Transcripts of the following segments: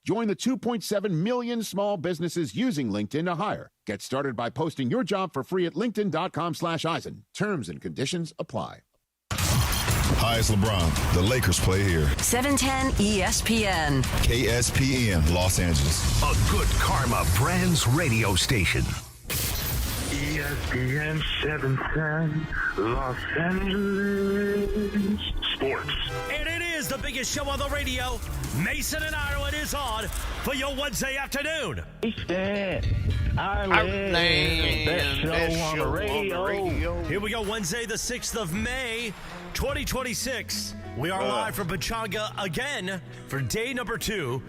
Join the 2.7 million small businesses using LinkedIn to hire. Get started by posting your job for free at linkedin.com/Eisen. Terms and conditions apply. Hi, it's LeBron. The Lakers play here. 710 ESPN. KSPN, Los Angeles. A Good Karma Brands radio station. ESPN 710, Los Angeles. Sports. And it is the biggest show on the radio. Mason and Ireland is on for your Wednesday afternoon. Ireland. Best show on the radio. Here we go, Wednesday, the 6th of May, 2026. We are live from Pechanga again for day number 2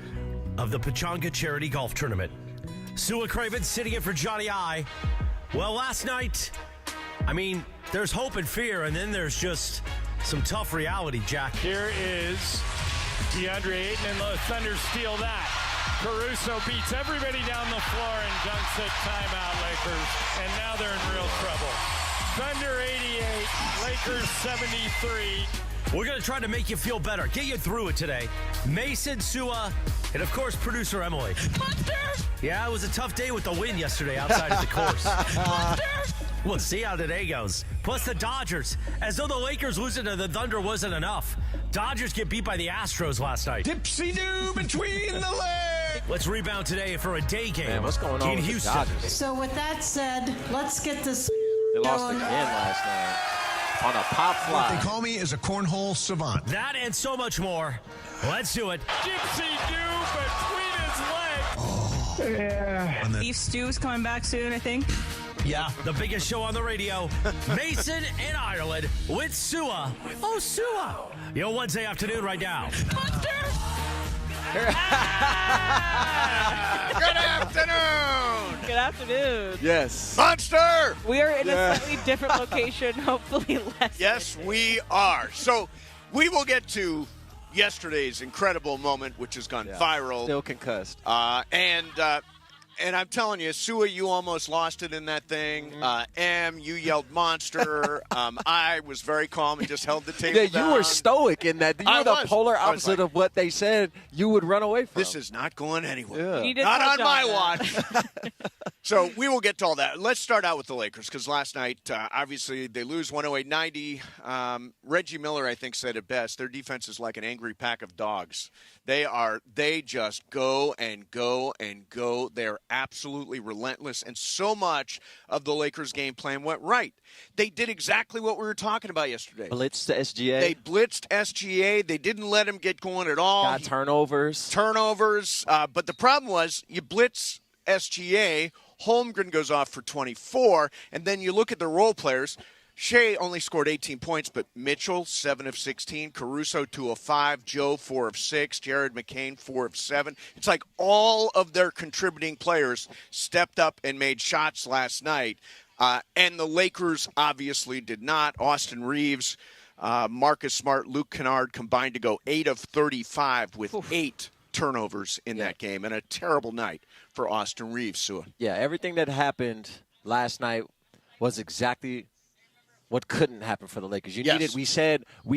of the Pechanga Charity Golf Tournament. Sua Craven sitting in for Johnny I. Well, last night, there's hope and fear, and then there's just some tough reality, Jack. Here is DeAndre Ayton, and the Thunder steal that. Caruso beats everybody down the floor and dunks it. Timeout, Lakers. And now they're in real trouble. Thunder 88, Lakers 73. We're going to try to make you feel better, get you through it today. Mason, Sua, and of course, producer Emily. Monster! Yeah, it was a tough day with the wind yesterday outside of the course. Monster! We'll see how today goes. Plus the Dodgers. As though the Lakers losing to the Thunder wasn't enough. Dodgers get beat by the Astros last night. Dipsy-doo between the legs. Let's rebound today for a day game. Man, what's going on in with Houston? The Dodgers? So with that said, let's get this. They lost again last night on a pop fly. What they call me is a cornhole savant. That and so much more. Let's do it. Gypsy-doo between his legs. Yeah. Beef stew's coming back soon, I think. Yeah, the biggest show on the radio. Mason and Ireland with Sua. Oh, Sua. Your Wednesday afternoon right now. Monster! Good afternoon. Good afternoon. Yes. Monster! We are in a slightly different location, hopefully less. Yes, we are. So we will get to yesterday's incredible moment, which has gone viral. Still concussed. And I'm telling you, Sua, you almost lost it in that thing. You yelled monster. I was very calm and just held the table down. You were stoic in that. You were the polar opposite of what they said you would run away from. This is not going anywhere. Yeah. Not on my watch. So we will get to all that. Let's start out with the Lakers because last night, obviously, they lose 108-90. Reggie Miller, I think, said it best. Their defense is like an angry pack of dogs. They just go and go and go. They're absolutely relentless, and so much of the Lakers' game plan went right. They did exactly what we were talking about yesterday. Blitzed SGA. They blitzed SGA. They didn't let him get going at all. Got turnovers. But the problem was you blitz SGA, Holmgren goes off for 24, and then you look at the role players. Shea only scored 18 points, but Mitchell, 7 of 16. Caruso, 2 of 5. Joe, 4 of 6. Jared McCain, 4 of 7. It's like all of their contributing players stepped up and made shots last night. And the Lakers obviously did not. Austin Reaves, Marcus Smart, Luke Kennard combined to go 8 of 35 with 8 turnovers in that game. And a terrible night for Austin Reaves, Sua. Yeah, everything that happened last night was exactly what couldn't happen for the Lakers. We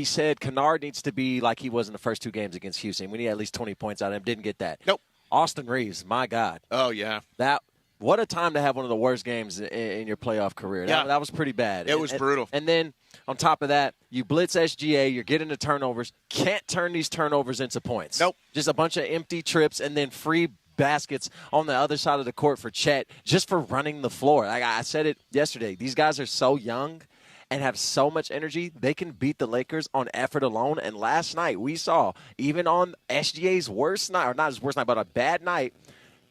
said Kennard needs to be like he was in the first 2 games against Houston. We need at least 20 points out of him. Didn't get that. Nope. Austin Reaves, my God. Oh, yeah. What a time to have one of the worst games in your playoff career. That was pretty bad. It was brutal. And then on top of that, you blitz SGA, you're getting the turnovers. Can't turn these turnovers into points. Nope. Just a bunch of empty trips and then free baskets on the other side of the court for Chet just for running the floor. Like I said it yesterday, these guys are so young and have so much energy, they can beat the Lakers on effort alone. And last night we saw, even on SGA's worst night, or not his worst night, but a bad night,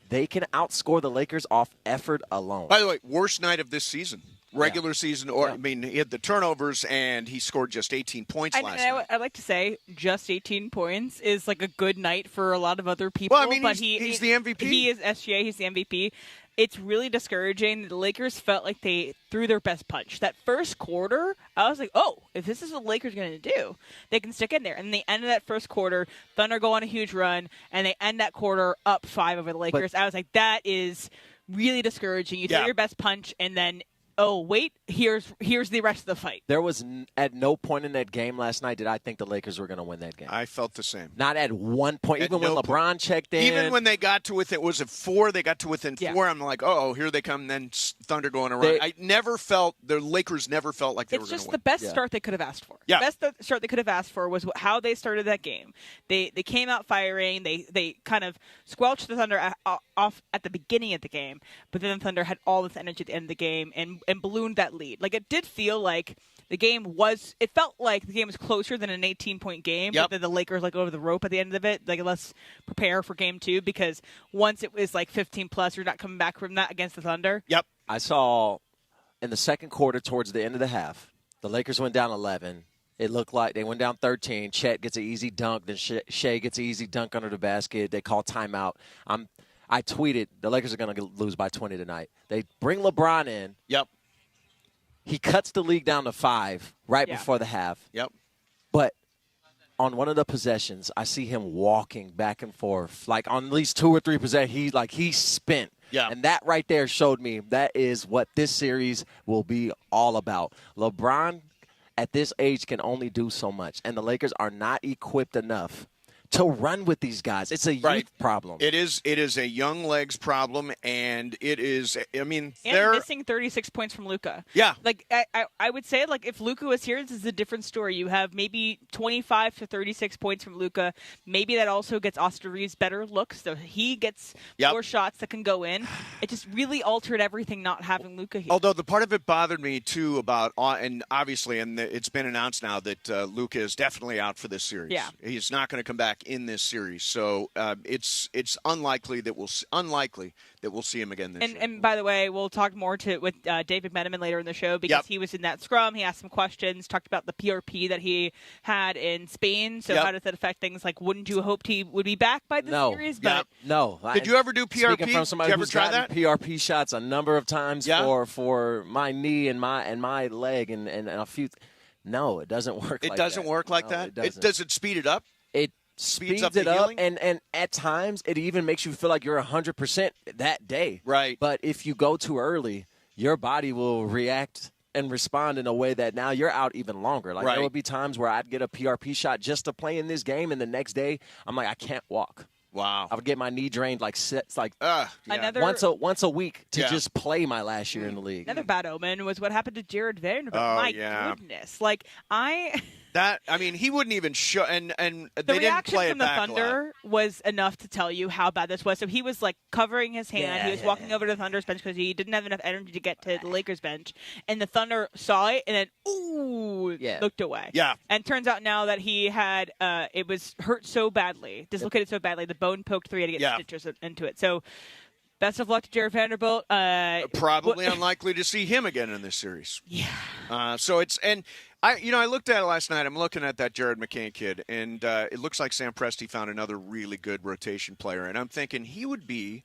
they can outscore the Lakers off effort alone. By the way, worst night of this season. Regular season, he had the turnovers, and he scored just 18 points last night. I'd like to say just 18 points is like a good night for a lot of other people. Well, but he's the MVP. He is SGA. He's the MVP. It's really discouraging. The Lakers felt like they threw their best punch. That first quarter, I was like, oh, if this is what the Lakers are going to do, they can stick in there. And the end of that first quarter, Thunder go on a huge run, and they end that quarter up 5 over the Lakers. I was like, that is really discouraging. You throw your best punch, and then oh, wait, here's the rest of the fight. There was at no point in that game last night did I think the Lakers were going to win that game. I felt the same. Not at one point. Even when LeBron checked in. Even when they got to within, was it 4? They got to within 4. I'm like, oh, here they come. Then Thunder going around. I never felt, the Lakers never felt like they were going to win. It's just the best start they could have asked for. Yeah. The best start they could have asked for was how they started that game. They came out firing. They kind of squelched the Thunder off at the beginning of the game, but then the Thunder had all this energy at the end of the game and ballooned that lead. Like, it did feel like it felt like the game was closer than an 18-point game, but then the Lakers over the rope at the end of it. Like, let's prepare for game 2, because once it was 15 plus, you're not coming back from that against the Thunder. Yep. I saw in the second quarter towards the end of the half, the Lakers went down 11. It looked like they went down 13. Chet gets an easy dunk. Then Shea gets an easy dunk under the basket. They call timeout. I tweeted, the Lakers are going to lose by 20 tonight. They bring LeBron in. Yep. He cuts the league down to 5 before the half. Yep. But on one of the possessions, I see him walking back and forth. Like, on at least 2 or 3 possessions, he's spent. Yeah. And that right there showed me that is what this series will be all about. LeBron, at this age, can only do so much. And the Lakers are not equipped enough to run with these guys. It's a youth problem. It is a young legs problem, and it is, and missing 36 points from Luka. Yeah. I would say, if Luka was here, this is a different story. You have maybe 25 to 36 points from Luka. Maybe that also gets Austin Reaves better looks, so he gets more shots that can go in. It just really altered everything not having Luka here. Although the part of it bothered me, too, about, and obviously, it's been announced now that Luka is definitely out for this series. Yeah. He's not going to come back in this series, so it's unlikely that we'll see him again this year. And by the way, we'll talk more with David Medeman later in the show, because he was in that scrum. He asked some questions, talked about the PRP that he had in Spain. So how does that affect things? Wouldn't you hoped he would be back by this series? But no. Did you ever do PRP? Speaking from somebody who's gotten PRP shots a number of times for my knee and my leg and a few. No, it doesn't work. It doesn't work like that. Does it speed it up? It speeds it up, and at times it even makes you feel like you're 100% that day. Right. But if you go too early, your body will react and respond in a way that now you're out even longer. There will be times where I'd get a PRP shot just to play in this game, and the next day I'm like, I can't walk. Wow. I would get my knee drained once a week to just play my last year in the league. Another bad omen was what happened to Jared Vanderbilt. My goodness. He wouldn't even show, and the they didn't reaction play from it the back Thunder was enough to tell you how bad this was. So he was covering his hand. He was walking over to the Thunder's bench because he didn't have enough energy to get to the Lakers bench. And the Thunder saw it and then looked away. Yeah. And turns out now that he had it was hurt so badly, dislocated so badly, the bone poked 3, had to get stitches into it. So best of luck to Jared Vanderbilt. Probably unlikely to see him again in this series. Yeah. I looked at it last night. I'm looking at that Jared McCain kid, and it looks like Sam Presti found another really good rotation player. And I'm thinking he would be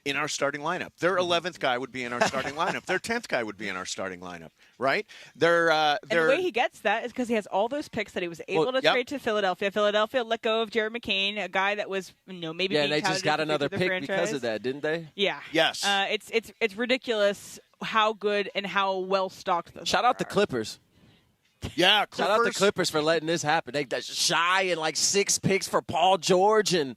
in our starting lineup. Their 11th guy would be in our starting lineup. Their 10th guy would be in our starting lineup, right? And the way he gets that is because he has all those picks that he was able to trade to Philadelphia. Philadelphia let go of Jared McCain, a guy that was, maybe and they just got another pick because of that, didn't they? Yeah. Yes. It's ridiculous how good and how well stocked the Shout out the Clippers. Yeah, Clippers. Shout out the Clippers for letting this happen. They shy and 6 picks for Paul George and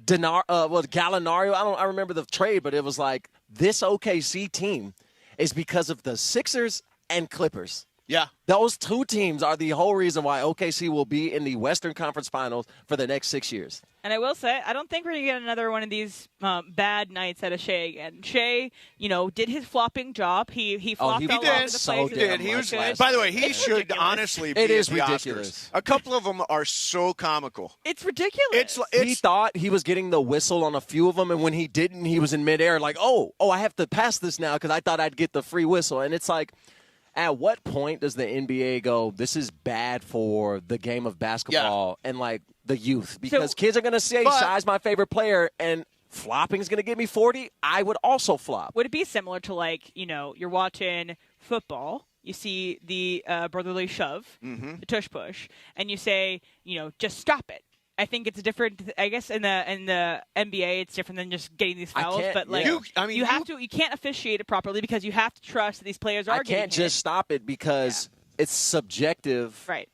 Gallinari. I remember the trade, but it was this OKC team is because of the Sixers and Clippers. Yeah. Those 2 teams are the whole reason why OKC will be in the Western Conference Finals for the next 6 years. And I will say, I don't think we're going to get another one of these bad nights out of Shea again. Shea, did his flopping job. He flopped all over the place. He did. He was. By the way, he should ridiculous. honestly be It is at the ridiculous. Oscars. A couple of them are so comical. It's ridiculous. He thought he was getting the whistle on a few of them, and when he didn't, he was in midair I have to pass this now because I thought I'd get the free whistle. And it's at what point does the NBA go, this is bad for the game of basketball and the youth? Because kids are going to say, Shai's my favorite player, and flopping is going to get me 40. I would also flop. Would it be similar to you're watching football, you see the brotherly shove, the tush push, and you say, just stop it. I think it's different. I guess in the NBA, it's different than just getting these fouls. But like, you can't officiate it properly because you have to trust that these players are. I can't just stop it because it's subjective, right?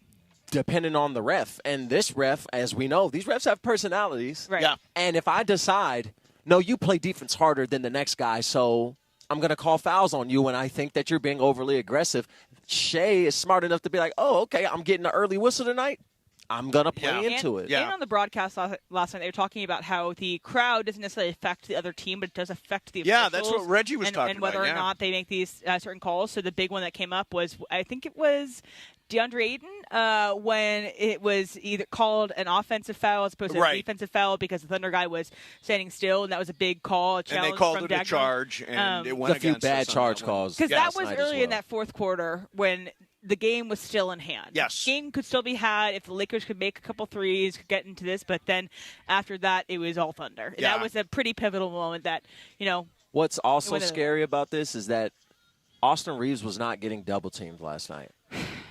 Depending on the ref. And this ref, as we know, these refs have personalities, right? Yeah. And if I decide, no, you play defense harder than the next guy, so I'm going to call fouls on you, and I think that you're being overly aggressive. Shea is smart enough to be like, oh, okay, I'm getting an early whistle tonight. I'm going to play into it. And on the broadcast last night, they were talking about how the crowd doesn't necessarily affect the other team, but it does affect the officials. Yeah, that's what Reggie was talking about. And whether or not they make these certain calls. So the big one that came up was, I think it was DeAndre Ayton, when it was either called an offensive foul as opposed to a defensive foul because the Thunder guy was standing still, and that was a big call, a challenge. And they called from it a charge, and it went against a few bad charge calls. Because that was early in that fourth quarter when the game was still in hand. Yes. The game could still be had if the Lakers could make a couple threes, could get into this, but then after that, it was all Thunder. And that was a pretty pivotal moment that, What's also scary about this is that Austin Reaves was not getting double-teamed last night.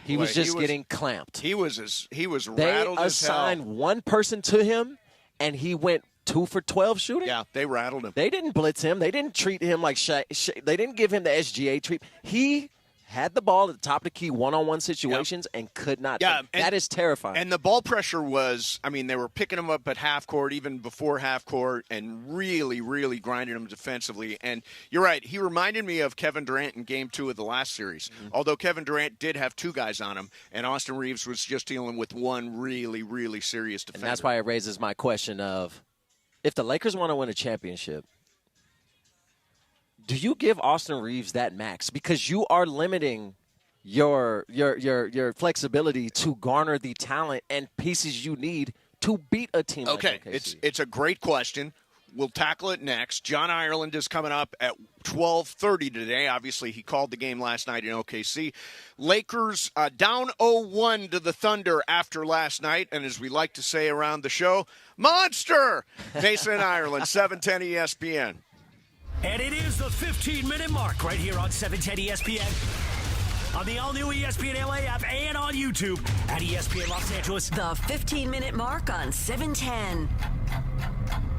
He was getting clamped. He was rattled they as hell. They assigned one person to him, and he went 2 for 12 shooting. Yeah, they rattled him. They didn't blitz him. They didn't treat him like they didn't give him the SGA treatment. He had the ball at the top of the key one-on-one situations and could not. Yeah, that is terrifying. And the ball pressure was, they were picking him up at half court, even before half court, and really, really grinding him defensively. And you're right. He reminded me of Kevin Durant in Game 2 of the last series, although Kevin Durant did have 2 guys on him, and Austin Reaves was just dealing with one really, really serious defender. And that's why it raises my question of, if the Lakers want to win a championship, do you give Austin Reaves that max? Because you are limiting your flexibility to garner the talent and pieces you need to beat a team like OKC. It's a great question. We'll tackle it next. John Ireland is coming up at 12:30 today. Obviously, he called the game last night in OKC. Lakers down 0-1 to the Thunder after last night. And as we like to say around the show, monster! Mason and Ireland, 710 ESPN. And it is the 15-minute mark right here on 710 ESPN. On the all-new ESPN LA app and on YouTube at ESPN Los Angeles. The 15-minute mark on 710.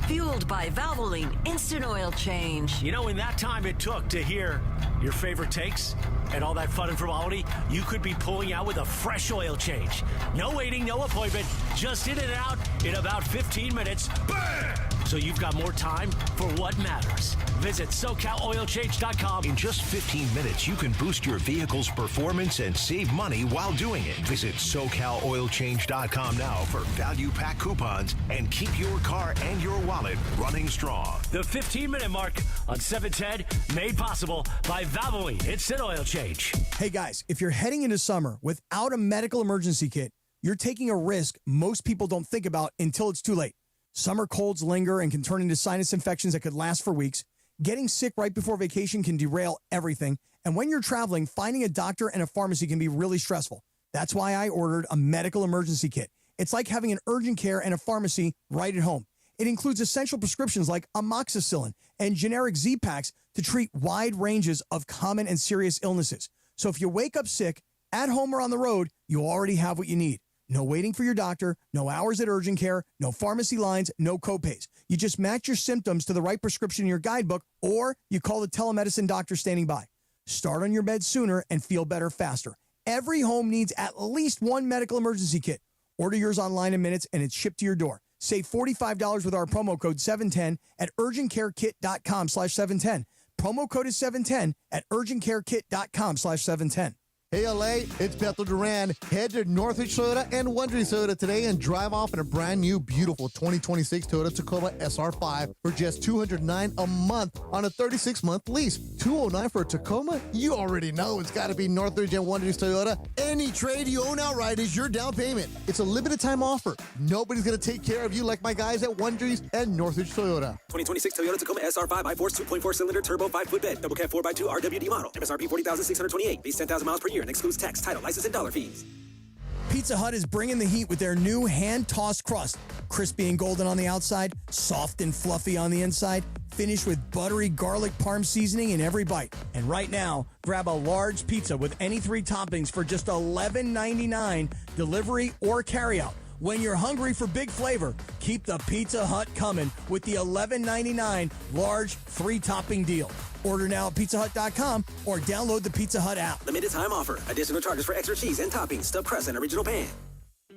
Fueled by Valvoline Instant Oil Change. In that time it took to hear your favorite takes and all that fun and frivolity, you could be pulling out with a fresh oil change. No waiting, no appointment, just in and out in about 15 minutes. Bam! So you've got more time for what matters. Visit SoCalOilChange.com. In just 15 minutes, you can boost your vehicle's performance and save money while doing it. Visit SoCalOilChange.com now for value pack coupons and keep your car and your wallet running strong. The 15-minute mark on 710, made possible by Valvoline Instant Oil Change. Hey guys, if you're heading into summer without a medical emergency kit, you're taking a risk most people don't think about until it's too late. Summer colds linger and can turn into sinus infections that could last for weeks. Getting sick right before vacation can derail everything. And when you're traveling, finding a doctor and a pharmacy can be really stressful. That's why I ordered a medical emergency kit. It's like having an urgent care and a pharmacy right at home. It includes essential prescriptions like amoxicillin and generic Z-Packs to treat wide ranges of common and serious illnesses. So if you wake up sick, at home or on the road, you already have what you need. No waiting for your doctor, no hours at urgent care, no pharmacy lines, no copays. You just match your symptoms to the right prescription in your guidebook, or you call the telemedicine doctor standing by. Start on your bed sooner and feel better faster. Every home needs at least one medical emergency kit. Order yours online in minutes, and it's shipped to your door. Save $45 with our promo code 710 at urgentcarekit.com/710. Promo code is 710 at urgentcarekit.com/710. Hey, LA, it's Beto Duran. Head to Northridge Toyota and Wondering Toyota today and drive off in a brand new, beautiful 2026 Toyota Tacoma SR5 for just $209 a month on a 36-month lease. $209 for a Tacoma? You already know it's got to be Northridge and Wondering Toyota. Any trade you own outright is your down payment. It's a limited time offer. Nobody's going to take care of you like my guys at Wondering and Northridge Toyota. 2026 Toyota Tacoma SR5 i-Force 2.4-cylinder turbo 5-foot bed. Double cab 4x2 RWD model. MSRP $40,628. Base 10,000 miles per year and excludes tax, title, license, and dollar fees. Pizza Hut is bringing the heat with their new hand-tossed crust. Crispy and golden on the outside, soft and fluffy on the inside, finished with buttery garlic parm seasoning in every bite. And right now, grab a large pizza with any 3 toppings for just $11.99, delivery or carryout. When you're hungry for big flavor, keep the Pizza Hut coming with the $11.99 large 3-topping deal. Order now at pizzahut.com or download the Pizza Hut app. Limited time offer. Additional charges for extra cheese and toppings, stuffed crust, and original pan.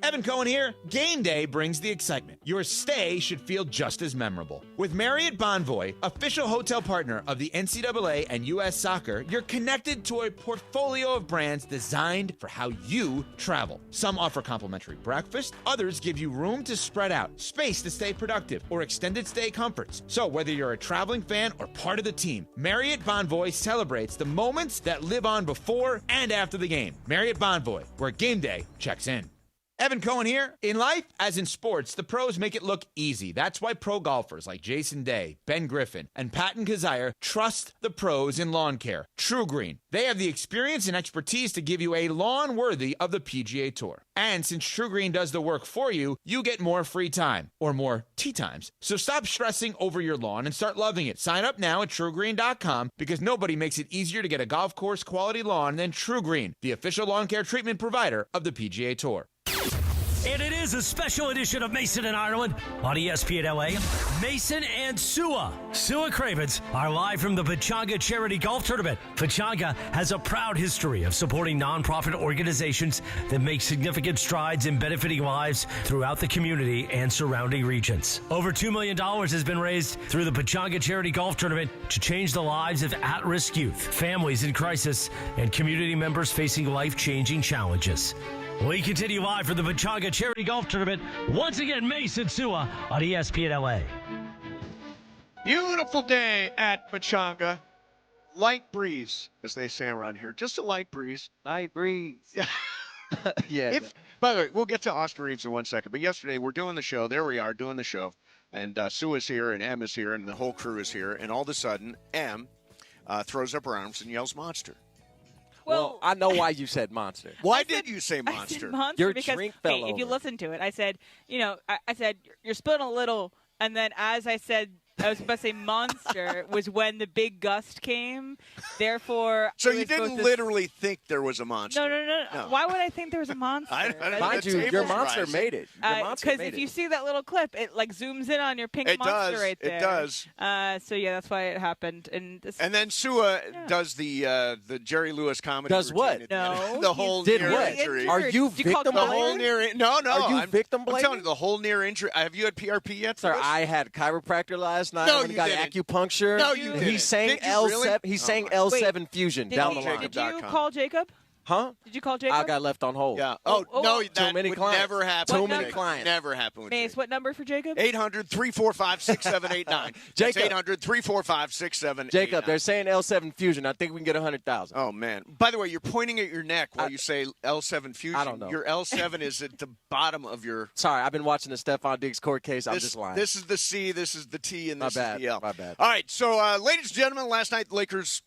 Evan Cohen here. Game day brings the excitement. Your stay should feel just as memorable. With Marriott Bonvoy, official hotel partner of the NCAA and U.S. Soccer, you're connected to a portfolio of brands designed for how you travel. Some offer complimentary breakfast, others give you room to spread out, space to stay productive, or extended stay comforts. So whether you're a traveling fan or part of the team, Marriott Bonvoy celebrates the moments that live on before and after the game. Marriott Bonvoy, where game day checks in. Evan Cohen here. In life, as in sports, the pros make it look easy. That's why pro golfers like Jason Day, Ben Griffin, and Patton Kazire trust the pros in lawn care. True Green. They have the experience and expertise to give you a lawn worthy of the PGA Tour. And since True Green does the work for you, you get more free time, or more tee times. So stop stressing over your lawn and start loving it. Sign up now at TrueGreen.com because nobody makes it easier to get a golf course quality lawn than True Green, the official lawn care treatment provider of the PGA Tour. And it is a special edition of Mason and Ireland on ESPN LA. Mason and Sua. Sua Cravens are live from the Pechanga Charity Golf Tournament. Pechanga has a proud history of supporting nonprofit organizations that make significant strides in benefiting lives throughout the community and surrounding regions. Over $2 million has been raised through the Pechanga Charity Golf Tournament to change the lives of at-risk youth, families in crisis, and community members facing life-changing challenges. We continue live from the Pechanga Charity Golf Tournament. Once again, Mason Sua on ESPN LA. Beautiful day at Pechanga. Light breeze, as they say around here. Just a light breeze. Light breeze. Yeah. By the way, we'll get to Austin Reaves in 1 second. But yesterday, we're doing the show. There we are, doing the show. And Sua's here, and Em is here, and the whole crew is here. And all of a sudden, Em throws up her arms and yells monster. Well, I know why you said monster. Why did you say monster? I said monster Your because, drink fell if you over. listen to it, I said, I said, you're spilling a little. And then as I said, I was about to say monster was when the big gust came. Therefore, So it you was didn't supposed to- literally think there was a monster? No. Why would I think there was a monster? Mind you, your monster made it. Your monster Because made if it. you see that little clip, it like zooms in on your pink It monster does. right there. It does. So yeah, that's why it happened. And then Sua does the Jerry Lewis comedy. Does what? routine at the end. No, the whole did near what? injury. Are you Did you call victim The Blaming? whole near no. Are you victim I'm blaming? telling you, the whole near injury. Have you had PRP yet? Sir, for this? I had chiropractor last night. No, I went and you got didn't. acupuncture. No, you He didn't. sang Did you L7. really? He sang my- L7 Fusion down the line. Did you Jacob.com. call Jacob? Huh? Did you call Jacob? I got left on hold. Yeah. Oh, No, oh. that Too many would clients. never happen. Too with many Jacob. clients. Never happen with Mace, Jacob. what number for Jacob? 800-345-6789. Jacob. 800-345-6789. Jacob, they're saying L7 Fusion. I think we can get 100,000. Oh, man. By the way, you're pointing at your neck while you say L7 Fusion. I don't know. Your L7 is at the bottom of your... Sorry, I've been watching the Stephon Diggs court case. I'm just lying. This is the C, this is the T, and My this bad. is the L. My bad. All right, so, ladies and gentlemen, last night the Lakers,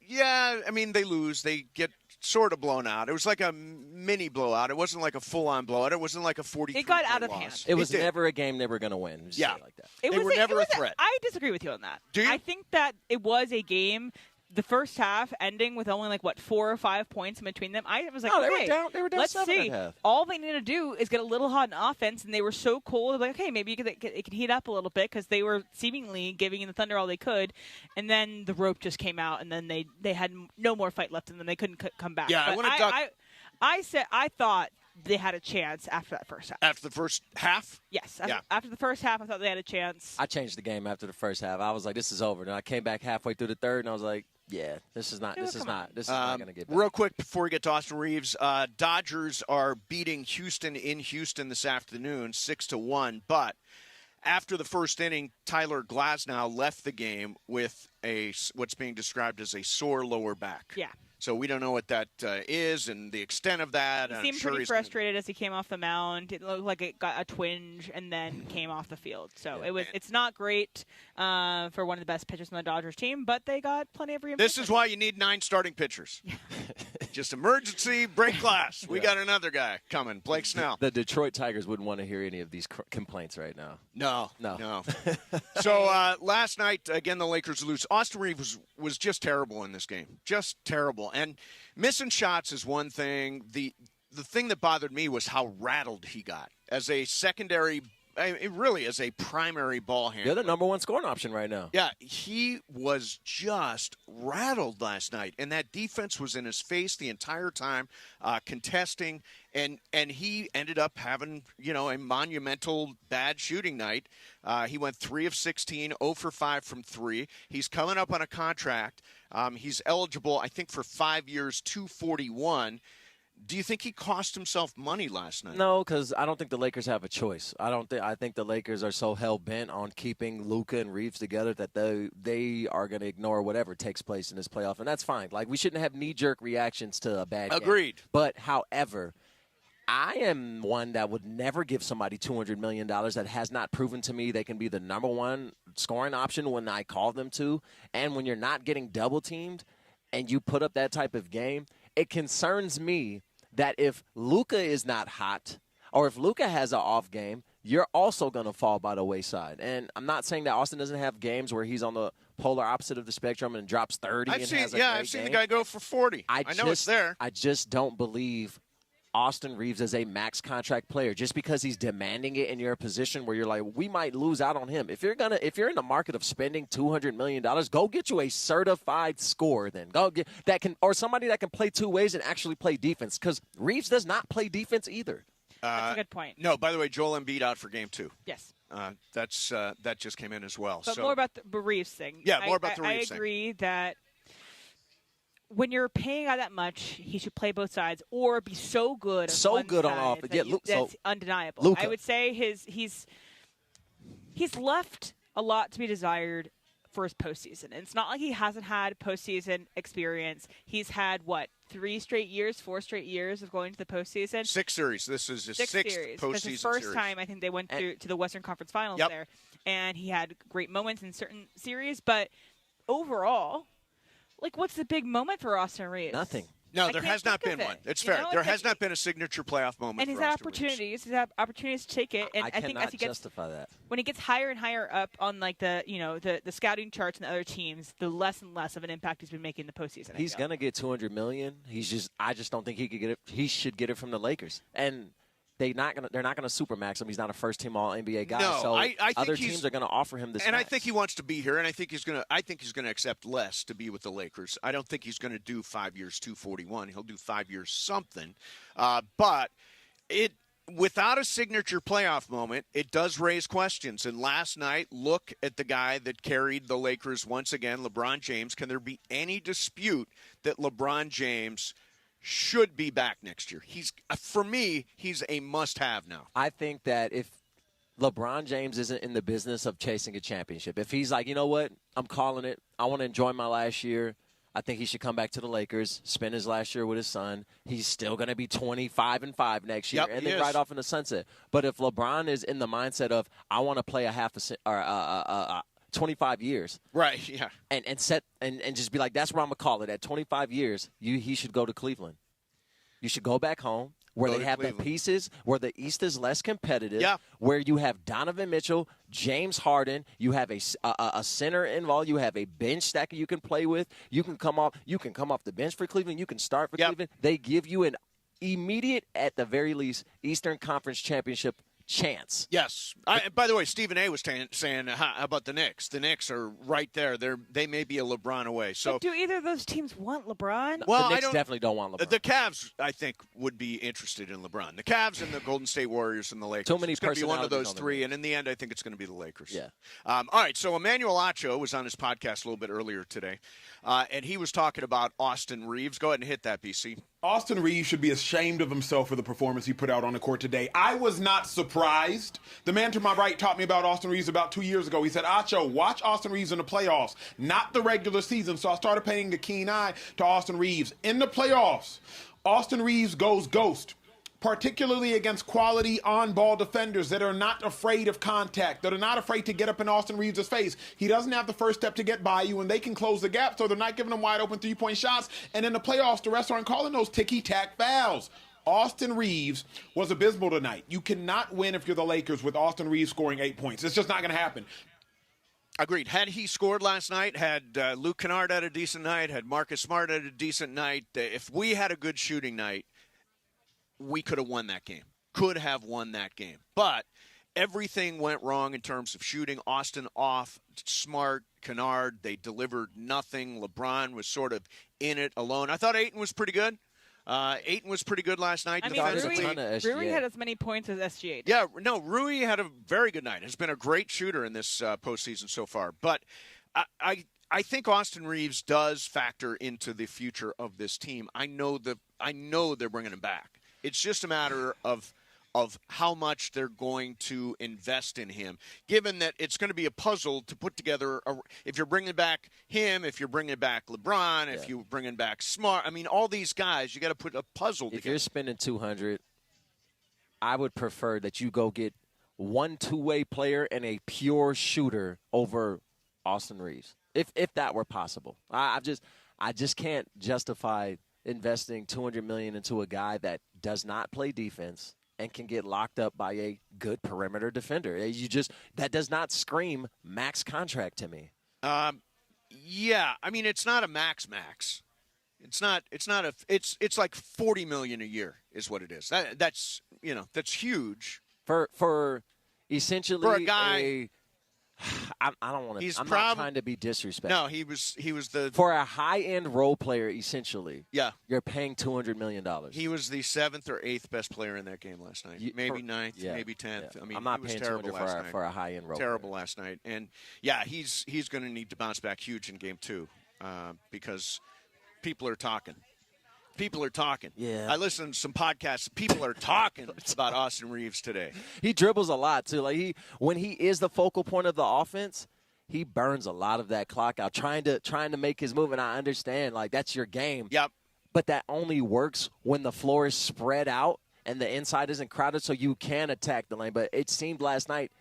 they lose. They get sort of blown out. It was like a mini blowout. It wasn't like a full-on blowout. It wasn't like a 43 It got out of loss. hand. It was did. never a game they were going to win. Just say it like that. They were never a threat. I disagree with you on that. Do you? I think that it was a game. The first half ending with only 4 or 5 points in between them. I was like, No, they okay, were down. They were down let's 7 see. at half. All they need to do is get a little hot in offense, and they were so cold. They're like, okay, maybe it can heat up a little bit because they were seemingly giving the Thunder all they could, and then the rope just came out, and then they had no more fight left in them. They couldn't come back. Yeah, but I thought they had a chance after that first half. After the first half? Yes. Yeah. After the first half, I thought they had a chance. I changed the game after the first half. I was like, this is over. And I came back halfway through the third, and I was like, yeah, this is not going to get better. Real quick before we get to Austin Reaves, Dodgers are beating Houston in Houston this afternoon, 6-1. But after the first inning, Tyler Glasnow left the game with what's being described as a sore lower back. Yeah. So we don't know what that is and the extent of that. He seemed pretty frustrated as he came off the mound. It looked like it got a twinge and then came off the field. So it's not great for one of the best pitchers on the Dodgers team, but they got plenty of reinforcement. This is why you need 9 starting pitchers. Just emergency, break glass. We got another guy coming, Blake Snell. The Detroit Tigers wouldn't want to hear any of these complaints right now. No. So last night, again, the Lakers lose. Austin Reaves was just terrible in this game. Just terrible. And missing shots is one thing. The thing that bothered me was how rattled he got. as a secondary, really as a primary ball handler. They're the number one scoring option right now. Yeah, he was just rattled last night, and that defense was in his face the entire time, contesting, and he ended up having, a monumental bad shooting night. He went 3 of 16, 0 for 5 from 3. He's coming up on a contract. He's eligible, I think, for 5 years, $241. Do you think he cost himself money last night? No, because I don't think the Lakers have a choice. I think the Lakers are so hell-bent on keeping Luka and Reaves together that they are going to ignore whatever takes place in this playoff, and that's fine. Like, we shouldn't have knee-jerk reactions to a bad game. Agreed. But, however, I am one that would never give somebody $200 million that has not proven to me they can be the number one scoring option when I call them to. And when you're not getting double-teamed and you put up that type of game, it concerns me that if Luka is not hot or if Luka has an off game, you're also going to fall by the wayside. And I'm not saying that Austin doesn't have games where he's on the polar opposite of the spectrum and drops 30 I've seen game. the guy go for 40. I know it's there. I just don't believe Austin Reaves is a max contract player just because he's demanding it in your position where you're like, we might lose out on him. If you're in the market of spending $200 million, go get you a certified scorer then. Go get or somebody that can play two ways and actually play defense, because Reaves does not play defense either. That's a good point. No, by the way, Joel Embiid out for game 2. Yes. That just came in as well. But more about the Reaves thing. Yeah, more about the Reaves thing. I agree that when you're paying out that much, he should play both sides or be so good on offense. Yeah, that's undeniable. Luka. I would say he's left a lot to be desired for his postseason. And it's not like he hasn't had postseason experience. He's had, 4 straight years of going to the postseason? 6 series. This is his sixth series. postseason Because his first time, I think they went to the Western Conference Finals there. And he had great moments in certain series. But overall, what's the big moment for Austin Reaves? Nothing. No, there has not been one. It's fair. There has not been a signature playoff moment. And he's had opportunities. He's had opportunities to take it. And I think as he gets justify that. When he gets higher and higher up on the scouting charts and the other teams, the less and less of an impact he's been making in the postseason. He's gonna get $200 million. I just don't think he could get it. He should get it from the Lakers. And they're not gonna supermax him. He's not a first team All NBA guy. No, so I think other teams are gonna offer him this. And max. I think he wants to be here, and I think he's gonna accept less to be with the Lakers. I don't think he's gonna do 5 years, $241. He'll do 5 years something. But without a signature playoff moment, it does raise questions. And last night, look at the guy that carried the Lakers once again, LeBron James. Can there be any dispute that LeBron James should be back next year? For me, he's a must-have now. I think that if LeBron James isn't in the business of chasing a championship, if he's like, you know what, I'm calling it, I want to enjoy my last year, I think he should come back to the Lakers, spend his last year with his son. He's still going to be 25-5 next year, and then ride off in the sunset. But if LeBron is in the mindset of, I want to play 25 years. Right, yeah. And just be like, that's where I'm going to call it. At 25 years, he should go to Cleveland. You should go back home where they have the pieces, where the East is less competitive, where you have Donovan Mitchell, James Harden, you have a center involved, you have a bench that you can play with. You can come off the bench for Cleveland, you can start for Cleveland. They give you an immediate, at the very least, Eastern Conference championship chance. Yes. By the way, Stephen A. was saying, how about the Knicks? The Knicks are right there. They may be a LeBron away. So, but do either of those teams want LeBron? Well, the Knicks definitely don't want LeBron. The Cavs, I think, would be interested in LeBron. The Cavs and the Golden State Warriors and the Lakers. Too many it's going to be one of those personalities three, and in the end, I think it's going to be the Lakers. Yeah. All right, so Emanuel Acho was on his podcast a little bit earlier today, and he was talking about Austin Reaves. Go ahead and hit that, BC. Austin Reaves should be ashamed of himself for the performance he put out on the court today. I was not surprised. The man to my right taught me about Austin Reaves about 2 years ago. He said, Acho, watch Austin Reaves in the playoffs, not the regular season. So I started paying a keen eye to Austin Reaves. In the playoffs, Austin Reaves goes ghost, particularly against quality on-ball defenders that are not afraid of contact, that are not afraid to get up in Austin Reaves' face. He doesn't have the first step to get by you, and they can close the gap, so they're not giving him wide-open three-point shots. And in the playoffs, the refs aren't calling those ticky-tack fouls. Austin Reaves was abysmal tonight. You cannot win if you're the Lakers with Austin Reaves scoring 8 points. It's just not going to happen. Agreed. Had he scored last night, had Luke Kennard had a decent night, had Marcus Smart had a decent night, if we had a good shooting night, we could have won that game. could have won that game. But everything went wrong in terms of shooting. Austin off, Smart, Kennard, they delivered nothing. LeBron was sort of in it alone. I thought Ayton was pretty good. Ayton was pretty good last night. I mean, Rui had as many points as SGA did. Yeah, no, Rui had a very good night. Has been a great shooter in this postseason so far. But I think Austin Reaves does factor into the future of this team. I know they're bringing him back. It's just a matter of how much they're going to invest in him, given that it's going to be a puzzle to put together. If you're bringing back him, if you're bringing back LeBron, if you're bringing back Smart, I mean, all these guys, you got to put a puzzle together. If you're spending $200, I would prefer that you go get one two-way player and a pure shooter over Austin Reaves, if that were possible. I just can't justify investing $200 million into a guy that does not play defense and can get locked up by a good perimeter defender. That does not scream max contract to me. Yeah, I mean, it's not a max. It's like $40 million a year is what it is. That's huge for essentially for a guy. I don't want to. I'm not trying to be disrespectful. No, he was for a high-end role player. Essentially, yeah, you're paying $200 million. He was the 7th or 8th best player in that game last night. Maybe 9th, maybe 10th. Yeah. I mean, I'm not he was paying terrible $200 last night. for a high-end role. Terrible last night, and yeah, he's going to need to bounce back huge in game 2 because people are talking. People are talking. Yeah. I listened to some podcasts. People are talking about Austin Reaves today. He dribbles a lot too. Like when he is the focal point of the offense, he burns a lot of that clock out trying to make his move. And I understand, like, that's your game. Yep. But that only works when the floor is spread out and the inside isn't crowded, so you can attack the lane. But it seemed last night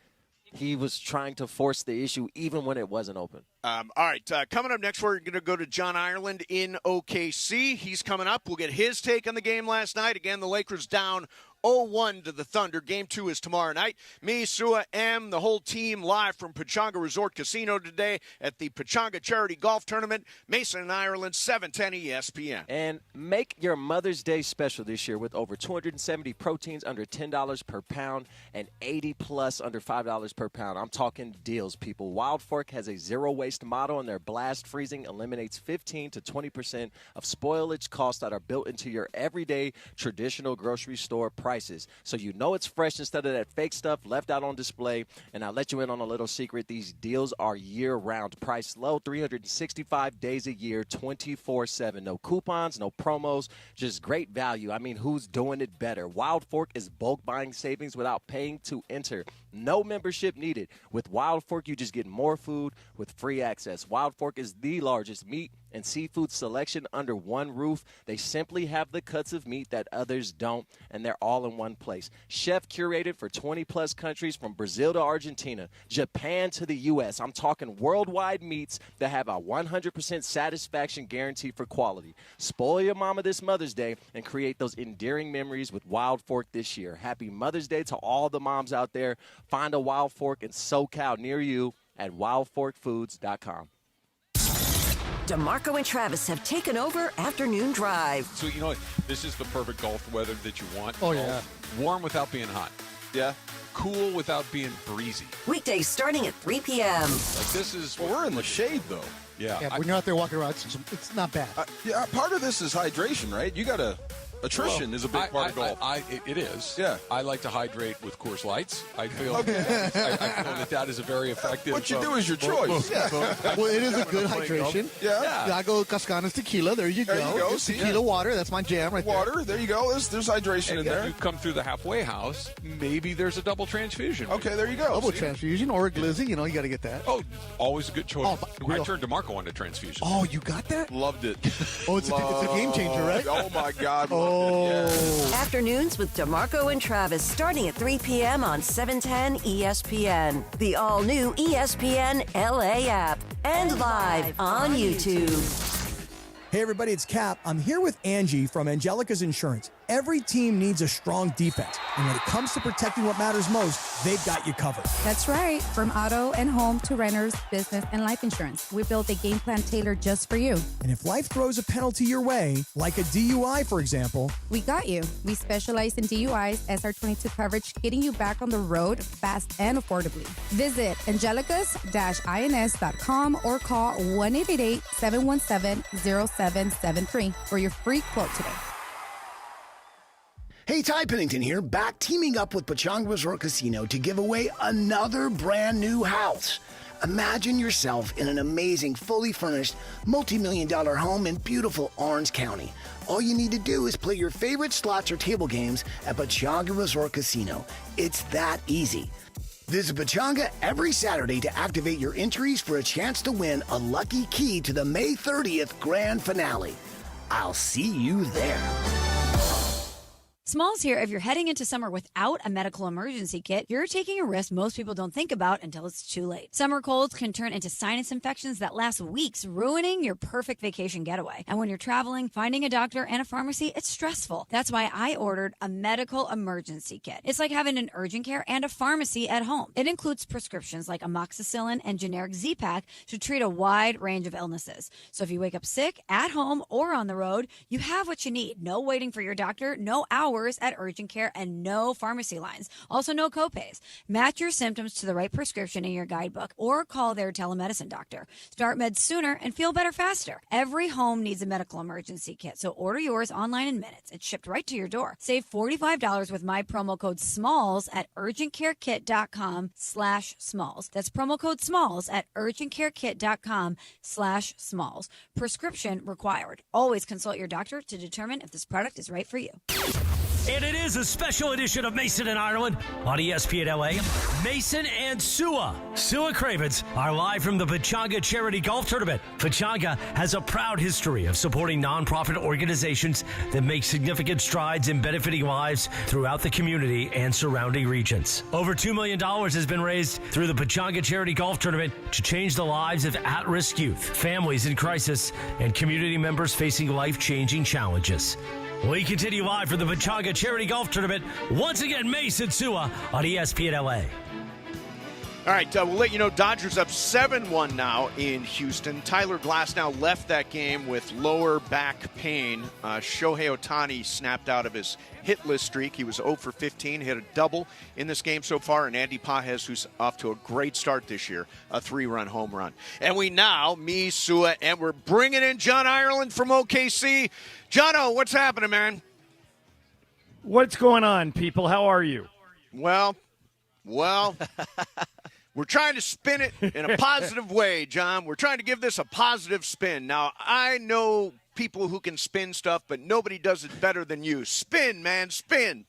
he was trying to force the issue even when it wasn't open. All right, coming up next, we're going to go to John Ireland in OKC. He's coming up. We'll get his take on the game last night. Again, the Lakers down 0-1 to the Thunder. Game 2 is tomorrow night. Me, Sua, M, the whole team live from Pechanga Resort Casino today at the Pechanga Charity Golf Tournament. Mason and Ireland, 710 ESPN. And make your Mother's Day special this year with over 270 proteins under $10 per pound and 80 plus under $5 per pound. I'm talking deals, people. Wild Fork has a zero-waste model, and their blast freezing eliminates 15 to 20% of spoilage costs that are built into your everyday traditional grocery store prices. So you know it's fresh instead of that fake stuff left out on display. And I'll let you in on a little secret. These deals are year-round, priced low, 365 days a year, 24/7. No coupons, no promos, just great value. I mean, who's doing it better? Wild Fork is bulk buying savings without paying to enter. No membership needed. With Wild Fork, you just get more food with free access. Wild Fork is the largest meat and seafood selection under one roof. They simply have the cuts of meat that others don't, and they're all in one place. Chef curated for 20-plus countries from Brazil to Argentina, Japan to the U.S. I'm talking worldwide meats that have a 100% satisfaction guarantee for quality. Spoil your mama this Mother's Day and create those endearing memories with Wild Fork this year. Happy Mother's Day to all the moms out there. Find a Wild Fork in SoCal near you at wildforkfoods.com. DeMarco and Travis have taken over Afternoon Drive. So, you know what? This is the perfect golf weather that you want. Oh, yeah. Warm without being hot. Yeah. Cool without being breezy. Weekdays starting at 3 p.m. Like this is. Well, we're in the shade, though. Yeah. Yeah, when you're out there walking around, it's not bad. Yeah, part of this is hydration, right? You got to. Attrition is a big part of golf. It is. Yeah. I like to hydrate with Coors Lights. I feel I feel that is a very effective. What you do is your choice. Yeah. Well, it is a good hydration. Yeah. I go Cascana's tequila. There you go. There you go. Just tequila water. That's my jam right there. Water. There you go. There's hydration in there. If you come through the halfway house, maybe there's a double transfusion. Okay, there you go. Double transfusion or a glizzy. You know, you got to get that. Oh, always a good choice. Oh, I turned DeMarco on to transfusion. Oh, you got that? Loved it. Oh, it's a game changer, right? Oh, my God. Oh. Yeah. Afternoons with DeMarco and Travis starting at 3 p.m. on 710 ESPN. The all-new ESPN LA app and live on YouTube. Hey, everybody, it's Cap. I'm here with Angie from Angelica's Insurance. Every team needs a strong defense, and when it comes to protecting what matters most, they've got you covered. That's right. From auto and home to renters, business, and life insurance, we built a game plan tailored just for you. And if life throws a penalty your way, like a DUI, for example, we got you. We specialize in DUIs, SR22 coverage, getting you back on the road fast and affordably. Visit angelicus-ins.com or call 1-888-717-0773 for your free quote today. Hey, Ty Pennington here, back teaming up with Pechanga Resort Casino to give away another brand new house. Imagine yourself in an amazing, fully furnished, multi-million-dollar home in beautiful Orange County. All you need to do is play your favorite slots or table games at Pechanga Resort Casino. It's that easy. Visit Pechanga every Saturday to activate your entries for a chance to win a lucky key to the May 30th grand finale. I'll see you there. Smalls here. If you're heading into summer without a medical emergency kit, you're taking a risk most people don't think about until it's too late. Summer colds can turn into sinus infections that last weeks, ruining your perfect vacation getaway. And when you're traveling, finding a doctor and a pharmacy, it's stressful. That's why I ordered a medical emergency kit. It's like having an urgent care and a pharmacy at home. It includes prescriptions like amoxicillin and generic Z-Pak to treat a wide range of illnesses. So if you wake up sick, at home, or on the road, you have what you need. No waiting for your doctor, no hours at urgent care, and no pharmacy lines. Also, no copays. Match your symptoms to the right prescription in your guidebook or call their telemedicine doctor. Start meds sooner and feel better faster. Every home needs a medical emergency kit, so order yours online in minutes. It's shipped right to your door. Save $45 with my promo code SMALLS at urgentcarekit.com/smalls. That's promo code SMALLS at urgentcarekit.com/smalls. Prescription required. Always consult your doctor to determine if this product is right for you. And it is a special edition of Mason and Ireland on ESPN LA. Mason and Sua Cravens are live from the Pechanga Charity Golf Tournament. Pechanga has a proud history of supporting nonprofit organizations that make significant strides in benefiting lives throughout the community and surrounding regions. Over $2 million has been raised through the Pechanga Charity Golf Tournament to change the lives of at-risk youth, families in crisis, and community members facing life-changing challenges. We continue live from the Pechanga Charity Golf Tournament. Once again, Mason Sua on ESPN LA. All right, we'll let you know Dodgers up 7-1 now in Houston. Tyler Glasnow left that game with lower back pain. Shohei Ohtani snapped out of his hitless streak. He was 0 for 15, hit a double in this game so far. And Andy Pages, who's off to a great start this year, a 3-run home run. And we now, me, Sua, and we're bringing in John Ireland from OKC. Jono, what's happening, man? What's going on, people? How are you? Well, we're trying to spin it in a positive way, John. We're trying to give this a positive spin. Now, I know people who can spin stuff, but nobody does it better than you. Spin, man, spin.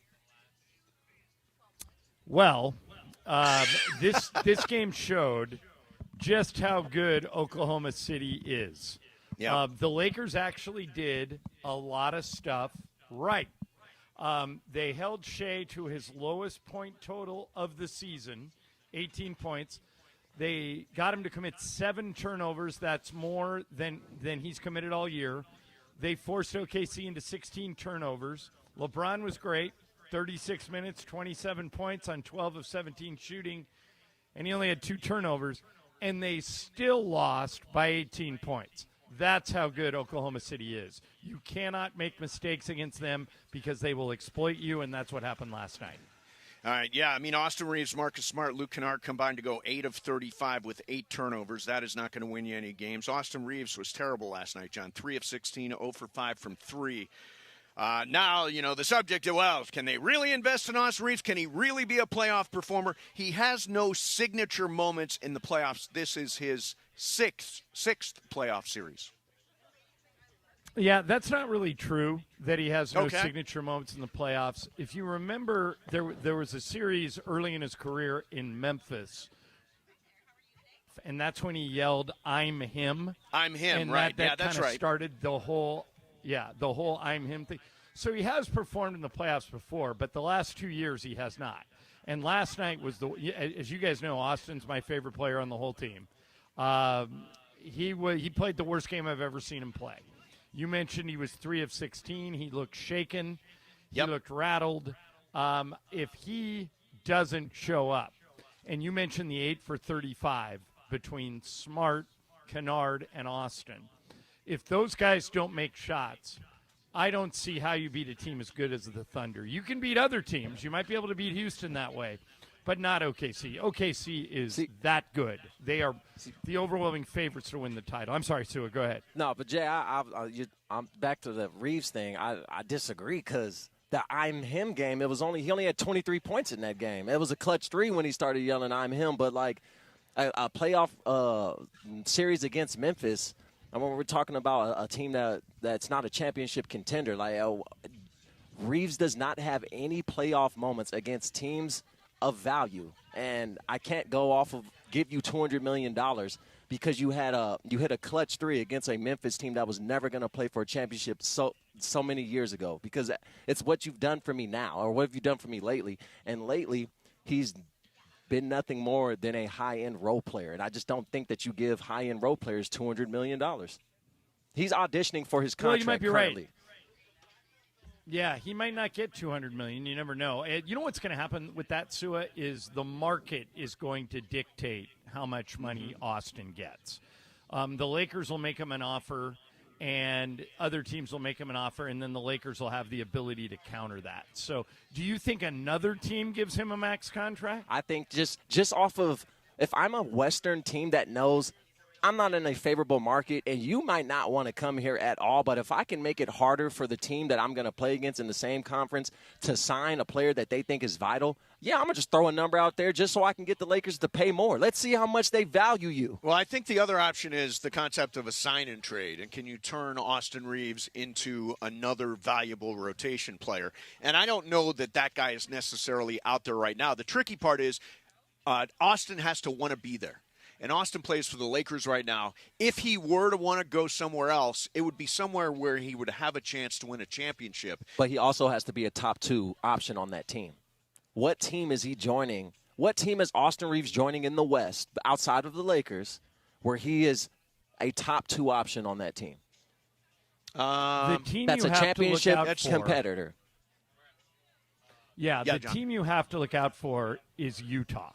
Well, this game showed just how good Oklahoma City is. Yep. The Lakers actually did a lot of stuff right. They held Shea to his lowest point total of the season, 18 points. They got him to commit 7 turnovers. That's more than he's committed all year. They forced OKC into 16 turnovers. LeBron was great, 36 minutes, 27 points on 12 of 17 shooting, and he only had 2 turnovers, and they still lost by 18 points. That's how good Oklahoma City is. You cannot make mistakes against them because they will exploit you, and that's what happened last night. All right, yeah, I mean, Austin Reaves, Marcus Smart, Luke Kennard combined to go 8 of 35 with 8 turnovers. That is not going to win you any games. Austin Reaves was terrible last night, John. 3 of 16, 0 for 5 from 3. Now, you know, the subject of, well, can they really invest in Austin Reaves? Can he really be a playoff performer? He has no signature moments in the playoffs. This is his sixth playoff series. Yeah, that's not really true that he has no signature moments in the playoffs. If you remember, there was a series early in his career in Memphis, and that's when he yelled, "I'm him." I'm him, and right. That that's kind of right. started the whole "I'm him" thing. So he has performed in the playoffs before, but the last 2 years he has not. And last night was as you guys know, Austin's my favorite player on the whole team. He played the worst game I've ever seen him play. You mentioned he was 3 of 16. He looked shaken. He looked rattled. If he doesn't show up, and you mentioned the 8 for 35 between Smart, Kennard, and Austin. If those guys don't make shots, I don't see how you beat a team as good as the Thunder. You can beat other teams. You might be able to beat Houston that way, but not OKC. OKC is that good. They are the overwhelming favorites to win the title. I'm sorry, Sua, go ahead. No, but Jay, I'm back to the Reaves thing. I disagree because the I'm him game, he only had 23 points in that game. It was a clutch 3 when he started yelling I'm him, but like a playoff series against Memphis, and when we're talking about a team that's not a championship contender, like Reaves does not have any playoff moments against teams of value, and I can't go off of give you $200 million because you hit a clutch 3 against a Memphis team that was never going to play for a championship so many years ago, because it's what you've done for me now, or what have you done for me lately? And lately, he's been nothing more than a high-end role player, and I just don't think that you give high-end role players $200 million. He's auditioning for his contract you might be currently. Right. Yeah, he might not get $200 million. You never know. You know what's going to happen with that, Sua, is the market is going to dictate how much money Austin gets. The Lakers will make him an offer, and other teams will make him an offer, and then the Lakers will have the ability to counter that. So do you think another team gives him a max contract? I think just off of, if I'm a Western team that knows I'm not in a favorable market, and you might not want to come here at all, but if I can make it harder for the team that I'm going to play against in the same conference to sign a player that they think is vital, yeah, I'm going to just throw a number out there just so I can get the Lakers to pay more. Let's see how much they value you. Well, I think the other option is the concept of a sign-and trade, and can you turn Austin Reaves into another valuable rotation player? And I don't know that guy is necessarily out there right now. The tricky part is Austin has to want to be there. And Austin plays for the Lakers right now. If he were to want to go somewhere else, it would be somewhere where he would have a chance to win a championship. But he also has to be a top 2 option on that team. What team is he joining? What team is Austin Reaves joining in the West, outside of the Lakers, where he is a top 2 option on that team? The team that's you a have championship to look out competitor. Yeah, the John. team you have to look out for is Utah.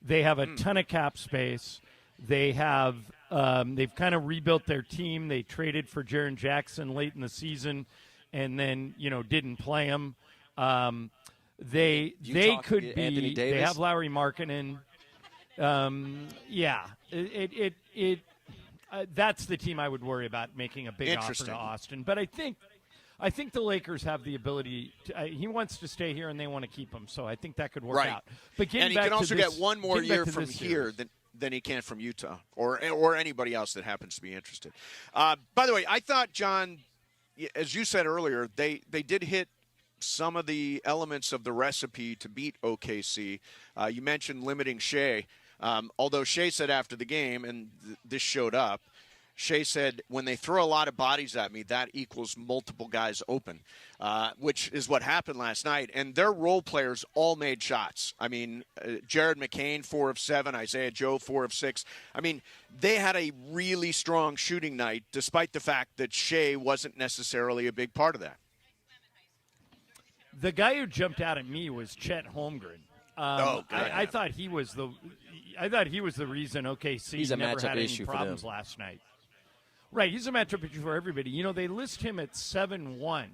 They have a ton of cap space. They have they've kind of rebuilt their team. They traded for Jaren Jackson late in the season, and then didn't play him. They could be. Anthony Davis? They have Lauri Markkanen. That's the team I would worry about making a big offer to Austin. But I think the Lakers have the ability to, he wants to stay here, and they want to keep him. So I think that could work out. But and he can also get one more year from here than he can from Utah or anybody else that happens to be interested. By the way, I thought, John, as you said earlier, they did hit some of the elements of the recipe to beat OKC. You mentioned limiting Shea. Although Shea said after the game, and this showed up, Shea said, when they throw a lot of bodies at me, that equals multiple guys open, which is what happened last night. And their role players all made shots. I mean, Jared McCain, 4 of 7, Isaiah Joe, 4 of 6. I mean, they had a really strong shooting night, despite the fact that Shea wasn't necessarily a big part of that. The guy who jumped out at me was Chet Holmgren. I thought he was the reason OKC never had any problems last night. Right, he's a matchup issue for everybody. They list him at 7'1",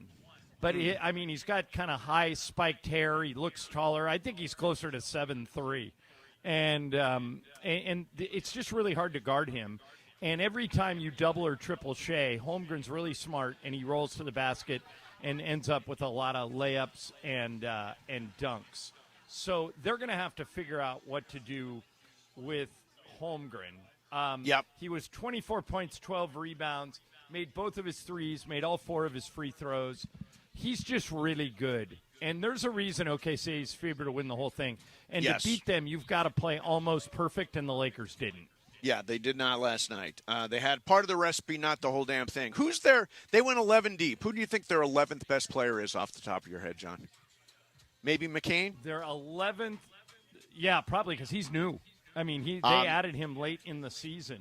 but he's got kind of high spiked hair. He looks taller. I think he's closer to 7'3", and it's just really hard to guard him. And every time you double or triple Shea, Holmgren's really smart, and he rolls to the basket and ends up with a lot of layups and dunks. So they're going to have to figure out what to do with Holmgren. He was 24 points, 12 rebounds, made both of his threes, made all 4 of his free throws. He's just really good. And there's a reason OKC is favored to win the whole thing. And to beat them, you've got to play almost perfect, and the Lakers didn't. Yeah, they did not last night. They had part of the recipe, not the whole damn thing. Who's there? They went 11 deep. Who do you think their 11th best player is off the top of your head, John? Maybe McCain? Their 11th, yeah, probably, because he's new. I mean, they added him late in the season.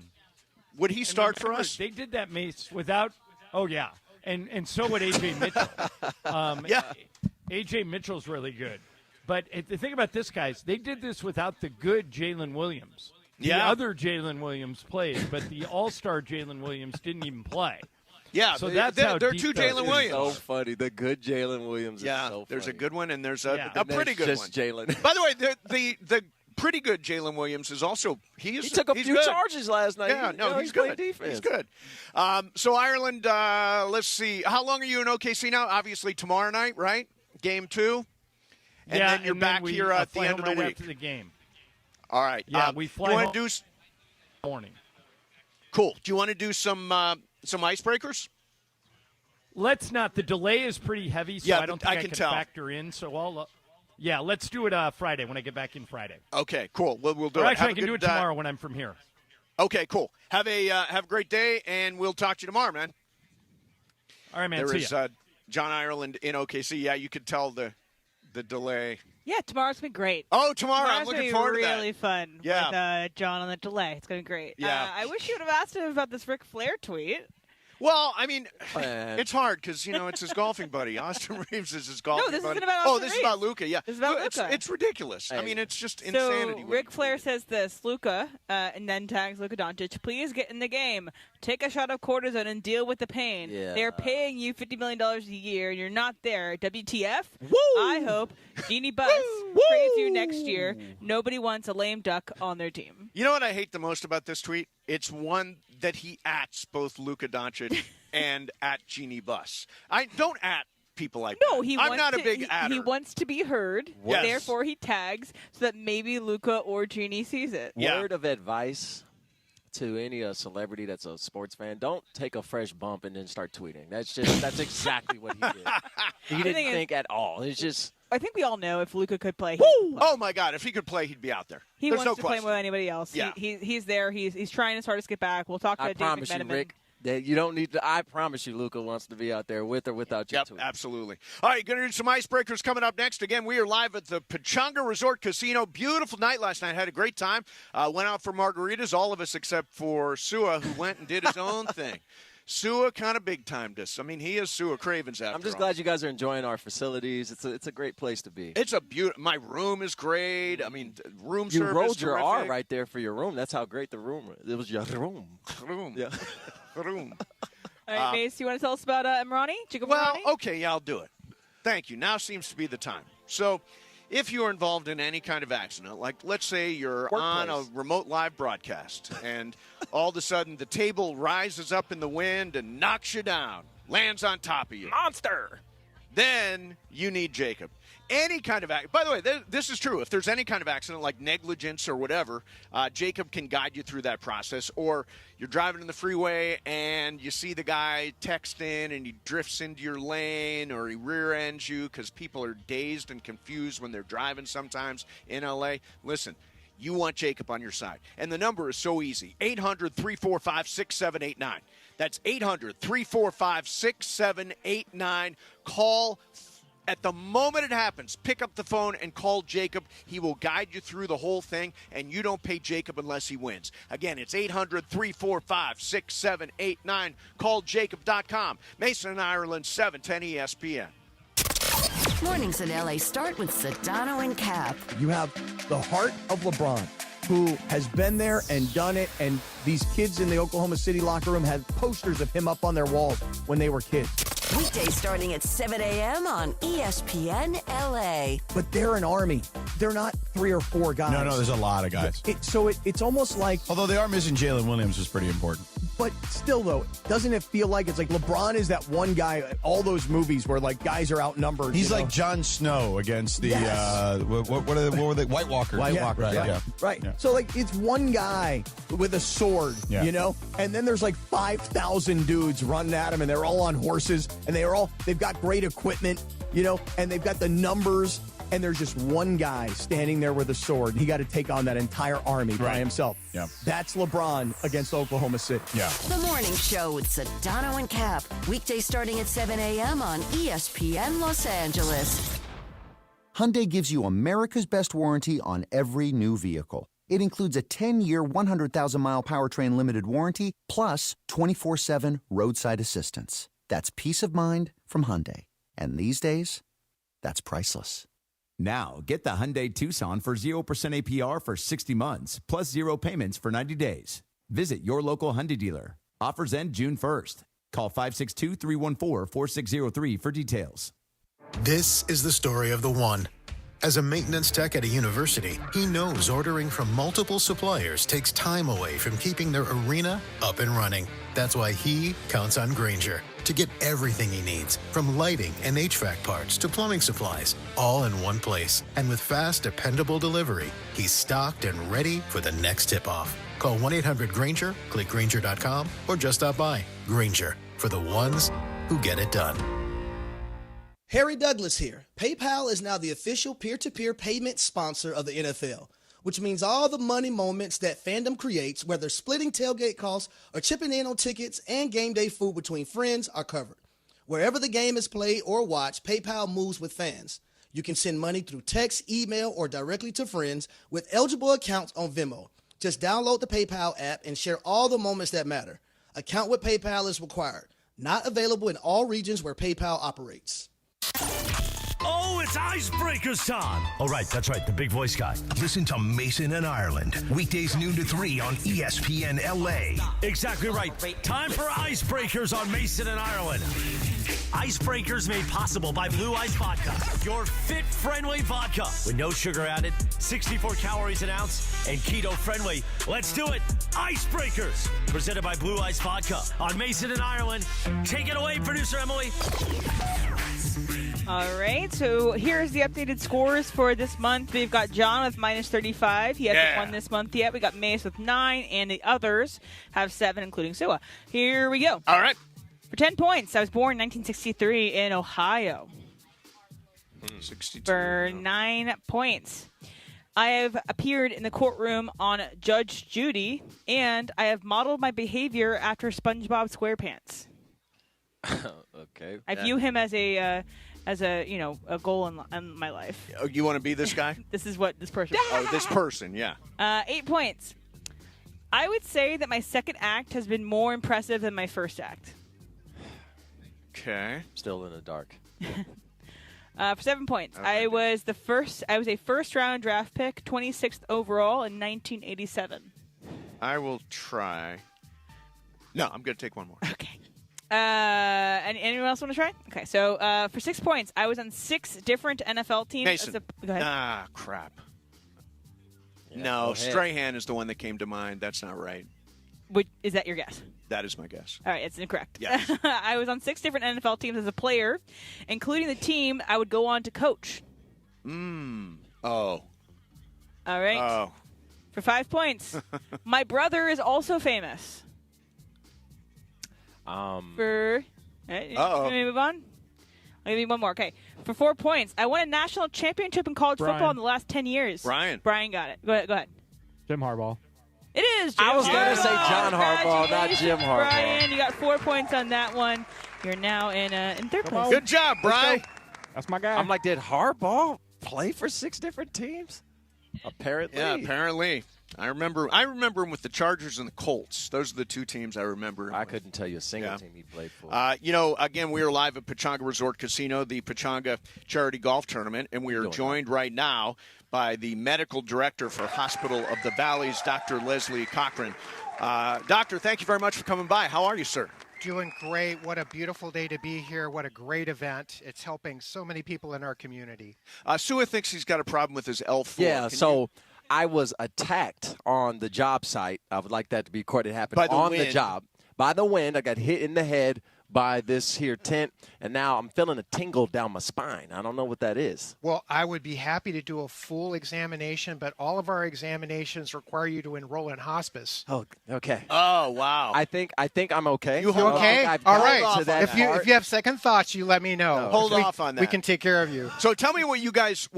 Would he start for us? They did that, Mace, without – oh, yeah. And so would A.J. Mitchell. A.J. Mitchell's really good. But the thing about this, guys, they did this without the good Jalen Williams. The other Jalen Williams played, but the all-star Jalen Williams didn't even play. Yeah, so that's how there are deep two that Jalen is. Williams. So funny. The good Jalen Williams is so funny. There's a good one, and there's a And pretty there's good just one. Jalen. By the way, the pretty good Jalen Williams is also He took a few good. charges last night. Yeah, he's good. Defense. He's good. So Ireland, let's see. How long are you in OKC now? Obviously tomorrow night, right? Game 2. And then you're back here at the end of the week. After the game. All right. Yeah, we fly you home want to do morning. Cool. Do you want to do some icebreakers? Let's not. The delay is pretty heavy, so I don't think I can tell. factor in. So I'll. Yeah, let's do it Friday when I get back in Friday. Okay, cool. We'll do or it. Actually, I can do it tomorrow when I'm from here. Okay, cool. Have a great day, and we'll talk to you tomorrow, man. All right, man. There See is ya. John Ireland in OKC. Yeah, you could tell the delay. Yeah, tomorrow's been great. Oh, tomorrow. I'm looking forward to that. Really fun with John on the delay. It's going to be great. Yeah. I wish you would have asked him about this Ric Flair tweet. Well, I mean, it's hard because, it's his golfing buddy. Austin Reaves is his golfing buddy. No, this isn't about Austin this Reaves. is about Luka, yeah. This is about Luka. It's ridiculous. I mean, it's just insanity. So Ric Flair says this, Luka, and then tags Luka Doncic, please get in the game. Take a shot of cortisone and deal with the pain. Yeah. They're paying you $50 million a year, and you're not there. WTF? Woo! I hope Jeannie Buss trades you next year. Nobody wants a lame duck on their team. You know what I hate the most about this tweet? It's one that he ats both Luka Doncic and at Jeannie Buss. I don't at people like that. No, I'm not a big adder. He wants to be heard. Yes. Therefore, he tags so that maybe Luka or Jeannie sees it. Word of advice to any celebrity that's a sports fan: don't take a fresh bump and then start tweeting. That's exactly what he did. He didn't think at all. It's just. I think we all know if Luka could play. Oh my God! If he could play, he'd be out there. He There's wants no to question. play with anybody else. Yeah. He's there. He's trying his hardest to get back. We'll talk to I Dave promise you, McMenamin. Rick, that you don't need to. I promise you, Luka wants to be out there with or without you. Yep, absolutely. All right, going to do some icebreakers coming up next. Again, we are live at the Pechanga Resort Casino. Beautiful night last night. Had a great time. Went out for margaritas, all of us except for Sua, who went and did his own thing. Sua kind of big-timed us. I mean, he is Sua Cravens after all. I'm just glad you guys are enjoying our facilities. It's a great place to be. It's a beautiful. My room is great. I mean, room You service rolled your R terrific. right there for your room. That's how great the room is. It was your room. Yeah. Room. All right, Mace, you want to tell us about Emirani? Jacob Well, Emirani? okay, yeah, I'll do it. Thank you. Now seems to be the time. So, if you're involved in any kind of accident, like let's say you're on a remote live broadcast and all of a sudden the table rises up in the wind and knocks you down, lands on top of you. Monster! Then you need Jacob. Any kind of by the way, this is true. If there's any kind of accident like negligence or whatever, Jacob can guide you through that process. Or you're driving in the freeway and you see the guy texting and he drifts into your lane or he rear ends you because people are dazed and confused when they're driving sometimes in LA. Listen, you want Jacob on your side. And the number is so easy. 800-345-6789. That's 800-345-6789. Call at the moment it happens, pick up the phone and call Jacob. He will guide you through the whole thing, and you don't pay Jacob unless he wins. Again, it's 800-345-6789. Call Jacob.com. Mason and Ireland, 710 ESPN. Mornings in LA start with Sedano and Cap. You have the heart of LeBron, who has been there and done it, and these kids in the Oklahoma City locker room had posters of him up on their walls when they were kids. Weekdays starting at 7 a.m. on ESPN LA. But they're an army. They're not 3 or 4 guys. No, there's a lot of guys. It's almost like... Although they are missing Jaylen Williams is pretty important. But still, though, doesn't it feel like it's like LeBron is that one guy, all those movies where, like, guys are outnumbered. He's like Jon Snow against the, what were they, White Walkers. White Walkers, right. yeah. Right. Yeah. So, like, it's one guy with a sword, you know? And then there's, like, 5,000 dudes running at him, and they're all on horses, and they've got great equipment, you know, and they've got the numbers, and there's just one guy standing there with a sword. He got to take on that entire army by himself. Yeah. That's LeBron against Oklahoma City. Yeah. The Morning Show with Sedano and Cap. Weekdays starting at 7 a.m. on ESPN Los Angeles. Hyundai gives you America's best warranty on every new vehicle. It includes a 10-year, 100,000-mile powertrain limited warranty, plus 24/7 roadside assistance. That's peace of mind from Hyundai. And these days, that's priceless. Now, get the Hyundai Tucson for 0% APR for 60 months, plus 0 payments for 90 days. Visit your local Hyundai dealer. Offers end June 1st. Call 562-314-4603 for details. This is the story of the one. As a maintenance tech at a university, he knows ordering from multiple suppliers takes time away from keeping their arena up and running. That's why he counts on Grainger to get everything he needs, from lighting and HVAC parts to plumbing supplies, all in one place. And with fast, dependable delivery, he's stocked and ready for the next tip-off. Call 1-800-GRAINGER, click Grainger.com, or just stop by. Grainger, for the ones who get it done. Harry Douglas here. PayPal is now the official peer-to-peer payment sponsor of the NFL, which means all the money moments that fandom creates, whether splitting tailgate costs or chipping in on tickets and game day food between friends, are covered. Wherever the game is played or watched, PayPal moves with fans. You can send money through text, email, or directly to friends with eligible accounts on Venmo. Just download the PayPal app and share all the moments that matter. Account with PayPal is required. Not available in all regions where PayPal operates. Oh, it's Icebreakers time. Oh, right. That's right. The big voice guy. Listen to Mason and Ireland. Weekdays noon to 3 on ESPN LA. Exactly right. Time for Icebreakers on Mason and Ireland. Icebreakers made possible by Blue Ice Vodka. Your fit-friendly vodka with no sugar added, 64 calories an ounce, and keto-friendly. Let's do it. Icebreakers. Presented by Blue Ice Vodka on Mason and Ireland. Take it away, producer Emily. All right, so here's the updated scores for this month. We've got John with minus 35. He hasn't won this month yet. We got Mace with 9, and the others have 7, including Sua. Here we go. All right. For 10 points, I was born in 1963 in Ohio. 62. For 9 points, I have appeared in the courtroom on Judge Judy, and I have modeled my behavior after SpongeBob SquarePants. Okay. I view him as a goal in my life. Oh, you want to be this guy? This is what this person. Oh, this person, yeah. 8 points. I would say that my second act has been more impressive than my first act. Okay. Still in the dark. For 7 points, I was a first-round draft pick, 26th overall in 1987. I will try. No, I'm going to take one more. Okay. Anyone else want to try? Okay, so for 6 points, I was on 6 different NFL teams. Mason. Go ahead. Ah, crap. Yeah, no, Strahan is the one that came to mind. That's not right. Is that your guess? That is my guess. All right, it's incorrect. Yes. I was on 6 different NFL teams as a player, including the team I would go on to coach. Oh. All right. Oh. For 5 points, my brother is also famous. For let me move on. I'll give you one more. Okay. For 4 points, I won a national championship in college football in the last 10 years. Brian got it. Go ahead. Jim Harbaugh. It is Jim I was going to say John Harbaugh, not Jim Harbaugh. Brian, you got 4 points on that one. You're now in third place. Good job, Brian. That's my guy. I'm like, did Harbaugh play for 6 different teams? Apparently. Yeah, apparently. I remember him with the Chargers and the Colts. Those are the 2 teams I remember. I couldn't tell you a single team he played for. Again, we are live at Pechanga Resort Casino, the Pechanga Charity Golf Tournament, and we are joined right now by the medical director for Hospital of the Valleys, Dr. Leslie Cochran. Doctor, thank you very much for coming by. How are you, sir? Doing great. What a beautiful day to be here. What a great event. It's helping so many people in our community. Sua thinks he's got a problem with his L4. Yeah, I was attacked on the job site. I would like that to be recorded. It happened the job. By the wind. I got hit in the head by this here tent, and now I'm feeling a tingle down my spine. I don't know what that is. Well, I would be happy to do a full examination, but all of our examinations require you to enroll in hospice. Oh, okay. Oh, wow. I think I'm okay. You okay? All right. If you have second thoughts, you let me know. No. Hold off on that. We can take care of you. So tell me what you guys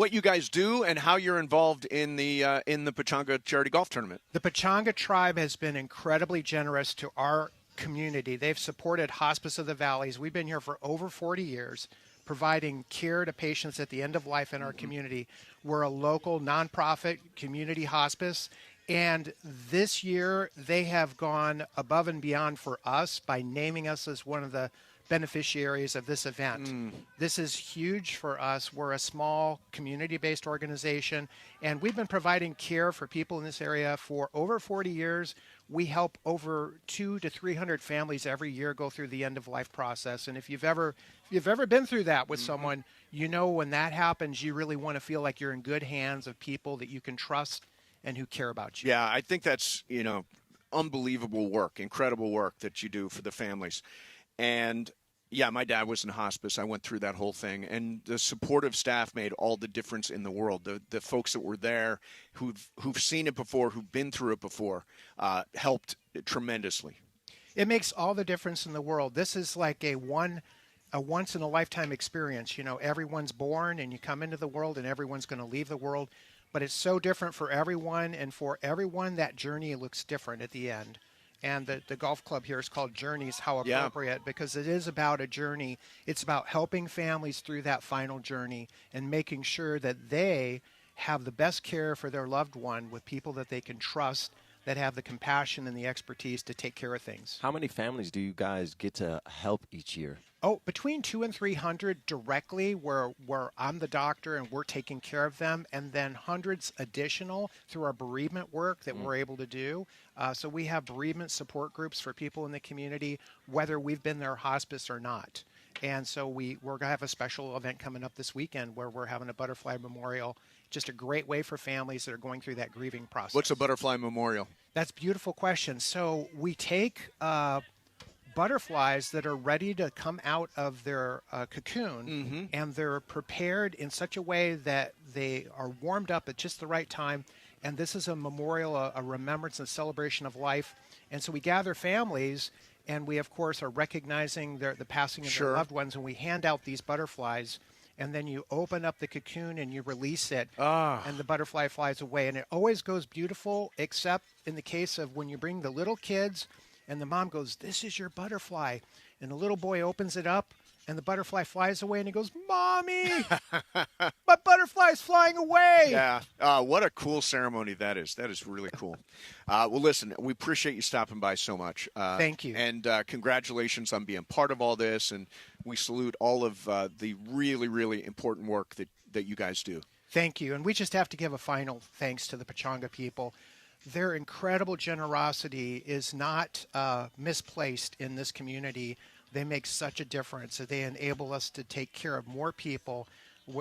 do and how you're involved in the Pechanga Charity Golf Tournament. The Pechanga tribe has been incredibly generous to our community. They've supported Hospice of the Valleys. We've been here for over 40 years, providing care to patients at the end of life in our community. We're a local nonprofit community hospice, and this year they have gone above and beyond for us by naming us as one of the beneficiaries of this event. This is huge for us. We're a small community-based organization, and we've been providing care for people in this area for over 40 years. We help over 200 to 300 families every year go through the end-of-life process. And if you've ever been through that with someone, you know when that happens, you really want to feel like you're in good hands of people that you can trust and who care about you. Yeah, I think that's, unbelievable work, incredible work that you do for the families. And yeah, my dad was in hospice. I went through that whole thing, and the supportive staff made all the difference in the world. The folks that were there, who've seen it before, who've been through it before, helped tremendously. It makes all the difference in the world. This is like a once in a lifetime experience. Everyone's born and you come into the world, and everyone's going to leave the world, but it's so different for everyone, and for everyone that journey looks different at the end. And the golf club here is called Journeys, how appropriate, because it is about a journey. It's about helping families through that final journey and making sure that they have the best care for their loved one with people that they can trust, that have the compassion and the expertise to take care of things. How many families do you guys get to help each year? Oh, between 200 and 300 directly where I'm the doctor and we're taking care of them, and then hundreds additional through our bereavement work that we're able to do. So we have bereavement support groups for people in the community, whether we've been their hospice or not. And so we're going to have a special event coming up this weekend where we're having a butterfly memorial. Just a great way for families that are going through that grieving process. What's a butterfly memorial? That's a beautiful question. So we take butterflies that are ready to come out of their cocoon, and they're prepared in such a way that they are warmed up at just the right time. And this is a memorial, a remembrance and celebration of life. And so we gather families, and we, of course, are recognizing the passing of their loved ones, and we hand out these butterflies. And then you open up the cocoon and you release it, and the butterfly flies away. And it always goes beautiful, except in the case of when you bring the little kids and the mom goes, "This is your butterfly." And the little boy opens it up and the butterfly flies away and he goes, "Mommy, my butterfly's flying away." Yeah. What a cool ceremony that is. That is really cool. Well, listen, we appreciate you stopping by so much. Thank you. And congratulations on being part of all this. And we salute all of the really, really important work that you guys do. Thank you. And we just have to give a final thanks to the Pechanga people. Their incredible generosity is not misplaced in this community. They make such a difference. They enable us to take care of more people.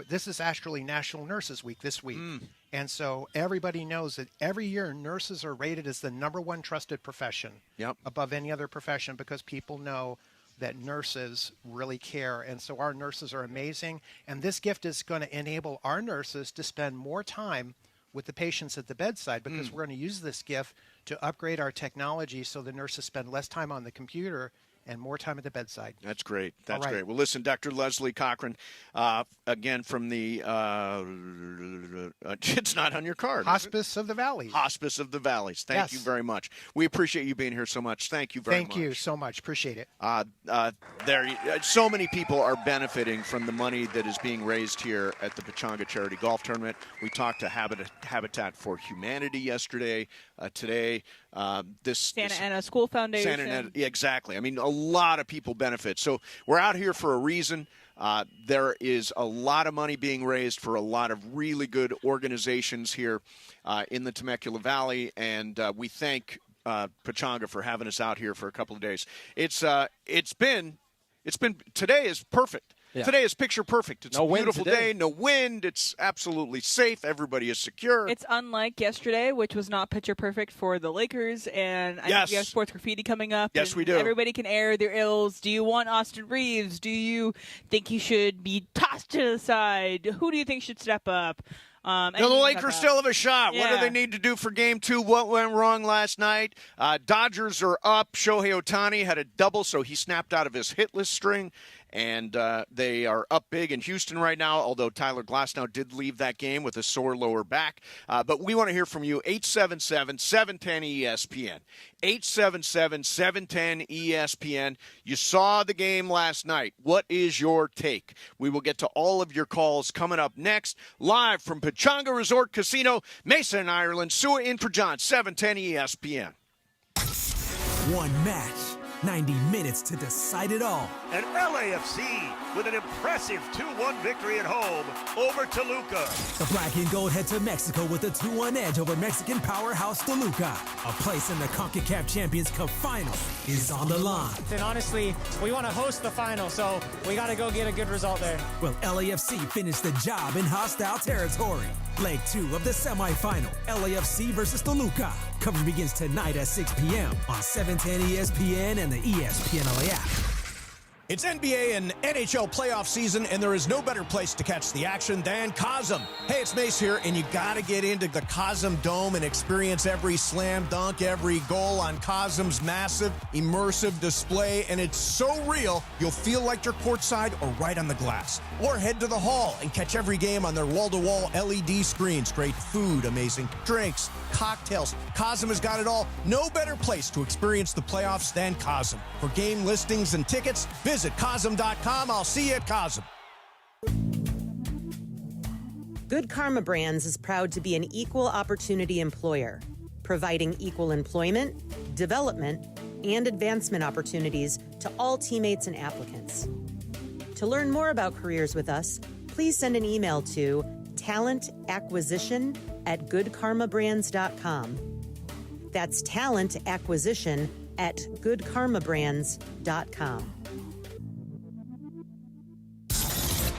This is actually National Nurses Week this week. And so everybody knows that every year nurses are rated as the #1 trusted profession above any other profession, because people know that nurses really care. And so our nurses are amazing. And this gift is going to enable our nurses to spend more time with the patients at the bedside, because we're going to use this gift to upgrade our technology so the nurses spend less time on the computer and more time at the bedside. That's great. That's All right. great. Well, listen, Dr. Leslie Cochran, again from the it's not on your card. Hospice of the Valleys. Hospice of the Valleys. Thank you very much. We appreciate you being here so much. Thank you very much. Thank you so much. Appreciate it. So many people are benefiting from the money that is being raised here at the Pechanga Charity Golf Tournament. We talked to Habitat for Humanity yesterday. Today, Santa Ana School Foundation. Santa Ana, yeah, exactly. I mean, a lot of people benefit. So we're out here for a reason. There is a lot of money being raised for a lot of really good organizations here in the Temecula Valley, and we thank Pechanga for having us out here for a couple of days. It's been today is perfect. Yeah. Today is picture perfect. It's a beautiful day, no wind. It's absolutely safe. Everybody is secure. It's unlike yesterday, which was not picture perfect for the Lakers. And I think you have Sports Graffiti coming up. Yes, we do. Everybody can air their ills. Do you want Austin Reaves? Do you think he should be tossed to the side? Who do you think should step up? The Lakers still have a shot. Yeah. What do they need to do for Game 2? What went wrong last night? Dodgers are up. Shohei Ohtani had a double, so he snapped out of his hitless string. And they are up big in Houston right now, although Tyler Glasnow did leave that game with a sore lower back. But we want to hear from you, 877-710-ESPN. 877-710-ESPN. You saw the game last night. What is your take? We will get to all of your calls coming up next. Live from Pechanga Resort Casino, Mesa in Ireland. Sua in for John, 710 ESPN. One match, 90 minutes to decide it all. And LAFC with an impressive 2-1 victory at home over Toluca. The black and gold head to Mexico with a 2-1 edge over Mexican powerhouse Toluca. A place in the CONCACAF Champions Cup final is on the line. And honestly, we want to host the final, so we got to go get a good result there. Will LAFC finish the job in hostile territory? Leg 2 of the semifinal, LAFC versus Toluca. Coverage begins tonight at 6 p.m. on 710 ESPN and the ESPN LA app. It's NBA and NHL playoff season, and there is no better place to catch the action than Cosm. Hey, it's Mace here, and you got to get into the Cosm Dome and experience every slam dunk, every goal on Cosm's massive, immersive display, and it's so real, you'll feel like you're courtside or right on the glass. Or head to the hall and catch every game on their wall-to-wall LED screens. Great food, amazing drinks, cocktails. Cosm has got it all. No better place to experience the playoffs than Cosm. For game listings and tickets, visit Cosm.com. I'll see you at Cosm. Good Karma Brands is proud to be an equal opportunity employer, providing equal employment, development, and advancement opportunities to all teammates and applicants. To learn more about careers with us, please send an email to talentacquisition@goodkarmabrands.com. That's talentacquisition@goodkarmabrands.com.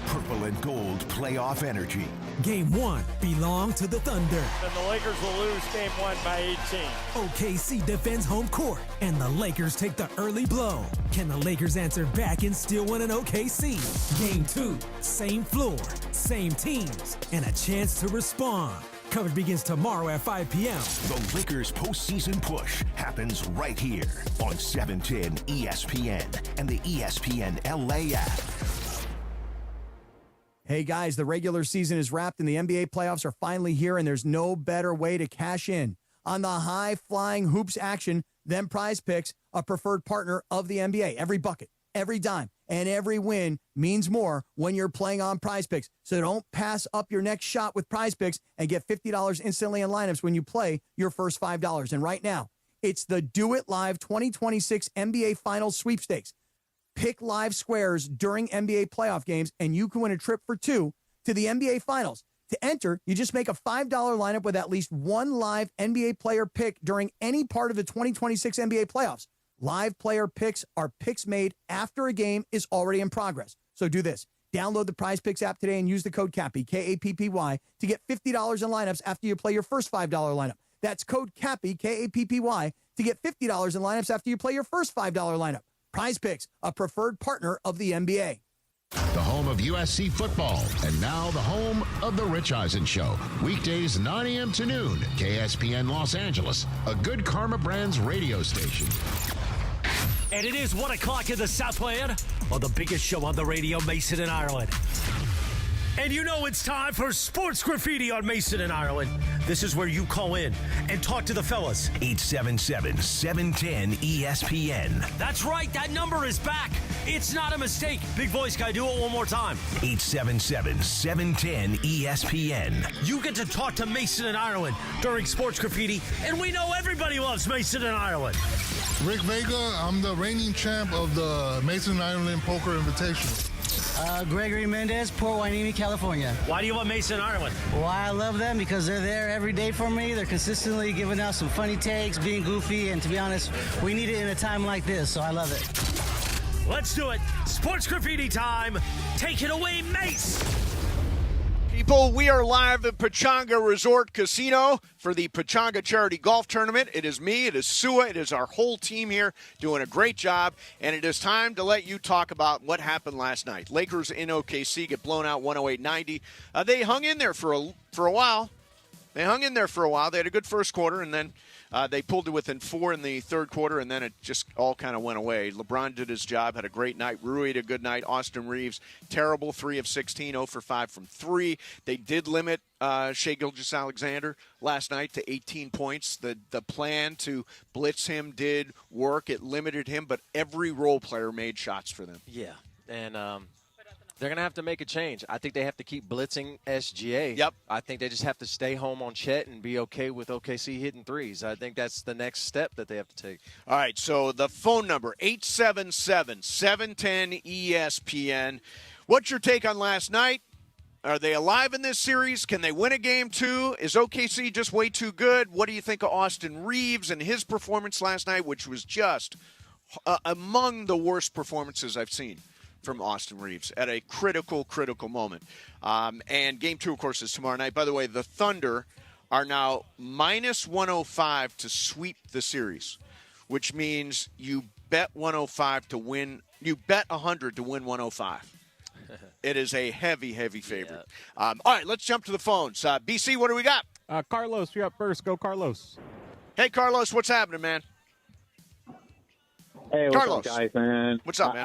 Purple and gold playoff energy. Game 1 belong to the Thunder. And the Lakers will lose game 1 by 18. OKC defends home court, and the Lakers take the early blow. Can the Lakers answer back and still win an OKC? Game 2, same floor, same teams, and a chance to respond. Coverage begins tomorrow at 5 p.m. The Lakers postseason push happens right here on 710 ESPN and the ESPN LA app. Hey guys, the regular season is wrapped and the NBA playoffs are finally here, and there's no better way to cash in on the high-flying hoops action than Prize Picks, a preferred partner of the NBA. Every bucket, every dime, and every win means more when you're playing on Prize Picks. So don't pass up your next shot with Prize Picks and get $50 instantly in lineups when you play your first $5. And right now, it's the Do It Live 2026 NBA Finals Sweepstakes. Pick live squares during NBA playoff games, and you can win a trip for 2 to the NBA Finals. To enter, you just make a $5 lineup with at least one live NBA player pick during any part of the 2026 NBA playoffs. Live player picks are picks made after a game is already in progress. So do this. Download the Prize Picks app today and use the code CAPPY, K-A-P-P-Y, to get $50 in lineups after you play your first $5 lineup. That's code CAPPY, K-A-P-P-Y, to get $50 in lineups after you play your first $5 lineup. Prize Picks, a preferred partner of the NBA. The home of USC football, and now the home of The Rich Eisen Show. Weekdays 9 a.m. to noon, KSPN Los Angeles, a Good Karma Brands radio station. And it is 1 o'clock in the Southland on the biggest show on the radio, Mason and Ireland. And you know it's time for Sports Graffiti on Mason and Ireland. This is where you call in and talk to the fellas. 877-710-ESPN. That's right, that number is back. It's not a mistake. Big voice guy, do it one more time. 877-710-ESPN. You get to talk to Mason and Ireland during Sports Graffiti, and we know everybody loves Mason and Ireland. Rick Vega, I'm the reigning champ of the Mason and Ireland Poker Invitational. Gregory Mendez, Port Hueneme, California. Why do you love Mason and Ireland? Why I love them because they're there every day for me. They're consistently giving out some funny takes, being goofy, and to be honest, we need it in a time like this, so I love it. Let's do it. Sports Graffiti time. Take it away, Mace. People, we are live at Pechanga Resort Casino for the Pechanga Charity Golf Tournament. It is me, it is Sua, it is our whole team here doing a great job, and it is time to let you talk about what happened last night. Lakers in OKC get blown out 108-90. They hung in there for a while. They hung in there for a while. They had a good first quarter, and then they pulled it within 4 in the third quarter, and then it just all kind of went away. LeBron did his job, had a great night. Rui had a good night. Austin Reaves, terrible, 3 of 16, 0 for 5 from 3. They did limit Shai Gilgeous-Alexander last night to 18 points. The plan to blitz him did work. It limited him, but every role player made shots for them. Yeah, and They're going to have to make a change. I think they have to keep blitzing SGA. Yep. I think they just have to stay home on Chet and be okay with OKC hitting threes. I think that's the next step that they have to take. All right, so the phone number, 877-710-ESPN. What's your take on last night? Are they alive in this series? Can they win a game 2? Is OKC just way too good? What do you think of Austin Reaves and his performance last night, which was just among the worst performances I've seen from Austin Reaves at a critical moment. And game 2, of course, is tomorrow night. By the way, the Thunder are now minus 105 to sweep the series, which means you bet 105 to win. You bet 100 to win 105. It is a heavy favorite. Yeah. All right, let's jump to the phones. BC, what do we got? Carlos, you're up first. Go, Carlos. Hey, Carlos, what's happening, man? Hey, what's Carlos. up, guys, man? What's up, man?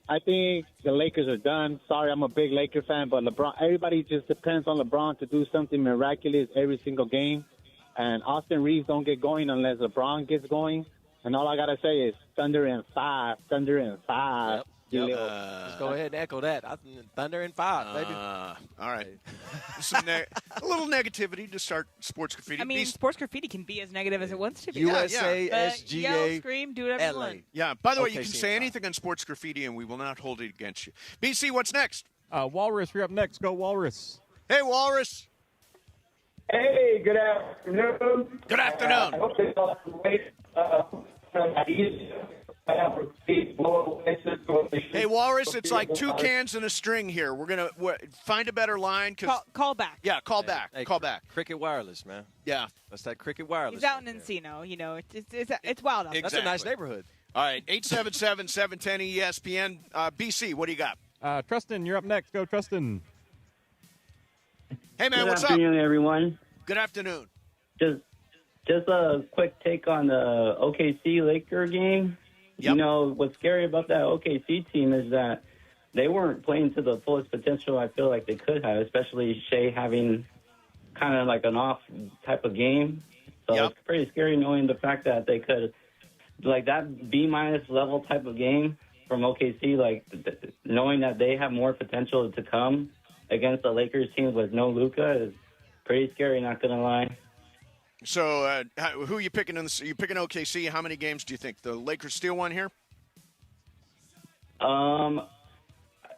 I think the Lakers are done. Sorry, I'm a big Laker fan, but LeBron. Everybody just depends on LeBron to do something miraculous every single game. And Austin Reaves don't get going unless LeBron gets going. And all I gotta say is Thunder in 5. Thunder in 5. Yep. Just go ahead and echo that. Thunder in 5, baby. All right. A little negativity to start Sports Graffiti. I mean, Sports Graffiti can be as negative as it wants to be. USA, But SGA, yell, scream, do whatever you LA. want. Yeah, by the way, you OKC can say anything on Sports Graffiti, and we will not hold it against you. BC, what's next? Walrus, you're up next. Go, Walrus. Hey, Walrus. Hey, good afternoon. Good afternoon. I hope they don't have to wait. Hey, Walrus, it's like 2 cans and a string here. We're going to find a better line. Call back. Yeah, call back. Hey, call back. Cricket Wireless, man. Yeah. That's that Cricket Wireless. He's out in Encino. You know, it's wild out there. That's a nice neighborhood. All right, 877-710-ESPN. BC, what do you got? Trustin, you're up next. Go, Trustin. Hey, man, Good what's up? afternoon, everyone. Good afternoon. Just a quick take on the OKC Laker game. Yep. You know, what's scary about that OKC team is that they weren't playing to the fullest potential I feel like they could have, especially Shea having kind of like an off type of game. So It's pretty scary knowing the fact that they could, like that B-minus level type of game from OKC, like knowing that they have more potential to come against the Lakers team with no Luka is pretty scary, not going to lie. So, who are you picking? You picking OKC? How many games do you think the Lakers steal one here?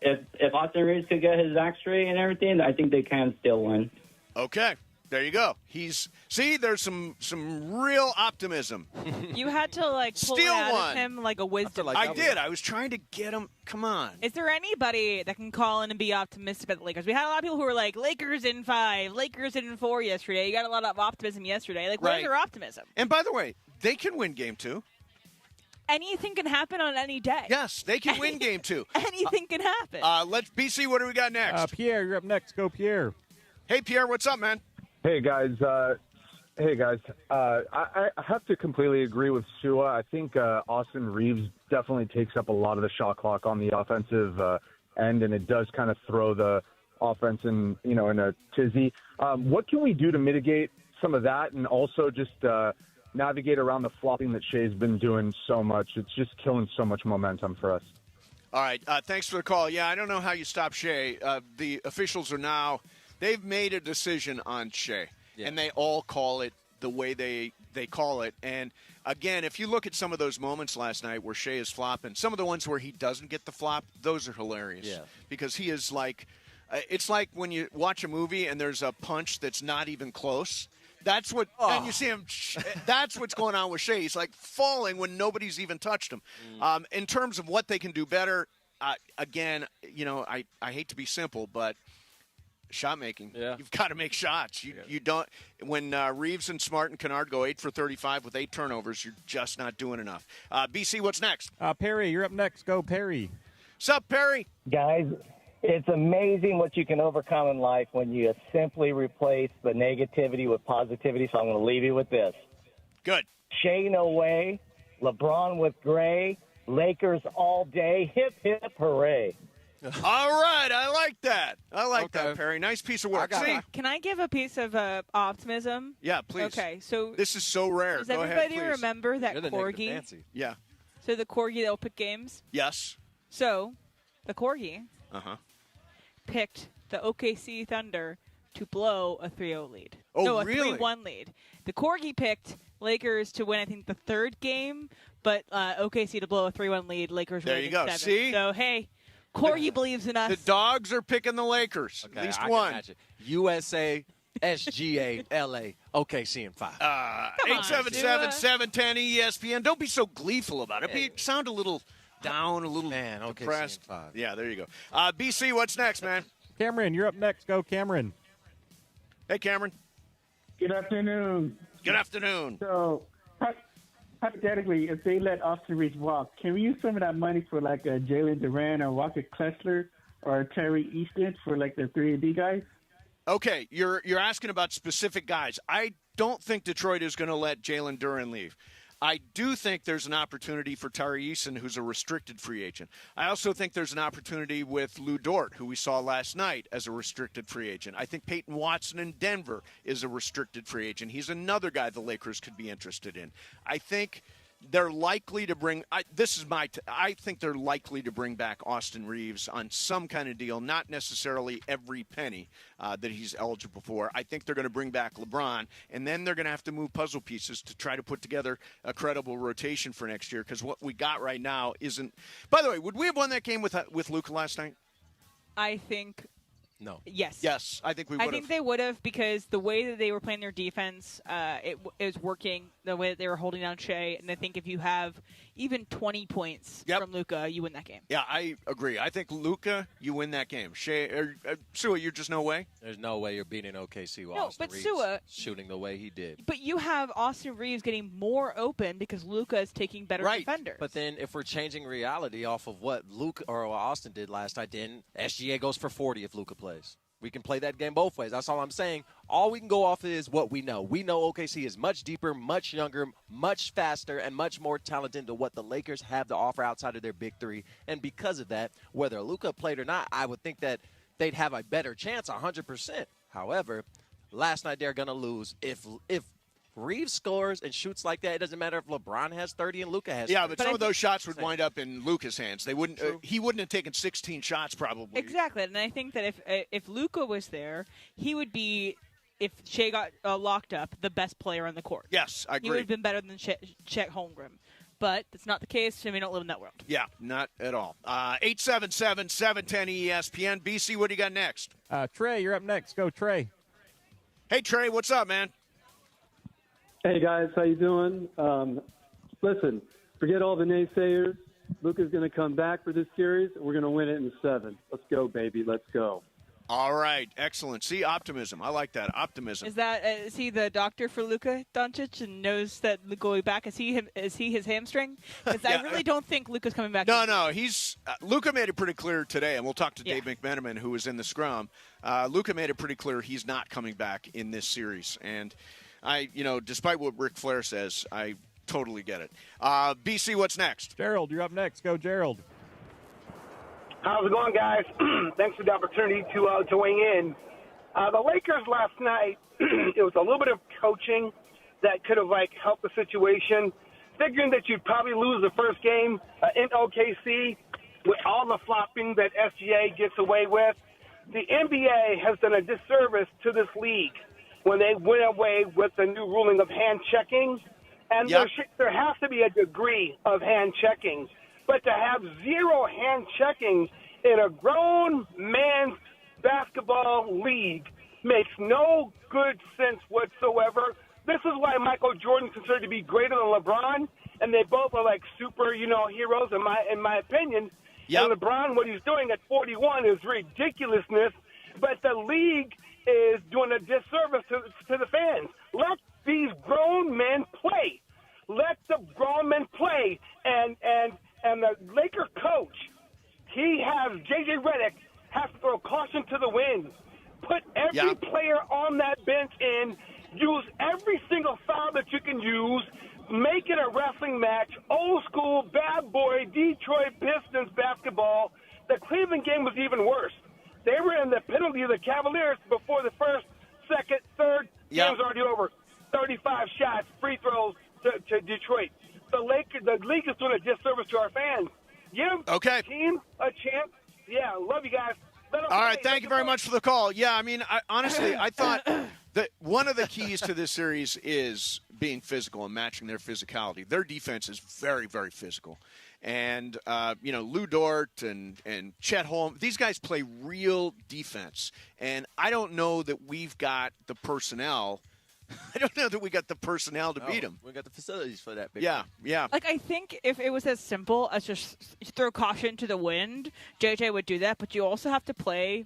If Austin Reaves could get his act straight and everything, I think they can steal one. Okay, there you go. There's some real optimism. You had to pull Steal it out one. of him like a wisdom. I did. I was trying to get him. Come on. Is there anybody that can call in and be optimistic about the Lakers? We had a lot of people who were like, Lakers in 5, Lakers in 4 yesterday. You got a lot of optimism yesterday. Where's your optimism? And by the way, they can win game 2. Anything can happen on any day. Yes, they can win game 2. Anything can happen. BC, what do we got next? Pierre, you're up next. Go, Pierre. Hey, Pierre, what's up, man? Hey, guys. I have to completely agree with Shua. I think Austin Reaves definitely takes up a lot of the shot clock on the offensive end, and it does kind of throw the offense in a tizzy. What can we do to mitigate some of that, and also just navigate around the flopping that Shea's been doing so much? It's just killing so much momentum for us. All right, thanks for the call. Yeah, I don't know how you stop Shea. The officials are now – they've made a decision on Shea, and they all call it the way they call it. And, again, if you look at some of those moments last night where Shea is flopping, some of the ones where he doesn't get the flop, those are hilarious. Yeah. Because he is like it's like when you watch a movie and there's a punch that's not even close. That's what and you see him. That's what's going on with Shea. He's like falling when nobody's even touched him. In terms of what they can do better, again, I hate to be simple, but shot making. Yeah. You've got to make shots. You don't. When Reaves and Smart and Kennard go 8 for 35 with 8 turnovers, you're just not doing enough. BC, what's next? Perry, you're up next. Go, Perry. What's up, Perry? Guys, it's amazing what you can overcome in life when you simply replace the negativity with positivity. So I'm going to leave you with this. Good. Shea, no way. LeBron with Gray. Lakers all day. Hip, hip, hooray. All right. I like that. I like that, Perry. Nice piece of work. Can I give a piece of optimism? Yeah, please. Okay, so this is so rare. Does Go everybody ahead, please. remember that corgi? Yeah. So the corgi that will pick games? Yes. So the corgi Uh-huh. picked the OKC Thunder to blow a 3-0 lead. Oh, no, a really? 3-1 lead. The Corgi picked Lakers to win, I think, the third game, but OKC to blow a 3-1 lead. Lakers There win you in go. 7. See? So, hey, Corgi believes in us. The dogs are picking the Lakers. Okay, at least I one. Can imagine. USA, SGA, LA, OKC in 5. 877-710 ESPN. Don't be so gleeful about it. You sound a little down, a little depressed. in 5. Yeah, there you go. BC, what's next, man? Cameron, you're up next. Go, Cameron. Hey, Cameron. Good afternoon. Good afternoon. So, hypothetically, if they let Austin Reeves walk, can we use some of that money for like a Jaylen Brown or Walker Kessler or Terry Easton for like the 3D guys? Okay, you're asking about specific guys. I don't think Detroit is going to let Jaylen Brown leave. I do think there's an opportunity for Tari Eason, who's a restricted free agent. I also think there's an opportunity with Lou Dort, who we saw last night as a restricted free agent. I think Peyton Watson in Denver is a restricted free agent. He's another guy the Lakers could be interested in. I think they're likely to bring I think they're likely to bring back Austin Reaves on some kind of deal, not necessarily every penny that he's eligible for. I think they're going to bring back LeBron, and then they're going to have to move puzzle pieces to try to put together a credible rotation for next year, because what we got right now isn't. By the way, would we have won that game with Luka last night? I think no. Yes. Yes, I think we would have. I think they would have, because the way that they were playing their defense, it was working, the way that they were holding down Shea. And I think if you have even 20 points from Luka, you win that game. Yeah, I agree. I think Luka, you win that game. Shea, Sua, you're just no way? There's no way you're beating OKC while No, Austin but Reeves Sua- shooting the way he did. But you have Austin Reeves getting more open because Luka is taking better defenders. But then if we're changing reality off of what Luka or what Austin did last night, then SGA goes for 40 if Luka plays. We can play that game both ways. That's all I'm saying. All we can go off is what we know. We know OKC is much deeper, much younger, much faster, and much more talented than what the Lakers have to offer outside of their big three. And because of that, whether Luka played or not, I would think that they'd have a better chance 100%. However, last night they're going to lose. If Reeves scores and shoots like that, it doesn't matter if LeBron has 30 and Luka has 30. Yeah, but some of those shots would wind up in Luka's hands. They wouldn't. He wouldn't have taken 16 shots probably. Exactly, and I think that if Luka was there, he would be, if Shea got locked up, the best player on the court. Yes, I agree. He would have been better than Chet Holmgren. But that's not the case, and we don't live in that world. Yeah, not at all. 877-710-ESPN. BC, what do you got next? Trey, you're up next. Go, Trey. Hey, Trey, what's up, man? Hey, guys, how you doing? Listen, forget all the naysayers. Luka's going to come back for this series, and we're going to win it in 7. Let's go, baby. Let's go. All right, excellent. See, optimism. I like that, optimism. Is he the doctor for Luka Doncic and knows that Luka will be back? Is he his hamstring? Because I really don't think Luka's coming back. No. He's Luka made it pretty clear today, and we'll talk to Dave McMenamin, who was in the scrum. Luka made it pretty clear he's not coming back in this series, and despite what Ric Flair says, I totally get it. BC, what's next? Gerald, you're up next. Go, Gerald. How's it going, guys? Thanks for the opportunity to weigh in. The Lakers last night, it was a little bit of coaching that could have helped the situation. Figuring that you'd probably lose the first game in OKC with all the flopping that SGA gets away with. The NBA has done a disservice to this league when they went away with the new ruling of hand checking. And there has to be a degree of hand checking. But to have zero hand checking in a grown man's basketball league makes no good sense whatsoever. This is why Michael Jordan is considered to be greater than LeBron, and they both are super, heroes in my opinion. And LeBron, what he's doing at 41 is ridiculousness, but the league is doing a disservice to the fans. Let these grown men play. Let the grown men play. And the Laker coach, he has J.J. Redick has to throw caution to the wind. Put every player on that bench in. Use every single foul that you can use. Make it a wrestling match. Old school, bad boy, Detroit Pistons basketball. The Cleveland game was even worse. They were in the penalty of the Cavaliers before the first, second, third. Game's already over. 35 shots, free throws to Detroit. The league is doing a disservice to our fans. Give team a chance. Yeah, love you guys. All right, thank you very much for the call. Yeah, I mean, honestly, I thought that one of the keys to this series is being physical and matching their physicality. Their defense is very, very physical. And, Lou Dort and Chet Holmes, these guys play real defense. And I don't know that we've got the personnel. I don't know that we got the personnel to beat them. We got the facilities for that. Yeah. Like, I think if it was as simple as just throw caution to the wind, JJ would do that. But you also have to play,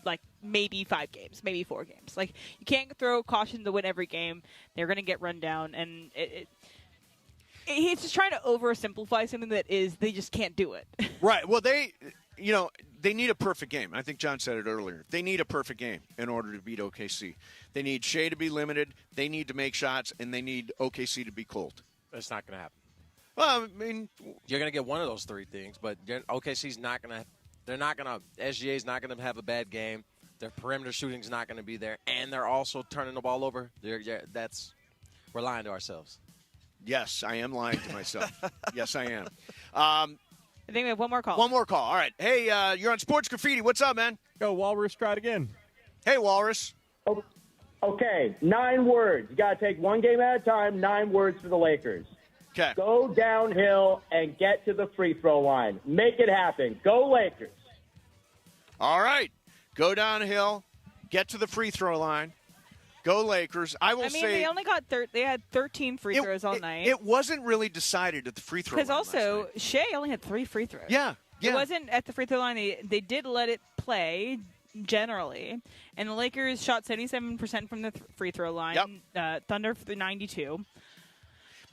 like, maybe 5 games, maybe 4 games. Like, you can't throw caution to the wind every game. They're going to get run down. And he's just trying to oversimplify something that is they just can't do it. Right. Well, they need a perfect game. I think John said it earlier. They need a perfect game in order to beat OKC. They need Shea to be limited. They need to make shots, and they need OKC to be cold. That's not going to happen. Well, I mean, you're going to get one of those 3 things, but OKC's not going to. They're not going to. SGA's not going to have a bad game. Their perimeter shooting's not going to be there, and they're also turning the ball over. We're lying to ourselves. Yes, I am lying to myself. Yes, I am. I think we have one more call. One more call. All right. Hey, you're on Sports Graffiti. What's up, man? Go, Walrus. Try it again. Hey, Walrus. Okay, 9 words. You got to take one game at a time. 9 words for the Lakers. Okay. Go downhill and get to the free throw line. Make it happen. Go Lakers. All right. Go downhill. Get to the free throw line. Go Lakers. I mean, they only got they had 13 free throws all night. It wasn't really decided at the free throw line. Because also, Shea only had 3 free throws. Yeah. It wasn't at the free throw line. They did let it play generally. And the Lakers shot 77% from the free throw line. Yep. Thunder for 92.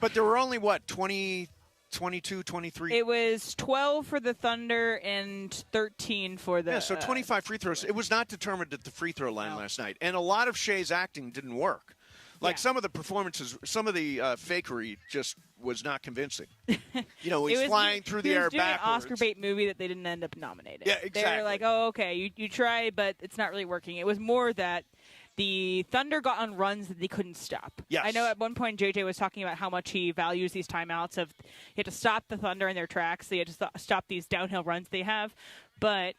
But there were only, 22, 23? It was 12 for the Thunder and 13 for the... Yeah, so 25 free throws. It was not determined at the free throw line last night. And a lot of Shea's acting didn't work. Like some of the performances, some of the fakery just was not convincing. He's flying through the air backwards. He was doing an Oscar bait movie that they didn't end up nominating. Yeah, exactly. They were like, oh, okay, you try, but it's not really working. It was more that the Thunder got on runs that they couldn't stop. Yes. I know at one point JJ was talking about how much he values these timeouts of you had to stop the Thunder in their tracks. So you had to stop these downhill runs they have. But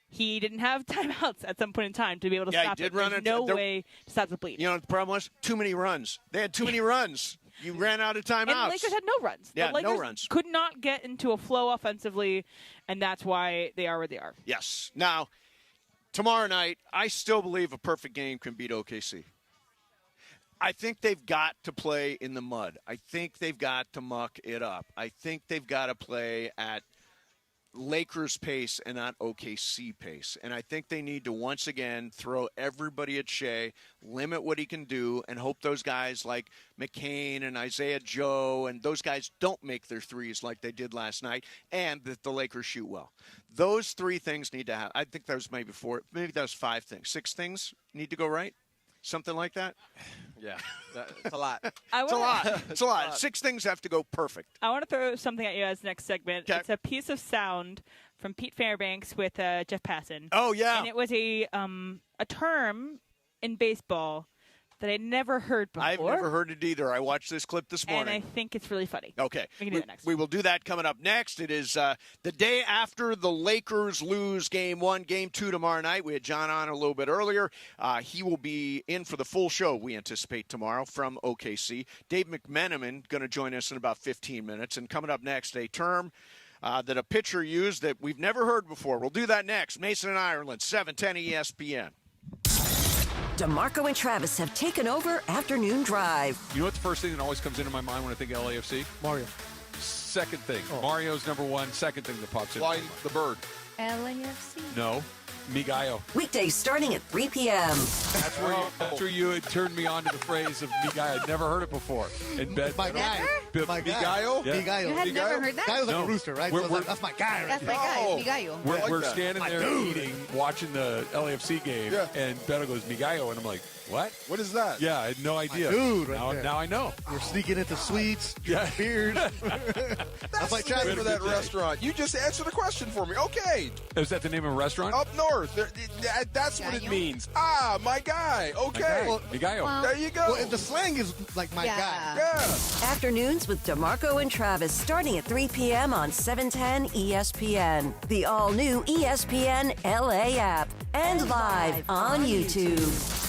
he didn't have timeouts at some point in time to be able to stop it. There's no way to stop the bleed. You know what the problem was? Too many runs. They had too many runs. You ran out of timeouts. And the Lakers had no runs. Yeah, the Lakers no runs. Could not get into a flow offensively, and that's why they are where they are. Yes. Now, tomorrow night, I still believe a perfect game can beat OKC. I think they've got to play in the mud. I think they've got to muck it up. I think they've got to play at Lakers pace and not OKC pace. And I think they need to once again throw everybody at Shea, limit what he can do, and hope those guys like McCain and Isaiah Joe and those guys don't make their threes like they did last night, and that the Lakers shoot well. Those 3 things need to happen. I think that was maybe 4, maybe that was 5 things. 6 things need to go right? Something like that? Yeah, it's a lot. It's a lot. 6 things have to go perfect. I want to throw something at you as next segment. Okay. It's a piece of sound from Pete Fairbanks with Jeff Passan. Oh, yeah. And it was a term in baseball that I'd never heard before. I've never heard it either. I watched this clip this morning. And I think it's really funny. Okay. We can do that next. We will do that coming up next. It is the day after the Lakers lose Game 1, Game 2 tomorrow night. We had John on a little bit earlier. He will be in for the full show, we anticipate, tomorrow from OKC. Dave McMenamin going to join us in about 15 minutes. And coming up next, a term that a pitcher used that we've never heard before. We'll do that next. Mason and Ireland, 710 ESPN. DeMarco and Travis have taken over Afternoon Drive. You know what the first thing that always comes into my mind when I think LAFC? Mario. Second thing. Mario's number 1. Second thing that pops in. Flying the bird. LAFC. No. Migallo. Weekdays starting at 3 p.m. That's where you had turned me on to the phrase of Migallo. I'd never heard it before. In bed. My guy. My Migallo? Yeah. Migallo. You had never heard that? Migallo's like a rooster, right? So that's my guy. That's my guy. Migallo. We're standing there eating, watching the LAFC game, and Beto goes, Migallo, and I'm like, what? What is that? Yeah, I had no idea. Dude, now I know. We're sneaking into sweets, drinking beers. That's my the name of that restaurant. You just answered the question for me. Okay. Is that the name of a restaurant? Up north. worth. That's what it means. Ah, my guy. Okay. Well, there you go. Well, the slang is like my guy. Yeah. Afternoons with DeMarco and Travis starting at 3 p.m. on 710 ESPN. The all-new ESPN LA app. And live on YouTube.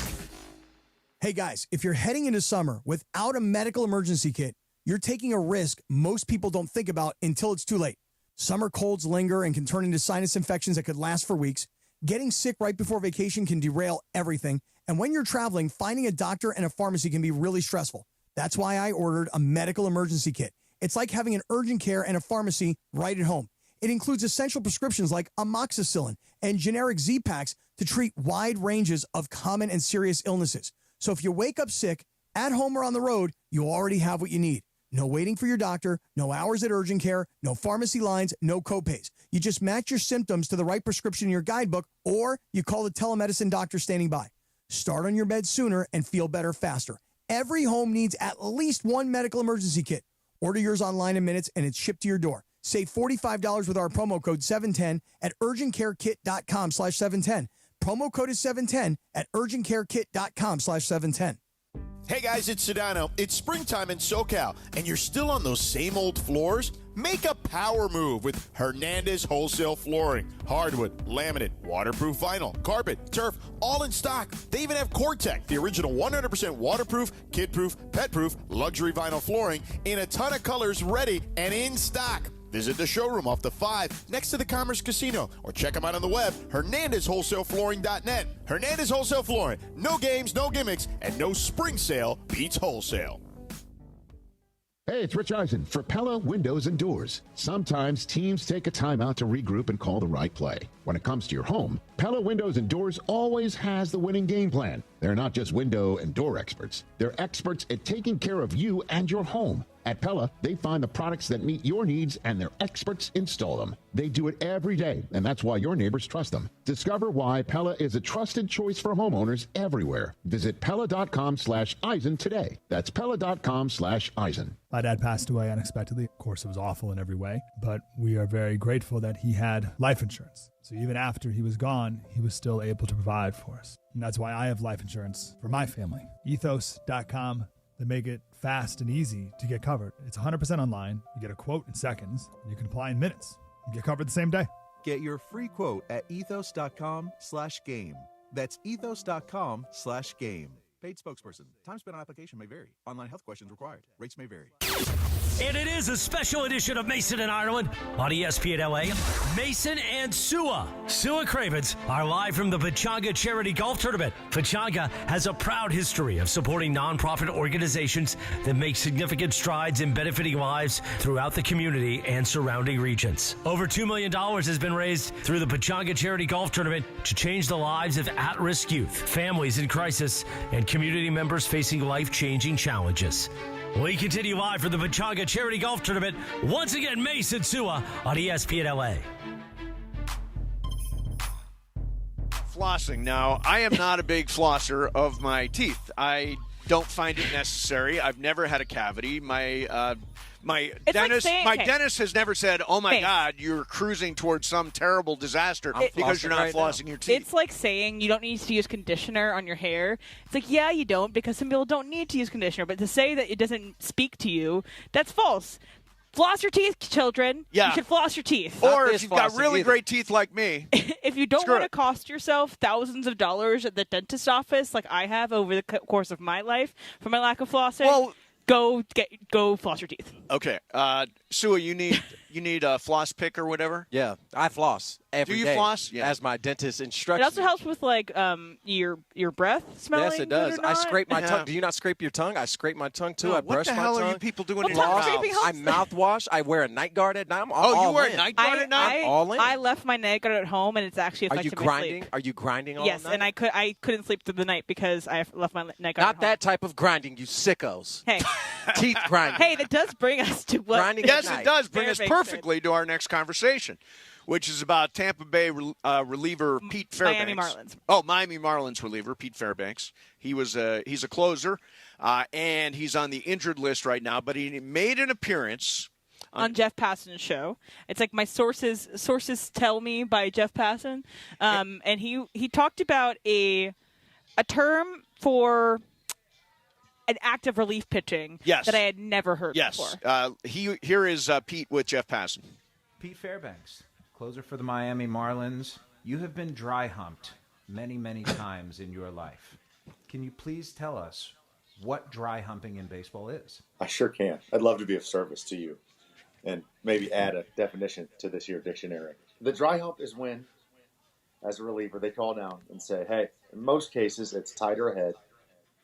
Hey guys, if you're heading into summer without a medical emergency kit, you're taking a risk most people don't think about until it's too late. Summer colds linger and can turn into sinus infections that could last for weeks. Getting sick right before vacation can derail everything. And when you're traveling, finding a doctor and a pharmacy can be really stressful. That's why I ordered a medical emergency kit. It's like having an urgent care and a pharmacy right at home. It includes essential prescriptions like amoxicillin and generic Z-Packs to treat wide ranges of common and serious illnesses. So if you wake up sick, at home or on the road, you already have what you need. No waiting for your doctor, no hours at urgent care, no pharmacy lines, no copays. You just match your symptoms to the right prescription in your guidebook, or you call the telemedicine doctor standing by. Start on your bed sooner and feel better faster. Every home needs at least one medical emergency kit. Order yours online in minutes, and it's shipped to your door. Save $45 with our promo code 710 at urgentcarekit.com/710. Promo code is 710 at urgentcarekit.com/710. Hey guys, it's Sedano. It's springtime in SoCal, and you're still on those same old floors? Make a power move with Hernandez Wholesale Flooring. Hardwood, laminate, waterproof vinyl, carpet, turf, all in stock. They even have Core-Tec, the original 100% waterproof, kid-proof, pet-proof, luxury vinyl flooring in a ton of colors ready and in stock. Visit the showroom off the 5 next to the Commerce Casino, or check them out on the web, HernandezWholesaleFlooring.net. Hernandez Wholesale Flooring. No games, no gimmicks, and no spring sale beats wholesale. Hey, it's Rich Eisen for Pella Windows and Doors. Sometimes teams take a timeout to regroup and call the right play. When it comes to your home, Pella Windows and Doors always has the winning game plan. They're not just window and door experts. They're experts at taking care of you and your home. At Pella, they find the products that meet your needs, and their experts install them. They do it every day, and that's why your neighbors trust them. Discover why Pella is a trusted choice for homeowners everywhere. Visit Pella.com/Eisen today. That's Pella.com/Eisen. My dad passed away unexpectedly. Of course, it was awful in every way, but we are very grateful that he had life insurance. So even after he was gone, he was still able to provide for us. And that's why I have life insurance for my family. Ethos.com. They make it fast and easy to get covered. It's 100% online. You get a quote in seconds. And you can apply in minutes. You get covered the same day. Get your free quote at ethos.com/game. That's ethos.com/game. Paid spokesperson. Time spent on application may vary. Online health questions required. Rates may vary. And it is a special edition of Mason and Ireland on ESPN LA. Mason and Sua. Sua Cravens are live from the Pechanga Charity Golf Tournament. Pechanga has a proud history of supporting nonprofit organizations that make significant strides in benefiting lives throughout the community and surrounding regions. Over $2 million has been raised through the Pechanga Charity Golf Tournament to change the lives of at-risk youth, families in crisis, and community members facing life-changing challenges. We continue live from the Pechanga Charity Golf Tournament. Once again, Mason Sua on ESPN LA. Flossing. Now, I am not a big flosser of my teeth. I don't find it necessary. I've never had a cavity. My dentist has never said, "Oh my God, you're cruising towards some terrible disaster because you're not flossing your teeth." It's like saying you don't need to use conditioner on your hair. It's like, yeah, you don't, because some people don't need to use conditioner. But to say that it doesn't speak to you, that's false. Floss your teeth, children. Yeah. You should floss your teeth. Or if you've got really great teeth like me. If you don't want to cost yourself thousands of dollars at the dentist office like I have over the course of my life for my lack of flossing, go floss your teeth. Okay. Sua, you need a floss pick or whatever? Yeah, I floss every day. Do you floss? Yeah. As my dentist instructs It also me. helps with like your breath smelling. Yes, it does. Good or I not. scrape my tongue. Do you not scrape your tongue? I scrape my tongue too. No, I brush my tongue. What the hell are you people doing in your tongue mouths? scraping helps? I mouthwash. I wear a night guard at night. I'm you all wear in. a night guard at night? All in. I left my night guard at home, and it's actually Are you affected my grinding? sleep. Are you grinding all Yes, night? and I couldn't sleep through the night because I left my night guard at Not home. that type of grinding, you sickos. Hey. Teeth grinding. Hey, that does bring us to what? Grinding Yes, at it night. does bring Fair us Banks perfectly to our next conversation, which is about Tampa Bay reliever Pete Fairbanks. Miami Marlins. Oh, Miami Marlins reliever Pete Fairbanks. He's a closer, and he's on the injured list right now. But he made an appearance on Jeff Passan's show. It's like my sources tell me by Jeff Passan. And he talked about a term for an active relief pitching that I had never heard before. Here is Pete with Jeff Passan. Pete Fairbanks, closer for the Miami Marlins. You have been dry humped many, many times in your life. Can you please tell us what dry humping in baseball is? I sure can. I'd love to be of service to you and maybe add a definition to this here dictionary. The dry hump is when, as a reliever, they call down and say, hey, in most cases, it's tighter ahead.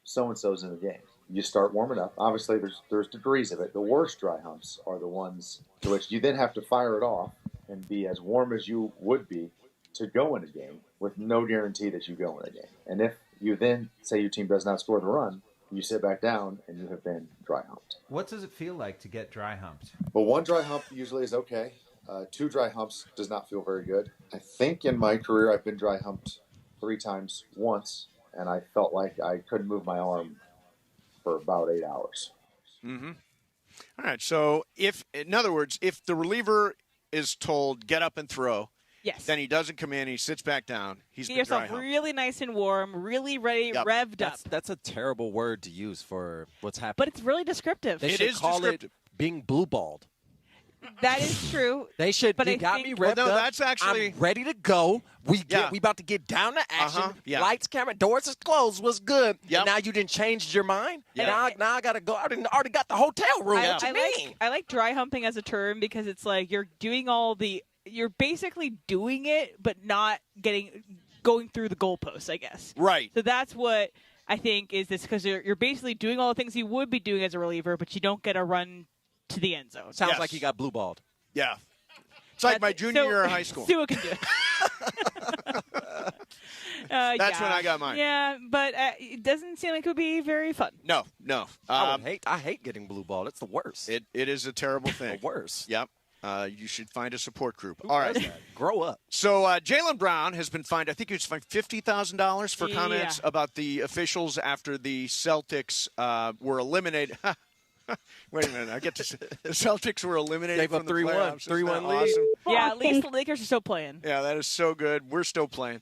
So-and-so's in the game. You start warming up. Obviously, there's degrees of it. The worst dry humps are the ones to which you then have to fire it off and be as warm as you would be to go in a game with no guarantee that you go in a game. And if you then say your team does not score the run, you sit back down and you have been dry humped. What does it feel like to get dry humped? Well, one dry hump usually is okay. 2 dry humps does not feel very good. I think in my career I've been dry humped 3 times once, and I felt like I couldn't move my arm for about 8 hours. Mm-hmm. All right. So in other words, if the reliever is told get up and throw, then he doesn't come in, he sits back down. He's Get yourself really nice and warm, really ready, revved up. That's a terrible word to use for what's happening. But it's really descriptive. They should call it being blue-balled. That is true. They should. But You I got think- me revved Well, no, up. that's actually- I'm ready to go. We about to get down to action. Lights, camera, doors is closed. Was good. And now you didn't change your mind. Yeah. Now I gotta go. I already got the hotel room. What you mean? I like dry humping as a term because it's like you're basically doing it, but not going through the goalposts, I guess. Right. So that's what I think is this, because you're basically doing all the things you would be doing as a reliever, but you don't get a run to the end zone. Sounds like you got blue-balled. Yeah. It's like my junior year of high school. Sua can do it. That's when I got mine. Yeah, but it doesn't seem like it would be very fun. No. I hate getting blue-balled. It's the worst. It is a terrible thing. The worst. Yep. You should find a support group. Who All does right. that? Grow up. So Jaylen Brown has been fined, I think he was fined $50,000 for comments about the officials after the Celtics were eliminated. Wait a minute. I get to say, the Celtics were eliminated Gave from up the 3-1. playoffs. 3-1 lead. Awesome. Yeah, at least the Lakers are still playing. Yeah, that is so good. We're still playing.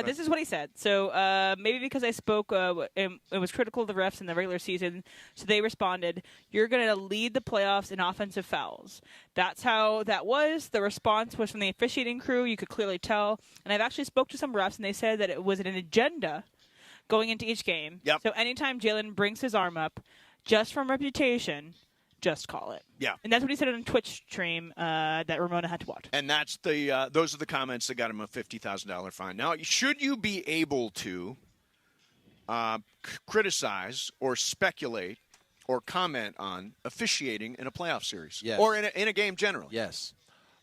This is what he said. So maybe because I spoke and was critical of the refs in the regular season, so they responded, you're going to lead the playoffs in offensive fouls. That's how that was. The response was from the officiating crew. You could clearly tell. And I've actually spoke to some refs, and they said that it was an agenda going into each game. Yep. So anytime Jaylen brings his arm up, just from reputation, just call it. Yeah. And that's what he said on a Twitch stream that Ramona had to watch. And that's those are the comments that got him a $50,000 fine. Now, should you be able to criticize or speculate or comment on officiating in a playoff series? Yes. Or in a game generally? Yes.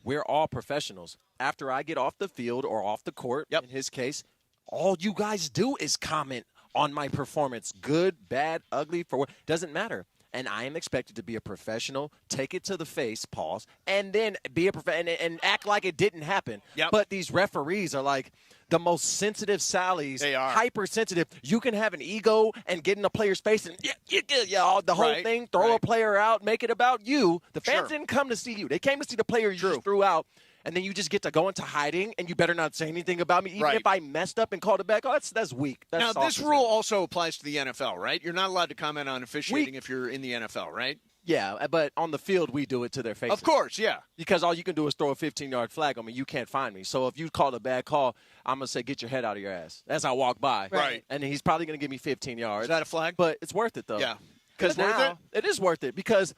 We're all professionals. After I get off the field or off the court, in his case, all you guys do is comment on my performance. Good, bad, ugly, for what? Doesn't matter. And I am expected to be a professional, take it to the face, pause, and then be a and act like it didn't happen. Yep. But these referees are like the most sensitive Sallies. They are. Hypersensitive. You can have an ego and get in a player's face and the whole thing, throw a player out, make it about you. The fans didn't come to see you. They came to see the player you just threw out. And then you just get to go into hiding, and you better not say anything about me. Even if I messed up and called it back, that's weak. That's now, this rule also applies to the NFL, right? You're not allowed to comment on officiating if you're in the NFL, right? Yeah, but on the field, we do it to their faces. Of course, yeah. Because all you can do is throw a 15-yard flag on me. You can't find me. So if you call a bad call, I'm going to say, get your head out of your ass as I walk by. Right. And then he's probably going to give me 15 yards. Is that a flag? But it's worth it, though. Yeah. Because now it is worth it because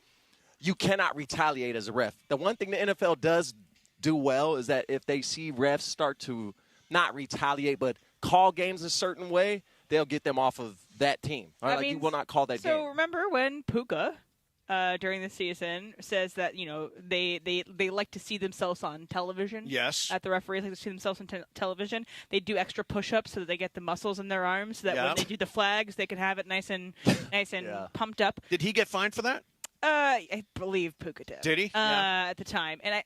you cannot retaliate as a ref. The one thing the NFL does do well is that if they see refs start to not retaliate but call games a certain way, they'll get them off of that team. Right? You will not call that game. So remember when Puka during the season says that they like to see themselves on television? Yes. At the referees like to see themselves on television. They do extra push-ups so that they get the muscles in their arms so that when they do the flags they can have it nice and pumped up. Did he get fined for that? I believe Puka did. Did he? At the time, and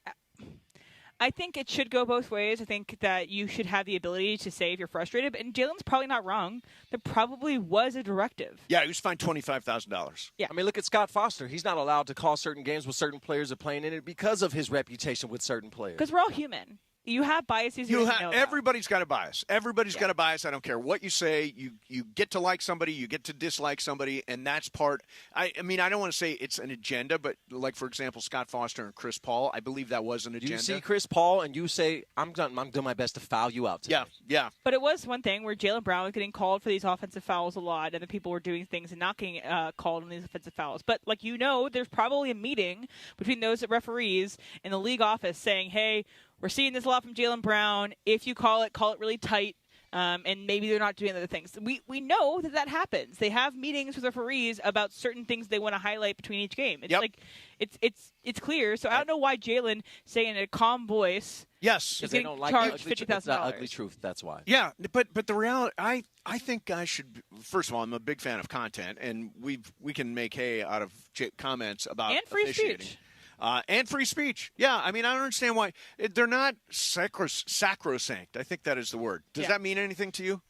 I think it should go both ways. I think that you should have the ability to say if you're frustrated. And Jalen's probably not wrong. There probably was a directive. Yeah, he was fined $25,000. Yeah. I mean, look at Scott Foster. He's not allowed to call certain games with certain players are playing in it because of his reputation with certain players. Because we're all human. You have biases. Everybody's got a bias. Everybody's got a bias. I don't care what you say. You get to like somebody, you get to dislike somebody, and that's part. I mean, I don't want to say it's an agenda, but like for example, Scott Foster and Chris Paul, I believe that was an agenda. You see Chris Paul, and you say, "I'm doing my best to foul you out today." Yeah. But it was one thing where Jaylen Brown was getting called for these offensive fouls a lot, and the people were doing things and not getting called on these offensive fouls. But like there's probably a meeting between those referees in the league office saying, "Hey, we're seeing this a lot from Jaylen Brown. If you call it really tight." And maybe they're not doing other things. We know that happens. They have meetings with referees about certain things they want to highlight between each game. It's like it's clear. So I don't know why Jaylen saying in a calm voice. Yes, because they don't like charged the $50,000. ugly truth. That's why. Yeah, but the reality, I think I should. First of all, I'm a big fan of content, and we can make hay out of comments about and free officiating. speech. And free speech. Yeah, I mean, I don't understand why. They're not sacrosanct. I think that is the word. Does that mean anything to you?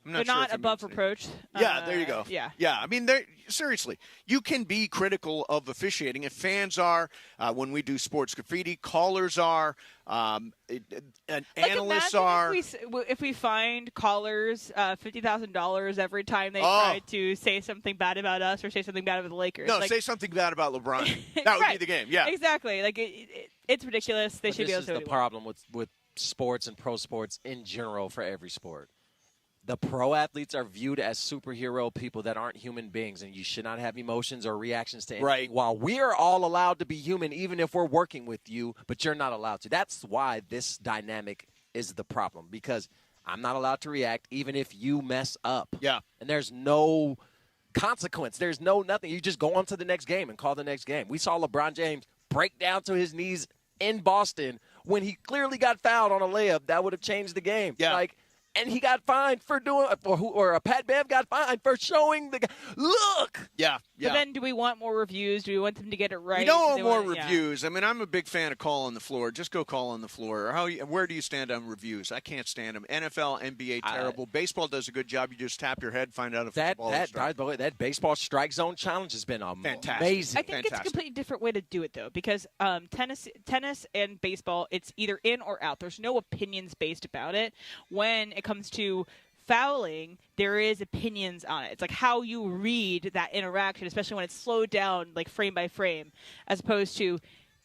I'm They're sure not if it above means reproach. Yeah, there you go. Yeah. I mean, seriously, you can be critical of officiating. If fans are, when we do sports graffiti, callers are, analysts are. If we find callers $50,000 every time they try to say something bad about us or say something bad about the Lakers. No, say something bad about LeBron. That would be the game. Yeah, exactly. Like it's ridiculous. They should be able to. This is the problem with sports and pro sports in general for every sport. The pro athletes are viewed as superhero people that aren't human beings, and you should not have emotions or reactions to anything. Right. While we are all allowed to be human, even if we're working with you, but you're not allowed to. That's why this dynamic is the problem, because I'm not allowed to react even if you mess up. Yeah. And there's no consequence. There's nothing. You just go on to the next game and call the next game. We saw LeBron James break down to his knees in Boston when he clearly got fouled on a layup. That would have changed the game. Yeah. And he got fined for doing, or Pat Bev got fined for showing the guy. Look. Yeah. But then, do we want more reviews? Do we want them to get it right? We don't want more Yeah. reviews. I mean, I'm a big fan of call on the floor. Just go call on the floor. Or where do you stand on reviews? I can't stand them. NFL, NBA, terrible. Baseball does a good job. You just tap your head, find out if the ball is strike. By the way, that baseball strike zone challenge has been amazing. I think it's a completely different way to do it, though, because tennis and baseball, it's either in or out. There's no opinions based about it. When it comes to fouling, there is opinions on it. It's like how you read that interaction, especially when it's slowed down, like frame by frame, as opposed to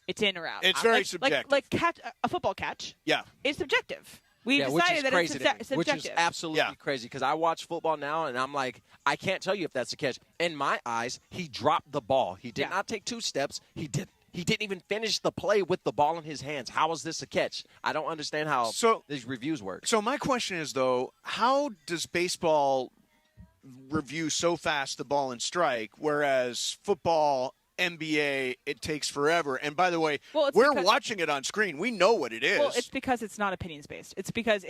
it's in or out. It's very subjective. Like a football catch. Yeah, it's subjective. We decided that it's subjective. Which is absolutely crazy, because I watch football now, and I'm like, I can't tell you if that's a catch. In my eyes, he dropped the ball. He did not take 2 steps. He didn't even finish the play with the ball in his hands. How is this a catch? I don't understand how these reviews work. So my question is, though, how does baseball review so fast the ball and strike, whereas football, NBA, it takes forever? And by the way, we're watching it on screen. We know what it is. Well, it's because it's not opinions-based. It's because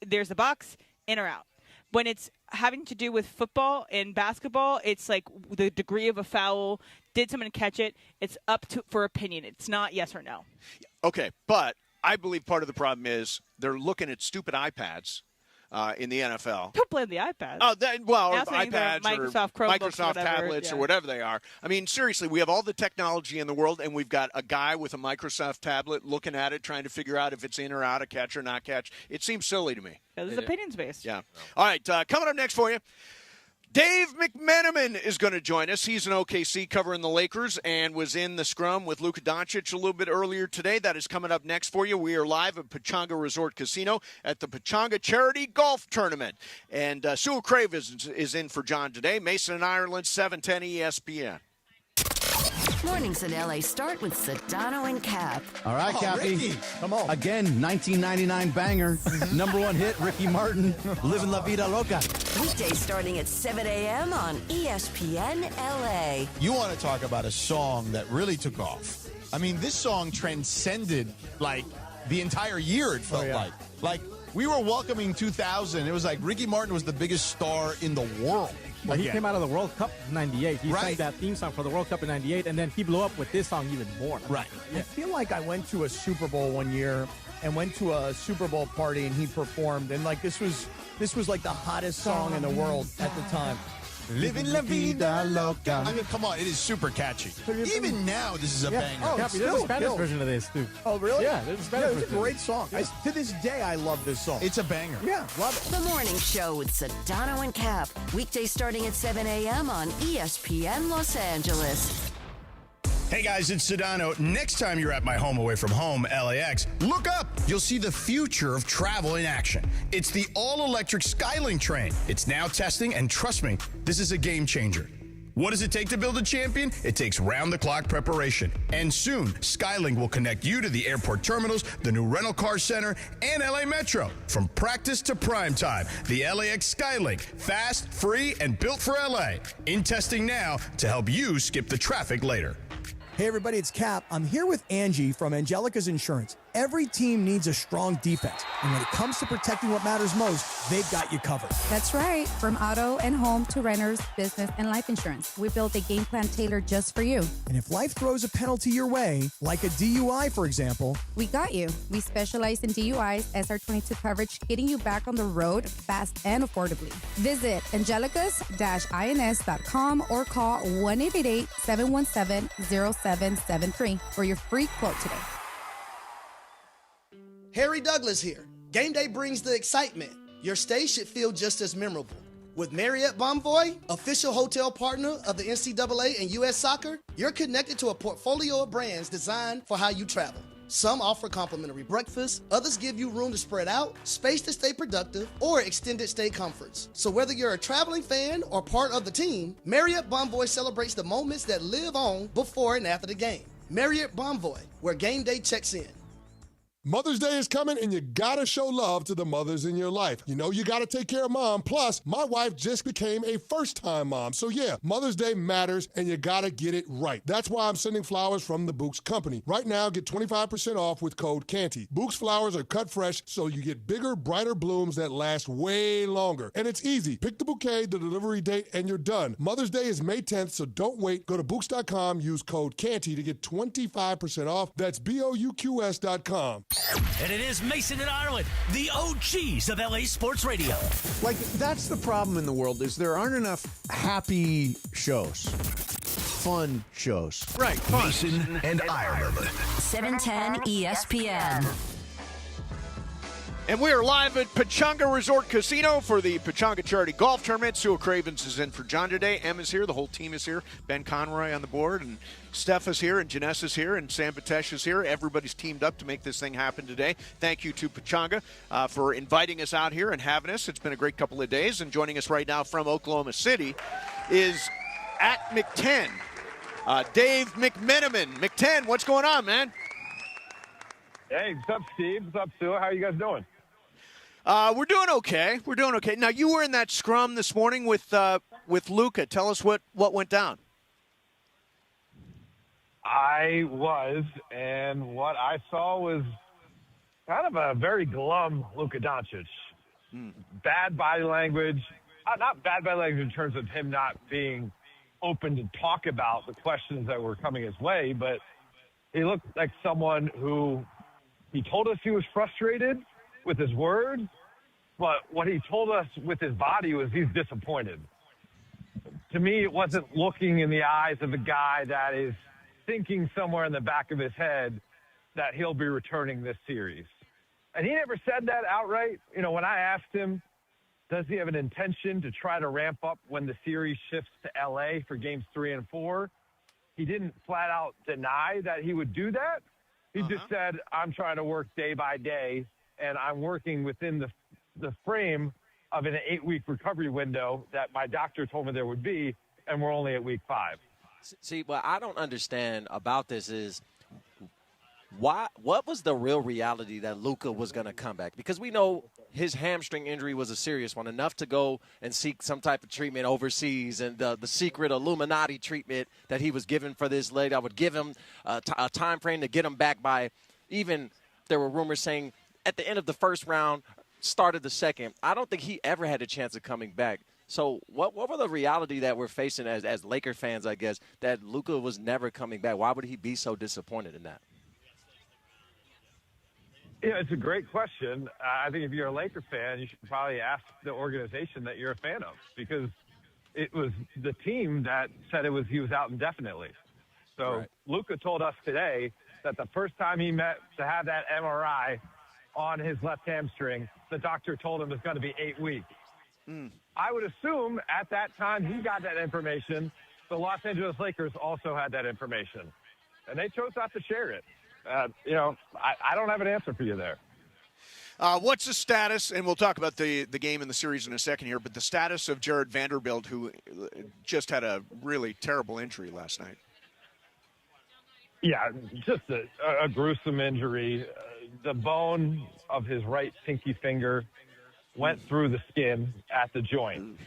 there's a box, in or out. When it's having to do with football and basketball, it's like the degree of a foul. Did someone catch it? It's up for opinion. It's not yes or no. Okay, but I believe part of the problem is they're looking at stupid iPads in the NFL. Don't blame the iPads. Or iPads Microsoft or Chromebooks Microsoft or tablets or whatever they are. I mean, seriously, we have all the technology in the world, and we've got a guy with a Microsoft tablet looking at it, trying to figure out if it's in or out, a catch or not catch. It seems silly to me. Because it's opinions-based. Yeah. All right, coming up next for you, Dave McMenamin is going to join us. He's an OKC covering the Lakers and was in the scrum with Luka Doncic a little bit earlier today. That is coming up next for you. We are live at Pechanga Resort Casino at the Pechanga Charity Golf Tournament. And Sue Craven is in for John today. Mason and Ireland, 710 ESPN. Mornings in LA start with Sedano and Cap. All right, Cappy. Come on. Again, 1999 banger. Number 1 hit, Ricky Martin. Living La Vida Loca. Weekdays starting at 7 a.m. on ESPN LA. You want to talk about a song that really took off. I mean, this song transcended, like, the entire year, it felt like. Like, we were welcoming 2000. It was like Ricky Martin was the biggest star in the world. Well, he again. came out of the World Cup '98. He sang Right. that theme song for the World Cup in '98, and then he blew up with this song even more. Right. I feel like I went to a Super Bowl one year and went to a Super Bowl party and he performed, and like this was like the hottest song in the world at the time. Living la vida loca. I mean, come on, it is super catchy. Even now, this is a banger. Oh, There's a Spanish version of this, too. Oh, really? Yeah, there's a Spanish It's a version. great song. To this day, I love this song. It's a banger. Yeah, love it. The Morning Show with Sedano and Cap. Weekdays starting at 7 a.m. on ESPN Los Angeles. Hey guys, it's Sedano. Next time you're at my home away from home, LAX, look up. You'll see the future of travel in action. It's the all-electric Skylink train. It's now testing, and trust me, this is a game changer. What does it take to build a champion? It takes round-the-clock preparation. And soon, Skylink will connect you to the airport terminals, the new rental car center, and LA Metro. From practice to prime time, the LAX Skylink. Fast, free, and built for LA. In testing now to help you skip the traffic later. Hey everybody, it's Cap. I'm here with Angie from Angelica's Insurance. Every team needs a strong defense, and when it comes to protecting what matters most, they've got you covered. That's right. From auto and home to renters, business, and life insurance, we built a game plan tailored just for you. And if life throws a penalty your way, like a DUI, for example, We got you. We specialize in DUIs, SR22 coverage, getting you back on the road fast and affordably. Visit angelicas-ins.com or call 1-888-717-0773 for your free quote today. Harry Douglas here. Game day brings the excitement. Your stay should feel just as memorable. With Marriott Bonvoy, official hotel partner of the NCAA and U.S. Soccer, you're connected to a portfolio of brands designed for how you travel. Some offer complimentary breakfast, others give you room to spread out, space to stay productive, or extended stay comforts. So whether you're a traveling fan or part of the team, Marriott Bonvoy celebrates the moments that live on before and after the game. Marriott Bonvoy, where game day checks in. Mother's Day is coming, and you gotta show love to the mothers in your life. You know you gotta take care of mom. Plus, my wife just became a first-time mom. So yeah, Mother's Day matters, and you gotta get it right. That's why I'm sending flowers from the Books Company. Right now, get 25% off with code CANTY. Books flowers are cut fresh, so you get bigger, brighter blooms that last way longer. And it's easy. Pick the bouquet, the delivery date, and you're done. Mother's Day is May 10th, so don't wait. Go to Books.com, use code CANTY to get 25% off. That's BOUQS.com. And it is Mason and Ireland, the OGs of LA Sports Radio. Like, that's the problem in the world, is there aren't enough happy shows. Fun shows. Right, fun. Mason and Ireland. 710 ESPN. And we are live at Pechanga Resort Casino for the Pechanga Charity Golf Tournament. Sue Cravens is in for John today. Em is here. The whole team is here. Ben Conroy on the board. And Steph is here. And Janessa is here. And Sam Patesh is here. Everybody's teamed up to make this thing happen today. Thank you to Pechanga for inviting us out here and having us. It's been a great couple of days. And joining us right now from Oklahoma City is at McTen, Dave McMenamin. McTen, what's going on, man? Hey, what's up, Steve? What's up, Sue? How are you guys doing? We're doing okay. We're doing okay. Now, you were in that scrum this morning with Luka. Tell us what went down. I was, and what I saw was kind of a very glum Luka Doncic. Bad body language. Not bad body language in terms of him not being open to talk about the questions that were coming his way, but he looked like someone who he told us he was frustrated with his words, but what he told us with his body was he's disappointed. To me, it wasn't looking in the eyes of a guy that is thinking somewhere in the back of his head that he'll be returning this series. And he never said that outright. You know, when I asked him, does he have an intention to try to ramp up when the series shifts to LA for games 3 and 4? He didn't flat out deny that he would do that. He just said, I'm trying to work day by day, and I'm working within the frame of an 8-week recovery window that my doctor told me there would be, and we're only at week 5. See, what I don't understand about this is what was the real reality that Luka was going to come back? Because we know his hamstring injury was a serious one, enough to go and seek some type of treatment overseas, and the secret Illuminati treatment that he was given for this leg. I would give him a time frame to get him back by, even there were rumors saying at the end of the first round, start of the second. I don't think he ever had a chance of coming back. So what were the reality that we're facing as Laker fans, I guess, that Luka was never coming back? Why would he be so disappointed in that? Yeah, it's a great question. I think if you're a Laker fan, you should probably ask the organization that you're a fan of, because it was the team that said he was out indefinitely. So right. Luka told us today that the first time he met to have that MRI on his left hamstring, the doctor told him it's going to be 8 weeks. I would assume at that time he got that information. The Los Angeles Lakers also had that information, and they chose not to share it. I don't have an answer for you there. What's the status, and we'll talk about the game in the series in a second here, but the status of Jared Vanderbilt, who just had a really terrible injury last night? Yeah, just a gruesome injury. The bone of his right pinky finger went through the skin at the joint.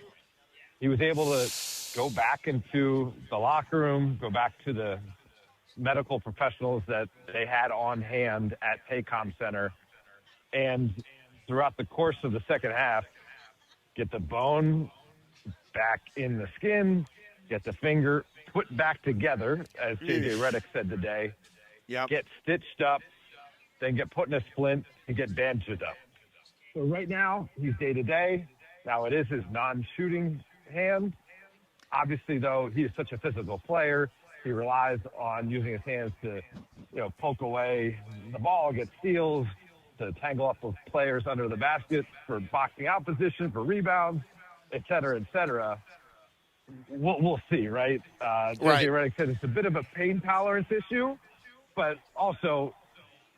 He was able to go back into the locker room, go back to the medical professionals that they had on hand at Paycom Center, and throughout the course of the second half, get the bone back in the skin, get the finger put back together, as J.J. Redick said today, get stitched up, then get put in a splint and get bandaged up. So right now, he's day-to-day. Now it is his non-shooting hand. Obviously, though, he is such a physical player. He relies on using his hands to, poke away the ball, get steals, to tangle up with players under the basket for boxing out position, for rebounds, et cetera, et cetera. We'll see, right? J.J. Redick said it's a bit of a pain tolerance issue, but also,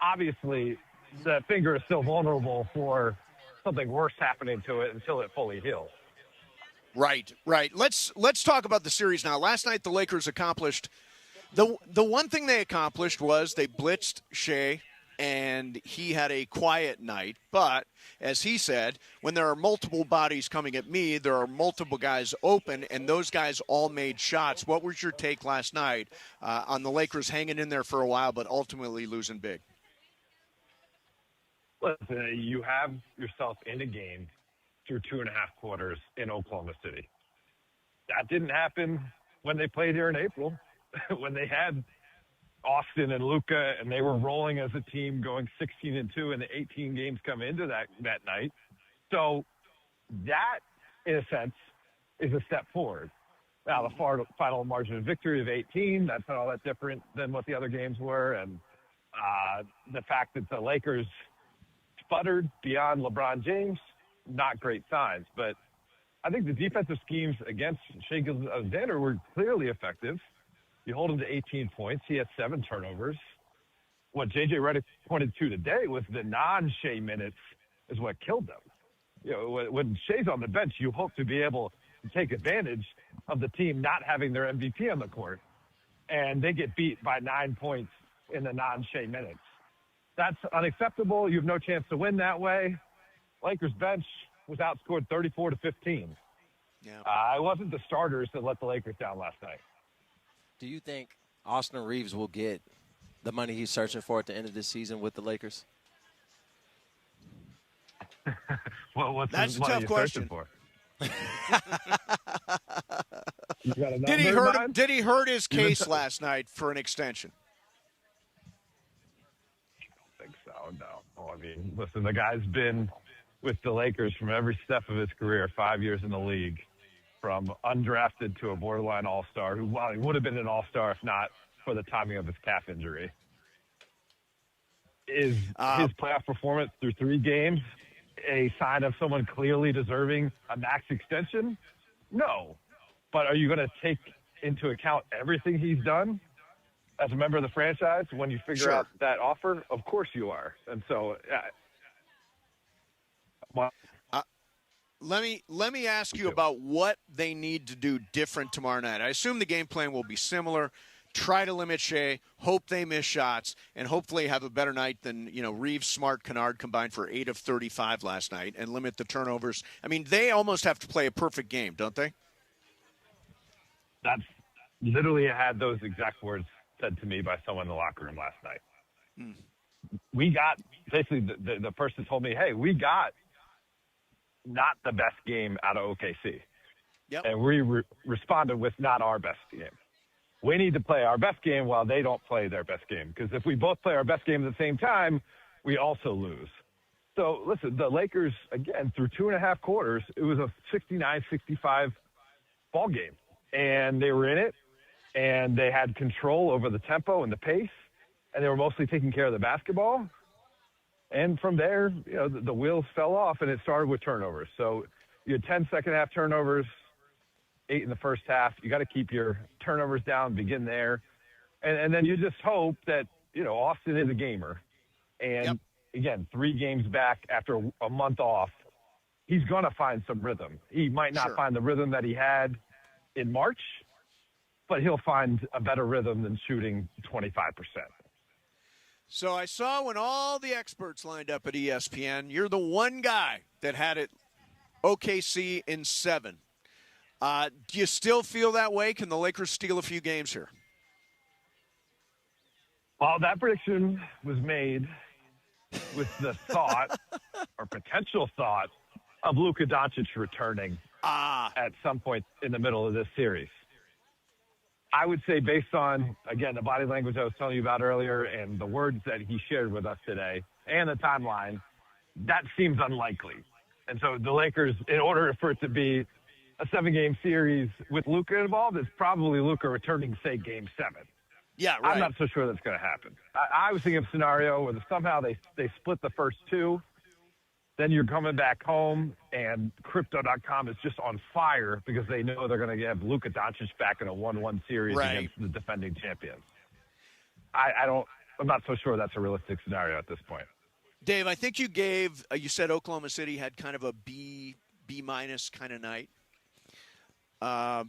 obviously, the finger is still vulnerable for something worse happening to it until it fully heals. Right. Let's talk about the series now. Last night, the Lakers accomplished the one thing they accomplished was they blitzed Shea, and he had a quiet night. But as he said, when there are multiple bodies coming at me, there are multiple guys open, and those guys all made shots. What was your take last night on the Lakers hanging in there for a while, but ultimately losing big? Listen, you have yourself in a game through 2.5 quarters in Oklahoma City. That didn't happen when they played here in April, when they had Austin and Luka, and they were rolling as a team, going 16-2, and the 18 games come into that night. So that, in a sense, is a step forward. Now, the final margin of victory of 18, that's not all that different than what the other games were, and the fact that the Lakers sputtered beyond LeBron James, not great signs. But I think the defensive schemes against Shai Alexander were clearly effective. You hold him to 18 points. He had 7 turnovers. What J.J. Redick pointed to today was the non-Shai minutes is what killed them. When Shai's on the bench, you hope to be able to take advantage of the team not having their MVP on the court. And they get beat by 9 points in the non-Shai minutes. That's unacceptable. You have no chance to win that way. Lakers bench was outscored 34-15. Yeah. It wasn't the starters that let the Lakers down last night. Do you think Austin Reaves will get the money he's searching for at the end of this season with the Lakers? Well, that's a tough question. For? Did he hurt his case last night for an extension? I don't think so, no. I mean, listen, the guy's been with the Lakers from every step of his career, 5 years in the league, from undrafted to a borderline all-star, who, well, he would have been an all-star if not for the timing of his calf injury. Is his playoff performance through 3 games a sign of someone clearly deserving a max extension? No. But are you going to take into account everything he's done as a member of the franchise when you figure out that offer? Of course you are. And so let me ask you about what they need to do different tomorrow night. I assume the game plan will be similar. Try to limit Shai, hope they miss shots, and hopefully have a better night than, Reeves, Smart, Kennard combined for 8 of 35 last night, and limit the turnovers. I mean, they almost have to play a perfect game, don't they? That's literally had those exact words said to me by someone in the locker room last night. We got, basically the person told me, hey, we got not the best game out of OKC. Yep. And we responded with not our best game. We need to play our best game while they don't play their best game. Because if we both play our best game at the same time, we also lose. So, listen, the Lakers, again, through 2.5 quarters, it was a 69-65 ball game. And they were in it, and they had control over the tempo and the pace, and they were mostly taking care of the basketball. And from there, the wheels fell off, and it started with turnovers. So you had 10 second-half turnovers, 8 in the first half. You got to keep your turnovers down, begin there. And then you just hope that, Austin is a gamer. And, again, 3 games back after a month off, he's going to find some rhythm. He might not find the rhythm that he had in March, but he'll find a better rhythm than shooting 25%. So I saw when all the experts lined up at ESPN, you're the one guy that had it OKC in 7. Do you still feel that way? Can the Lakers steal a few games here? Well, that prediction was made with the thought or potential thought of Luka Doncic returning at some point in the middle of this series. I would say based on, again, the body language I was telling you about earlier and the words that he shared with us today and the timeline, that seems unlikely. And so the Lakers, in order for it to be a 7-game series with Luka involved, it's probably Luka returning, say, Game 7. Yeah, right. I'm not so sure that's going to happen. I was thinking of a scenario where somehow they split the first 2. Then you're coming back home, and Crypto.com is just on fire because they know they're going to have Luka Doncic back in a 1-1 series against the defending champions. I'm not so sure that's a realistic scenario at this point. Dave, I think you gave you said Oklahoma City had kind of a B- kind of night. Yeah.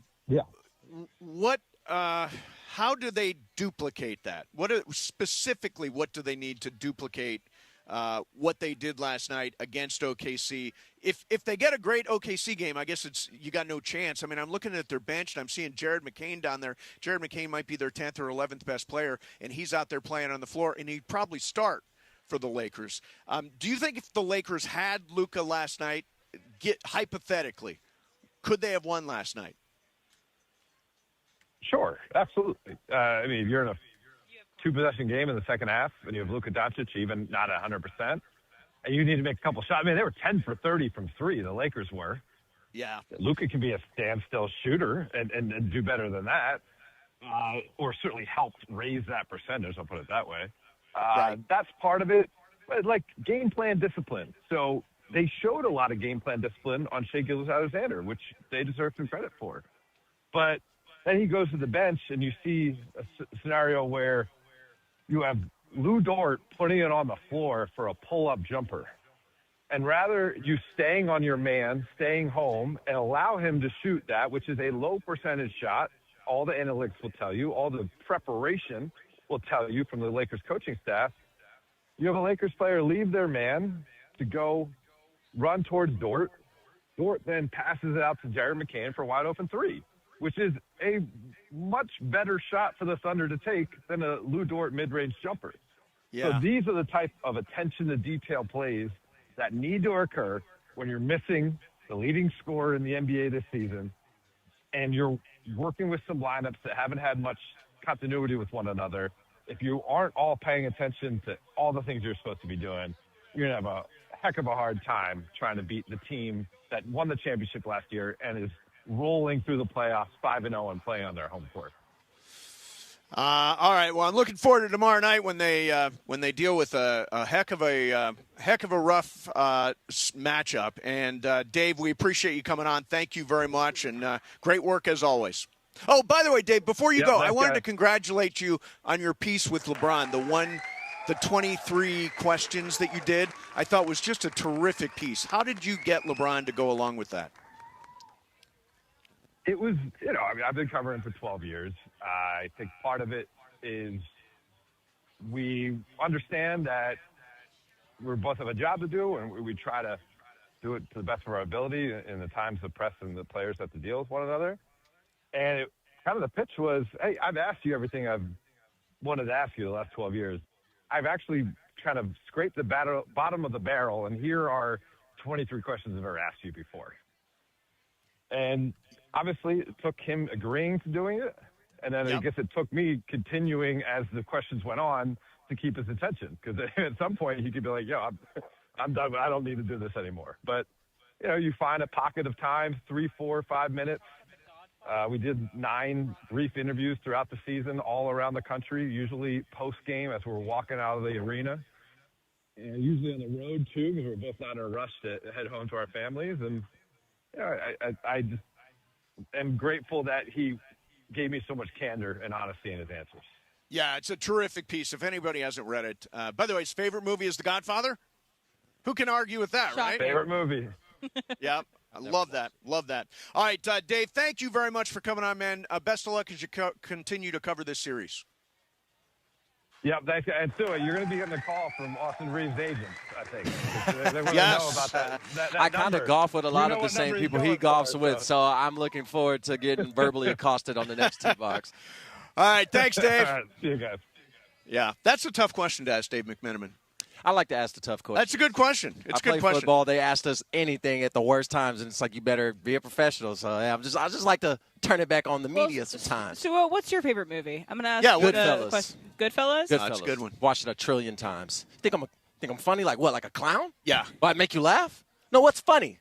What? How do they duplicate that? What do they need to duplicate what they did last night against OKC? If they get a great OKC game, I guess you got no chance. I mean, I'm looking at their bench, and I'm seeing Jared McCain down there. Jared McCain might be their 10th or 11th best player, and he's out there playing on the floor, and he'd probably start for the Lakers. Do you think if the Lakers had Luka last night, hypothetically, could they have won last night? Sure, absolutely. I mean, if you're in a 2-possession game in the second half, and you have Luka Doncic even not 100%, and you need to make a couple shots. I mean, they were 10 for 30 from 3, the Lakers were. Yeah. Luka can be a standstill shooter and do better than that, or certainly help raise that percentage, I'll put it that way. That's part of it. But like game plan discipline. So they showed a lot of game plan discipline on Shai Gilgeous-Alexander, which they deserve some credit for. But then he goes to the bench, and you see a scenario where you have Lou Dort putting it on the floor for a pull-up jumper. And rather you staying on your man, staying home, and allow him to shoot that, which is a low percentage shot, all the analytics will tell you, all the preparation will tell you from the Lakers coaching staff, you have a Lakers player leave their man to go run towards Dort. Dort then passes it out to Jared McCain for a wide-open 3. Which is a much better shot for the Thunder to take than a Lou Dort mid-range jumper. Yeah. So these are the type of attention-to-detail plays that need to occur when you're missing the leading scorer in the NBA this season, and you're working with some lineups that haven't had much continuity with one another. If you aren't all paying attention to all the things you're supposed to be doing, you're going to have a heck of a hard time trying to beat the team that won the championship last year and is rolling through the playoffs 5-0 and playing on their home court. All right. Well, I'm looking forward to tomorrow night when they deal with a heck of a rough matchup. And Dave, we appreciate you coming on. Thank you very much, and great work as always. Oh, by the way, Dave, before you go, I wanted to congratulate you on your piece with LeBron. The 23 questions that you did, I thought was just a terrific piece. How did you get LeBron to go along with that? It was, I mean, I've been covering for 12 years. I think part of it is we understand that we both have a job to do, and we try to do it to the best of our ability in the times the press and the players have to deal with one another. And kind of the pitch was, hey, I've asked you everything I've wanted to ask you the last 12 years. I've actually kind of scraped the bottom of the barrel, and here are 23 questions I've ever asked you before. And obviously, it took him agreeing to doing it. And then I guess it took me continuing as the questions went on to keep his attention. Because at some point, he could be like, yo, I'm done. I don't need to do this anymore. But, you find a pocket of time, 3, 4, 5 minutes. We did 9 brief interviews throughout the season all around the country, usually post-game as we're walking out of the arena. And usually on the road, too, because we're both not in a rush to head home to our families. And I just am grateful that he gave me so much candor and honesty in his answers. Yeah, it's a terrific piece. If anybody hasn't read it. By the way, his favorite movie is The Godfather? Who can argue with that, right? Favorite movie. Yeah, I love that. Love that. All right, Dave, thank you very much for coming on, man. Best of luck as you continue to cover this series. Yeah, thanks. And Sue, you're going to be getting a call from Austin Reaves' agents, I think. They want to Yes. know about that I kind of number. golf with a lot You know of the what same number he's people he going golfs for, with, so I'm looking forward to getting verbally accosted on the next tee box. All right, thanks, Dave. All right, see you guys. Yeah, that's a tough question to ask Dave McMenamin. I like to ask the tough questions. That's a good question. It's a I good play question. football. They asked us anything at the worst times, and it's like, you better be a professional. So I just like to turn it back on the media sometimes. So, what's your favorite movie? I'm gonna ask. Yeah, you Goodfellas. the question. Goodfellas. That's a good one. Watched it a trillion times. Think I'm funny? Like what? Like a clown? Yeah. Why, make you laugh? No, what's funny?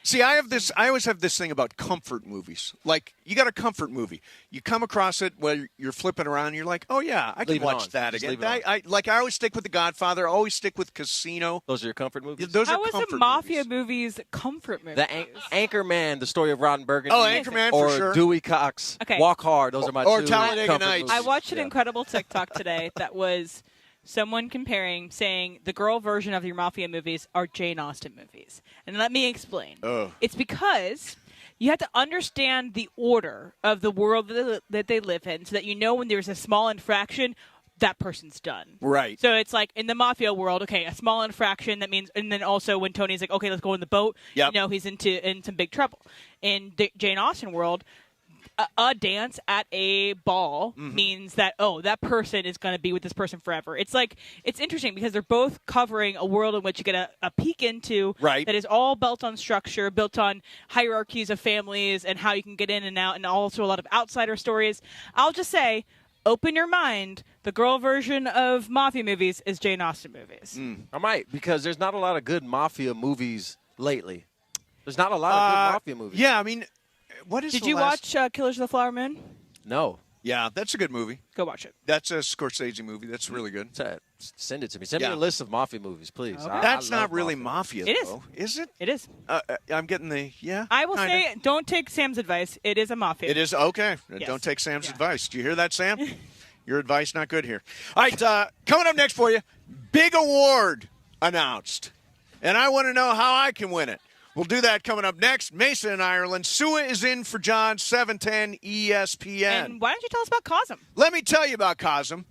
See, I always have this thing about comfort movies. Like, you got a comfort movie. You come across it while you're flipping around, and you're like, oh, yeah, I can Leave it watch on. that Just again. leave it on. I always stick with The Godfather. I always stick with Casino. Those are your comfort movies? Those How are was comfort the mafia movies comfort movie? The Anchorman, the story of Ron Burgundy. Oh, Anchorman, for or sure. Dewey Cox. Okay. Walk Hard. Those are my Or two Talladega comfort Nights. movies. I watched an Yeah. incredible TikTok today that was someone saying the girl version of your mafia movies are Jane Austen movies. And let me explain. Oh. It's because you have to understand the order of the world that they live in so that you know when there's a small infraction, that person's done. Right. So it's like in the mafia world, okay, a small infraction, that means, and then also when Tony's like, okay, let's go in the boat, Yep. he's in some big trouble. In the Jane Austen world, a dance at a ball means that, that person is going to be with this person forever. It's interesting because they're both covering a world in which you get a peek into that is all built on structure, built on hierarchies of families and how you can get in and out, and also a lot of outsider stories. I'll just say, open your mind. The girl version of mafia movies is Jane Austen movies. I might, because there's not a lot of good mafia movies lately. There's not a lot of good mafia movies. Yeah, I mean, what is Did the you last... watch Killers of the Flower Moon? No. Yeah, that's a good movie. Go watch it. That's a Scorsese movie. That's really good. Send it to me. Send me a list of mafia movies, please. Okay. That's I love not really mafia, It is. though. Is it? It is. I'm getting I will kinda. say, don't take Sam's advice. It is a mafia. It is okay. Yes. Don't take Sam's advice. Do you hear that, Sam? Your advice not good here. All right, coming up next for you, big award announced, and I want to know how I can win it. We'll do that coming up next. Mason and Ireland. Sua is in for John, 710 ESPN. And why don't you tell us about Cosm? Let me tell you about Cosm.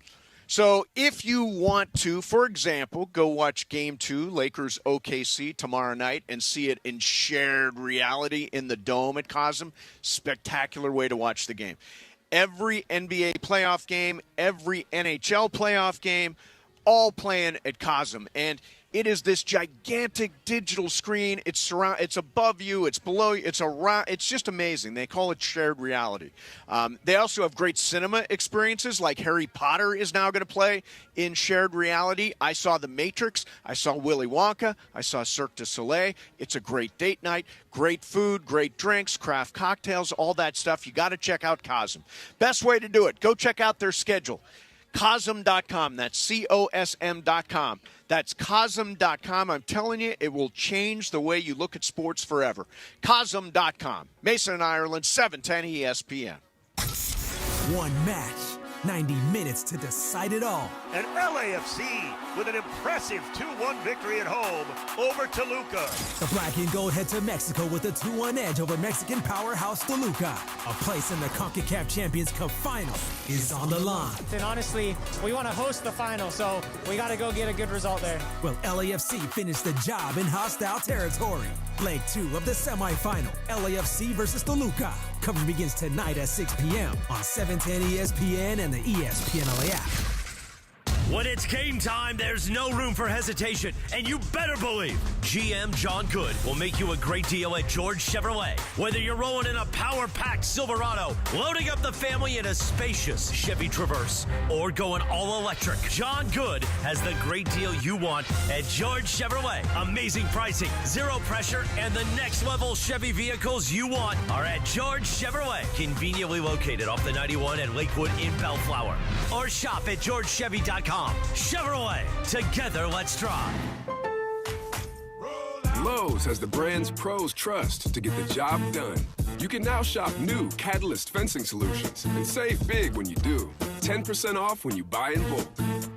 So if you want to, for example, go watch Game 2, Lakers OKC tomorrow night, and see it in shared reality in the Dome at Cosm, spectacular way to watch the game. Every NBA playoff game, every NHL playoff game, all playing at Cosm. And it is this gigantic digital screen. It's above you. It's below you. It's around. It's just amazing. They call it shared reality. They also have great cinema experiences, like Harry Potter is now going to play in shared reality. I saw The Matrix. I saw Willy Wonka. I saw Cirque du Soleil. It's a great date night. Great food, great drinks, craft cocktails, all that stuff. You got to check out Cosm. Best way to do it, go check out their schedule. Cosm.com. That's COSM.com. That's Cosm.com. I'm telling you, it will change the way you look at sports forever. Cosm.com. Mason and Ireland, 710 ESPN. One match, 90 minutes to decide it all. And LAFC with an impressive 2-1 victory at home over Toluca. The black and gold head to Mexico with a 2-1 edge over Mexican powerhouse Toluca. A place in the CONCACAF Champions Cup final is on the line. And honestly, we want to host the final, so we got to go get a good result there. Will LAFC finish the job in hostile territory? Leg 2 of the semifinal, LAFC versus Toluca. Coverage begins tonight at 6 p.m. on 710 ESPN and the ESPN LA app. When it's game time, there's no room for hesitation, and you better believe GM John Good will make you a great deal at George Chevrolet. Whether you're rolling in a power-packed Silverado, loading up the family in a spacious Chevy Traverse, or going all electric, John Good has the great deal you want at George Chevrolet. Amazing pricing, zero pressure, and the next level Chevy vehicles you want are at George Chevrolet, conveniently located off the 91 at Lakewood in Bellflower. Or shop at georgechevy.com. Chevrolet, together let's drive. Lowe's has the brands pros trust to get the job done. You can now shop new Catalyst fencing solutions and save big when you do. 10% off when you buy in bulk.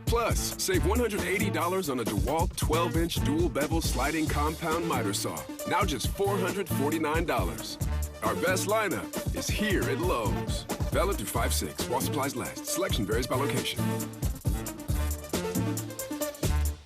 Plus, save $180 on a DeWalt 12-inch dual bevel sliding compound miter saw. Now just $449. Our best lineup is here at Lowe's. Valid through 5/6 while supplies last. Selection varies by location.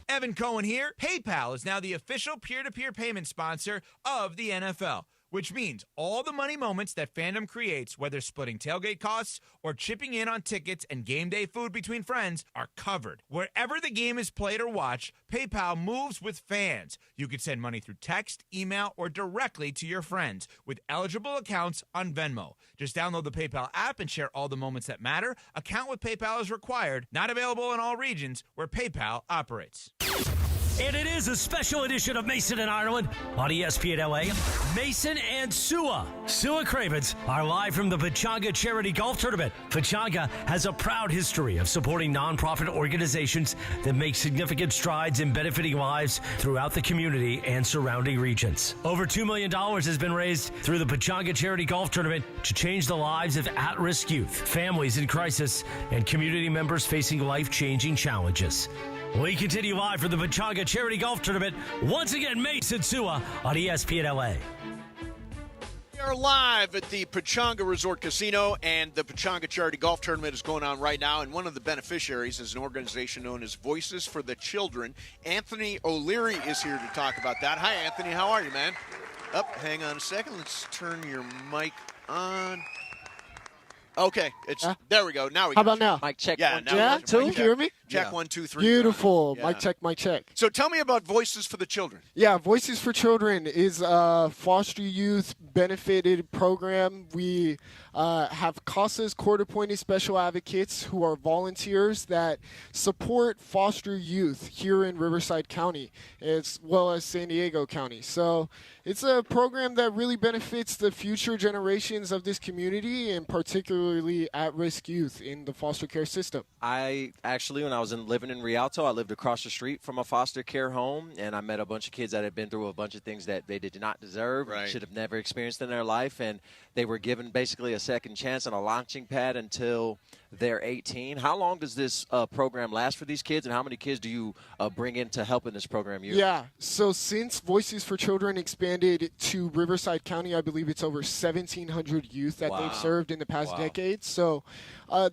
Evan Cohen here. PayPal is now the official peer-to-peer payment sponsor of the NFL, which means all the money moments that fandom creates, whether splitting tailgate costs or chipping in on tickets and game day food between friends, are covered. Wherever the game is played or watched, PayPal moves with fans. You can send money through text, email, or directly to your friends with eligible accounts on Venmo. Just download the PayPal app and share all the moments that matter. Account with PayPal is required. Not available in all regions where PayPal operates. And it is a special edition of Mason and Ireland on ESPN LA. Mason and Sua Cravens are live from the Pechanga Charity Golf Tournament. Pechanga has a proud history of supporting nonprofit organizations that make significant strides in benefiting lives throughout the community and surrounding regions. Over $2 million has been raised through the Pechanga Charity Golf Tournament to change the lives of at-risk youth, families in crisis, and community members facing life-changing challenges. We continue live from the Pechanga Charity Golf Tournament. Once again, Mason Sua on ESPN LA. We are live at the Pechanga Resort Casino, and the Pechanga Charity Golf Tournament is going on right now, and one of the beneficiaries is an organization known as Voices for the Children. Anthony Olirri is here to talk about that. Hi, Anthony. How are you, man? Hang on a second. Let's turn your mic on. Okay, there we go. Now we How about now? Mic check. Yeah, two. You hear me? Check 1, 2, 3. Beautiful. Yeah. Mic check. So tell me about Voices for the Children. Yeah, Voices for Children is a foster youth benefited program. We have CASA's court-appointed special advocates who are volunteers that support foster youth here in Riverside County as well as San Diego County. So it's a program that really benefits the future generations of this community and particularly at-risk youth in the foster care system. I actually, when I was living in Rialto, I lived across the street from a foster care home, and I met a bunch of kids that had been through a bunch of things that they did not deserve, should have never experienced in their life, and they were given basically a second chance and a launching pad until they're 18. How long does this program last for these kids, and how many kids do you bring in to help in this program yearly? Yeah, so since Voices for Children expanded to Riverside County, I believe it's over 1,700 youth that they've served in the past decade. So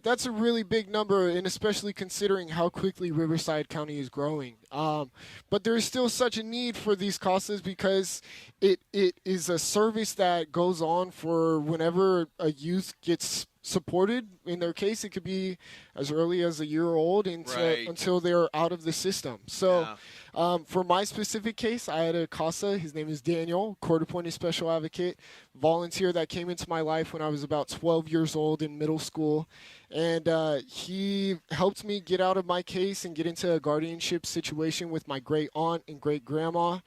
that's a really big number, and especially considering how quickly Riverside County is growing. But there is still such a need for these CASAs because it is a service that goes on for whenever a youth gets supported. In their case, it could be as early as a year old until they're out of the system. So for my specific case, I had a CASA. His name is Daniel, court-appointed special advocate, volunteer that came into my life when I was about 12 years old in middle school. And he helped me get out of my case and get into a guardianship situation with my great aunt and great grandma,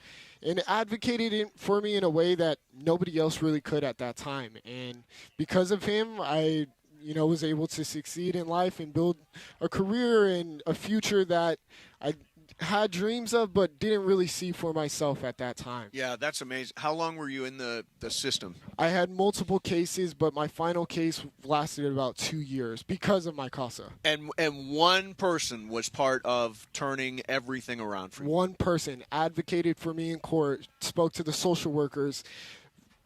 and advocated for me in a way that nobody else really could at that time. And because of him, I was able to succeed in life and build a career and a future that I had dreams of but didn't really see for myself at that time. Yeah, that's amazing. How long were you in the system? I had multiple cases, but my final case lasted about 2 years because of my CASA. And one person was part of turning everything around for you. One person advocated for me in court, spoke to the social workers,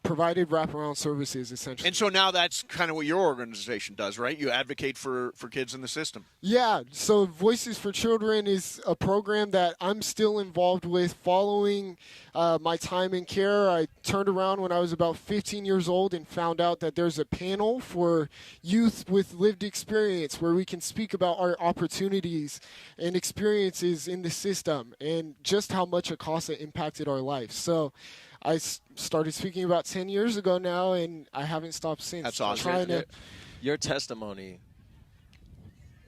provided wraparound services, essentially. And so now that's kind of what your organization does, right? You advocate for kids in the system. Yeah, so Voices for Children is a program that I'm still involved with following my time in care. I turned around when I was about 15 years old and found out that there's a panel for youth with lived experience where we can speak about our opportunities and experiences in the system and just how much ACOSA impacted our life. So I started speaking about 10 years ago now, and I haven't stopped since. That's awesome. Your testimony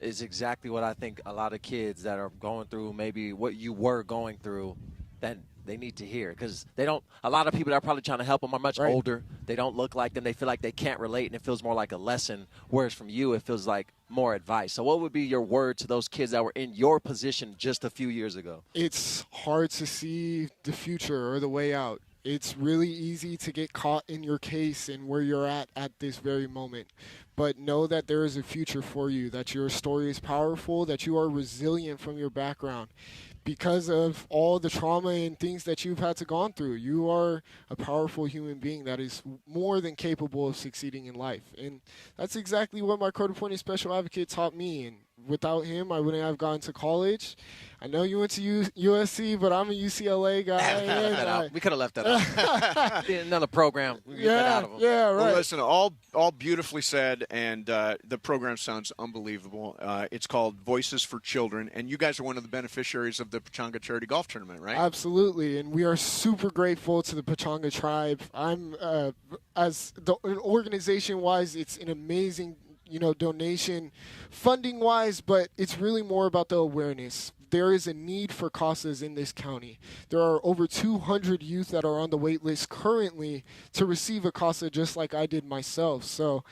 is exactly what I think a lot of kids that are going through maybe what you were going through that they need to hear, because a lot of people that are probably trying to help them are much older. They don't look like them. They feel like they can't relate, and it feels more like a lesson, whereas from you it feels like more advice. So what would be your word to those kids that were in your position just a few years ago? It's hard to see the future or the way out. It's really easy to get caught in your case and where you're at this very moment. But know that there is a future for you, that your story is powerful, that you are resilient from your background. Because of all the trauma and things that you've had to gone through, you are a powerful human being that is more than capable of succeeding in life. And that's exactly what my court-appointed special advocate taught me. And without him, I wouldn't have gone to college. I know you went to USC, but I'm a UCLA guy. We could have left that out. Another program. We get that out of them. Yeah, right. Well, listen, all beautifully said, and the program sounds unbelievable. It's called Voices for Children, and you guys are one of the beneficiaries of the Pechanga Charity Golf Tournament, right? Absolutely, and we are super grateful to the Pechanga tribe. I'm, as an organization-wise, it's an amazing donation funding-wise, but it's really more about the awareness. There is a need for CASAs in this county. There are over 200 youth that are on the wait list currently to receive a CASA, just like I did myself. So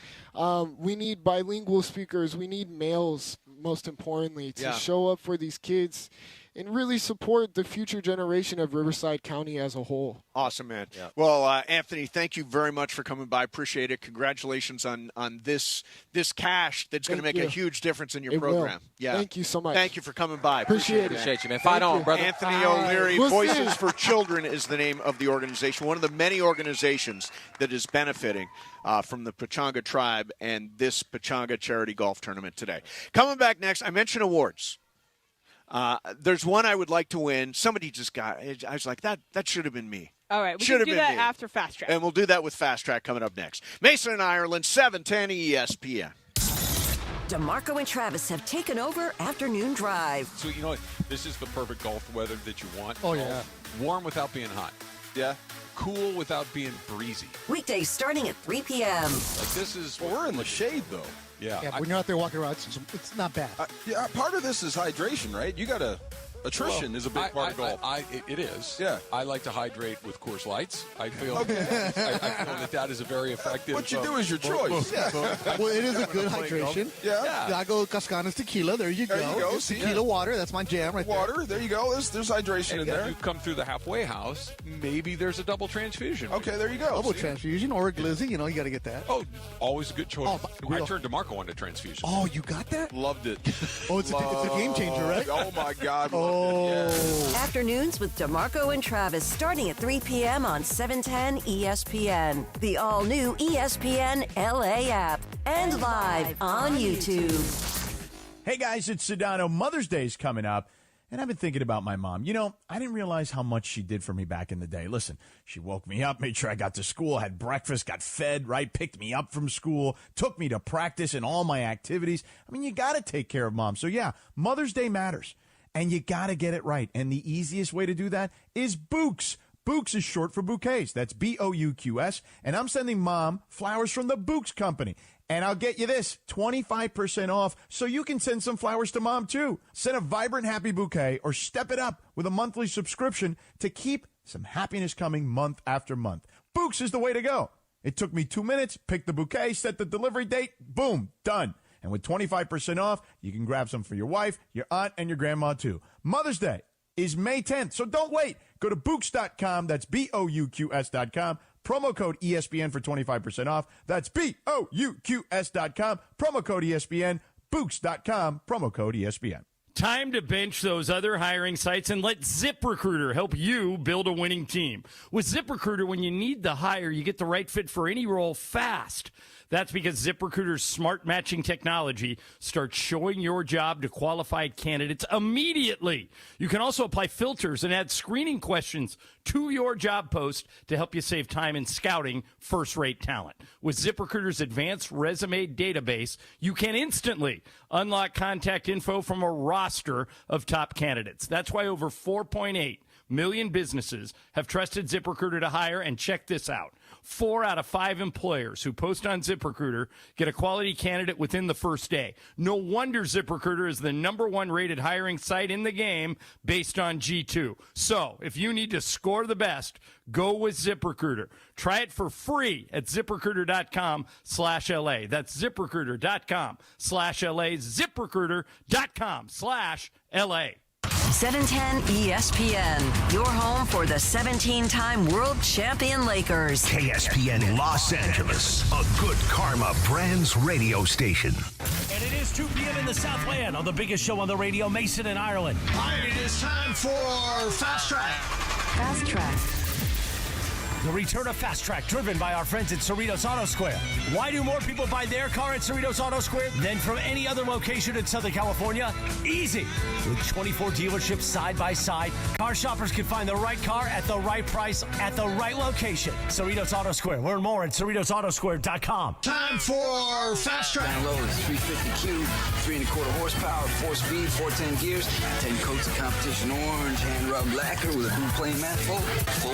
we need bilingual speakers. We need males, most importantly, to show up for these kids and really support the future generation of Riverside County as a whole. Awesome, man. Yeah. Well, Anthony, thank you very much for coming by. Appreciate it. Congratulations on this cash that's going to make a huge difference in your program. Will. Yeah. Thank you so much. Thank you for coming by. Appreciate it. Appreciate you, man. Fight on, brother. Anthony Olirri, Voices for Children is the name of the organization, one of the many organizations that is benefiting from the Pechanga tribe and this Pechanga Charity Golf Tournament today. Coming back next, I mentioned awards. There's one I would like to win. Somebody just got it. I was like, that should have been me. All right, we can do that after Fastrack. And we'll do that with Fastrack coming up next. Mason and Ireland, 710 ESPN. DeMarco and Travis have taken over Afternoon Drive. So, this is the perfect golf weather that you want. Oh, yeah. Warm without being hot. Yeah. Cool without being breezy. Weekdays starting at 3 p.m. Like this is... Well, we're in the shade, though. Yeah. Yeah, when you're out there walking around, it's not bad. Yeah, part of this is hydration, right? You got to... Attrition is a big part of golf. It is. Yeah. I like to hydrate with Coors Lights. I feel I feel that is a very effective... What you do is your choice. Well, it is a good hydration. Yeah. I go Cascana's tequila. There you go. There you go. Tequila water. That's my jam right there. Water. There you go. There's hydration in there. If you come through the halfway house, maybe there's a double transfusion. Okay, there you go. Double transfusion or a glizzy. You got to get that. Oh, always a good choice. Oh, I turned DeMarco on to transfusion. Oh, you got that? Loved it. Oh, it's a game changer, right? Oh, my God. Afternoons with DeMarco and Travis starting at 3 p.m. on 710 ESPN. The all-new ESPN LA app. And live on YouTube. Hey, guys, it's Sedano. Mother's Day's coming up, and I've been thinking about my mom. I didn't realize how much she did for me back in the day. Listen, she woke me up, made sure I got to school, had breakfast, got fed, right, picked me up from school, took me to practice and all my activities. I mean, you got to take care of mom. So, yeah, Mother's Day matters. And you got to get it right. And the easiest way to do that is Bouqs. Bouqs is short for bouquets. That's B-O-U-Q-S. And I'm sending mom flowers from the Bouqs Company. And I'll get you this, 25% off, so you can send some flowers to mom, too. Send a vibrant, happy bouquet or step it up with a monthly subscription to keep some happiness coming month after month. Bouqs is the way to go. It took me 2 minutes, pick the bouquet, set the delivery date, boom, done. And with 25% off, you can grab some for your wife, your aunt, and your grandma, too. Mother's Day is May 10th, so don't wait. Go to Bouqs.com. That's BOUQS.com. Promo code ESPN for 25% off. That's BOUQS.com. Promo code ESPN. Bouqs.com. Promo code ESPN. Time to bench those other hiring sites and let ZipRecruiter help you build a winning team. With ZipRecruiter, when you need the hire, you get the right fit for any role fast. That's because ZipRecruiter's smart matching technology starts showing your job to qualified candidates immediately. You can also apply filters and add screening questions to your job post to help you save time in scouting first-rate talent. With ZipRecruiter's advanced resume database, you can instantly unlock contact info from a roster of top candidates. That's why over 4.8 million businesses have trusted ZipRecruiter to hire, and check this out. 4 out of 5 employers who post on ZipRecruiter get a quality candidate within the first day. No wonder ZipRecruiter is the #1 rated hiring site in the game based on G2. So, if you need to score the best, go with ZipRecruiter. Try it for free at ZipRecruiter.com/LA. That's ZipRecruiter.com/LA. ZipRecruiter.com/LA. 710 ESPN, your home for the 17-time world champion Lakers. KSPN Los Angeles, a good karma brands radio station. And it is 2 p.m. in the Southland on the biggest show on the radio, Mason and Ireland. All right, it is time for Fast Track. Fast Track. The return of Fast Track, driven by our friends at Cerritos Auto Square. Why do more people buy their car at Cerritos Auto Square than from any other location in Southern California? Easy. With 24 dealerships side by side, car shoppers can find the right car at the right price at the right location. Cerritos Auto Square. Learn more at CerritosAutoSquare.com. Time for Fast Track. Download is 350Q, 3.25 horsepower, 4-speed, 410 gears, 10 coats of competition orange, hand rubbed lacquer with a blue plain manifold,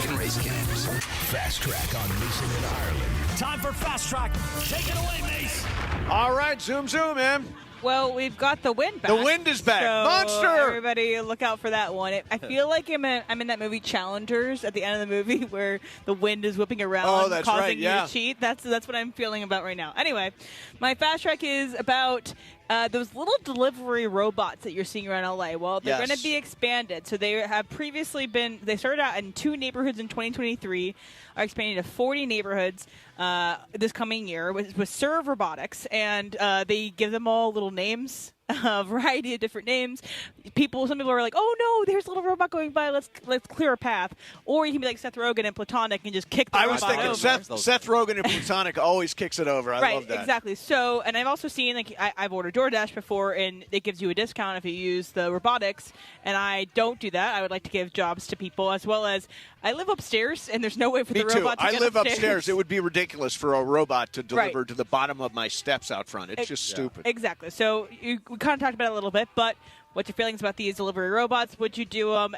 and race cams. Fast Track on Mason and Ireland. Time for Fast Track. Take it away, Mace. All right, zoom, man. Well, we've got the wind back. The wind is back. So Monster! Everybody look out for that one. I feel like I'm in that movie Challengers at the end of the movie where the wind is whipping around that's causing right, yeah. you to cheat. That's what I'm feeling about right now. Anyway, my Fast Track is about those little delivery robots that you're seeing around LA. Well, they're Yes. going to be expanded. So they have previously been, they started out in 2 neighborhoods in 2023, are expanding to 40 neighborhoods this coming year with Serve Robotics. And they give them all little names. A variety of different names. Some people are like, "Oh no, there's a little robot going by. Let's clear a path." Or you can be like Seth Rogen and Platonic and just kick the robot over. I was thinking Seth Rogen and Platonic always kicks it over. I love that. Exactly. So, and I've also seen I've ordered DoorDash before, and it gives you a discount if you use the robotics. And I don't do that. I would like to give jobs to people, as well as I live upstairs, and there's no way for the robot to I get live upstairs. upstairs. It would be ridiculous for a robot to deliver to the bottom of my steps out front. It's just stupid. Exactly. So we kind of talked about it a little bit, but what's your feelings about these delivery robots? Would you do them?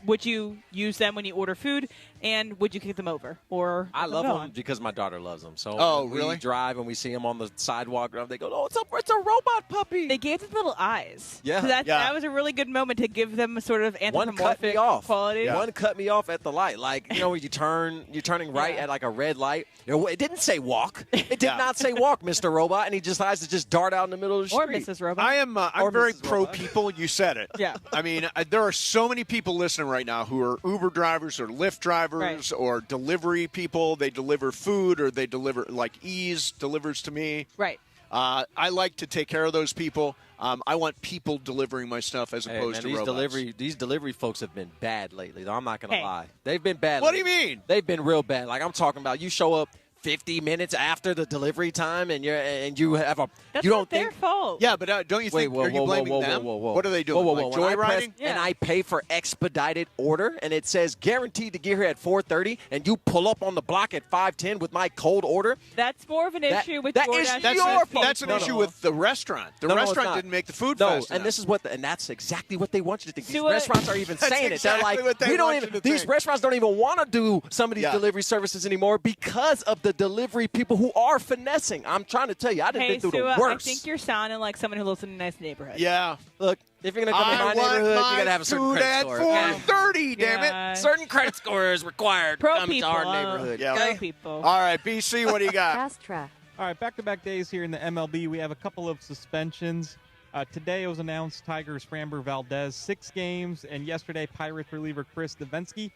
Would you use them when you order food? And would you kick them over? Or I love them because my daughter loves them. So really? We drive and we see them on the sidewalk. They go, "Oh, it's a robot puppy." They gave them little eyes. Yeah. So that was a really good moment to give them a sort of anthropomorphic One cut me off. quality. One cut me off at the light. Like, when you're turning right at like a red light. It didn't say walk. It did not say walk, Mr. Robot, and he just decides to just dart out in the middle of the street. Or Mrs. Robot. I'm very pro people. You said it. Yeah. I mean, there are so many people listening right now who are Uber drivers or Lyft drivers or delivery people. They deliver food or they deliver, like Ease delivers to me. Right. I like to take care of those people. I want people delivering my stuff as opposed to robots. These delivery folks have been bad lately, though. I'm not going to lie. They've been bad What lately. do you mean? They've been real bad. Like, I'm talking about you show up 50 minutes after the delivery time, and you have a That's you don't not their think fault. Yeah, but don't you think are you blaming them? What are they doing? Like joyriding? And I pay for expedited order, and it says guaranteed to get here at 4:30, and you pull up on the block at 5:10 with my cold order. That's more of an issue with that DoorDash. is your fault. That's an issue with the restaurant. The restaurant didn't make the food fast and enough. this is and that's exactly what they want you to think. These So restaurants are even That's saying exactly it. They're like, what they we don't want even. you to These think. restaurants don't even want to do some of these delivery services anymore because of the delivery people who are finessing. I'm trying to tell you, I done been through the I worst. think you're sounding like someone who lives in a nice neighborhood. Yeah. Look, if you're going to come to my neighborhood, you got to have a certain food credit at score. 4:30, damn it. Certain credit score is required to Pro come to people, our neighborhood. Pro people. All right, BC, what do you got? Fast Track. All right, back-to-back days here in the MLB. We have a couple of suspensions. Today it was announced Tigers Framber Valdez 6 games, and yesterday Pirates reliever Chris Davinsky.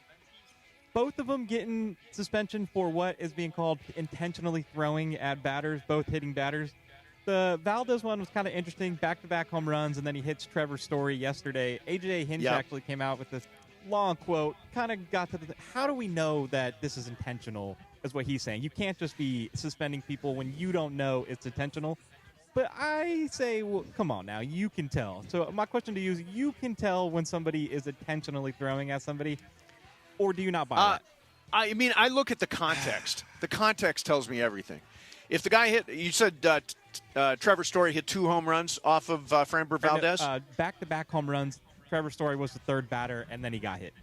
Both of them getting suspension for what is being called intentionally throwing at batters, both hitting batters. The Valdez one was kind of interesting, back-to-back home runs, and then he hits Trevor Story yesterday. AJ Hinch actually came out with this long quote, kind of got to how do we know that this is intentional, is what he's saying. You can't just be suspending people when you don't know it's intentional. But I say, well, come on now, you can tell. So my question to you is, you can tell when somebody is intentionally throwing at somebody, or do you not buy that? I mean, I look at the context. The context tells me everything. If the guy hit, you said Trevor Story hit 2 home runs off of Framber Valdez? Back-to-back home runs. Trevor Story was the third batter, and then he got hit.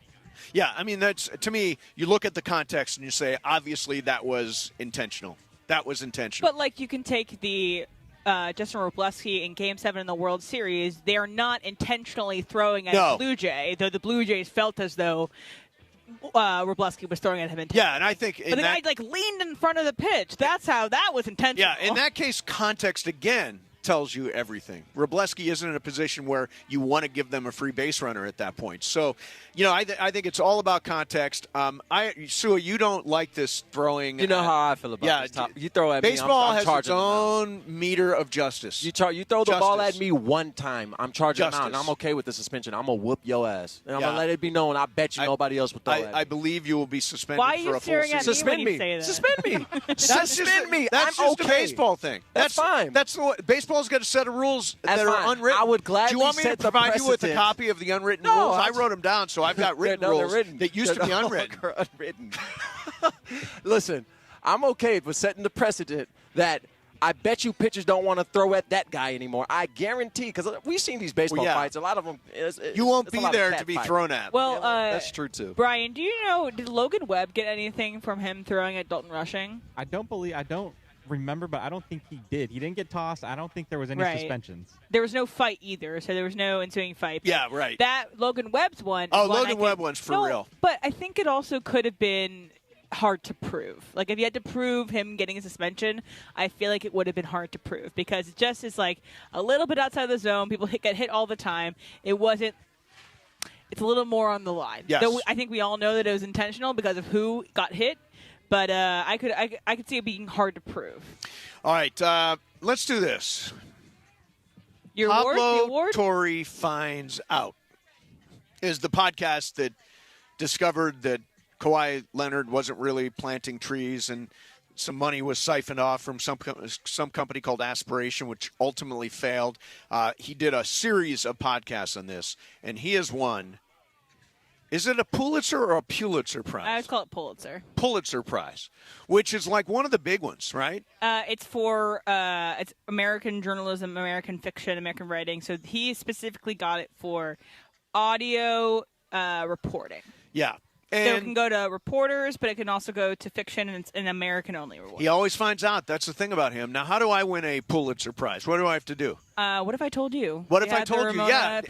Yeah, I mean, that's, to me, you look at the context and you say, obviously that was intentional. That was intentional. But, like, you can take the Justin Robleski in Game 7 in the World Series. They are not intentionally throwing at a Blue Jay, though the Blue Jays felt as though Robleski was throwing at him intentionally. Yeah, and I think... But the guy, like, leaned in front of the pitch. That's how that was intentional. Yeah, in that case, context, again, tells you everything. Robleski isn't in a position where you want to give them a free base runner at that point. So, you know, I think it's all about context. Sua, you don't like this throwing. You know how I feel about this. You throw at baseball me, I'm has its own meter of justice. You throw the ball at me one time, I'm charging out, and I'm okay with the suspension. I'm going to whoop your ass. And I'm going to let it be known. I bet you nobody else will throw at me. I believe you will be suspended Why are for you a full staring season. at me when you say that? Suspend me. Suspend me. That's I'm just okay. a baseball thing. That's fine. That's the way, baseball's got a set of rules That's that are fine. unwritten. I would gladly Do you want me to set the provide you with a precedent. copy of the unwritten No, rules? I wrote them down, so I've got written rules that used to be unwritten. Unwritten. Listen, I'm okay with setting the precedent that I bet you pitchers don't want to throw at that guy anymore. I guarantee, because we've seen these baseball fights. A lot of them. You won't be there to be thrown at. Well, that's true too. Brian, do you know, did Logan Webb get anything from him throwing at Dalton Rushing? I don't remember, but I don't think he did. He didn't get tossed. I don't think there was any suspensions. There was no fight either, so there was no ensuing fight. Yeah, right. That Logan Webb's one. Oh, Logan Webb one's for real. But I think it also could have been hard to prove. Like, if you had to prove him getting a suspension, I feel like it would have been hard to prove because it just is like a little bit outside the zone. People get hit all the time. It wasn't. It's a little more on the line. Yes. Though I think we all know that it was intentional because of who got hit. But I could see it being hard to prove. All right, let's do this. Your Pablo Torre Finds Out is the podcast that discovered that Kawhi Leonard wasn't really planting trees and some money was siphoned off from some company called Aspiration, which ultimately failed. He did a series of podcasts on this, and he has won. Is it a Pulitzer or a Pulitzer Prize? I would call it Pulitzer. Pulitzer Prize, which is like one of the big ones, right? It's for it's American journalism, American fiction, American writing. So he specifically got it for audio reporting. Yeah. So it can go to reporters, but it can also go to fiction, and it's an American-only reward. He always finds out. That's the thing about him. Now, how do I win a Pulitzer Prize? What do I have to do? What if I told you? What if I told you? Yeah,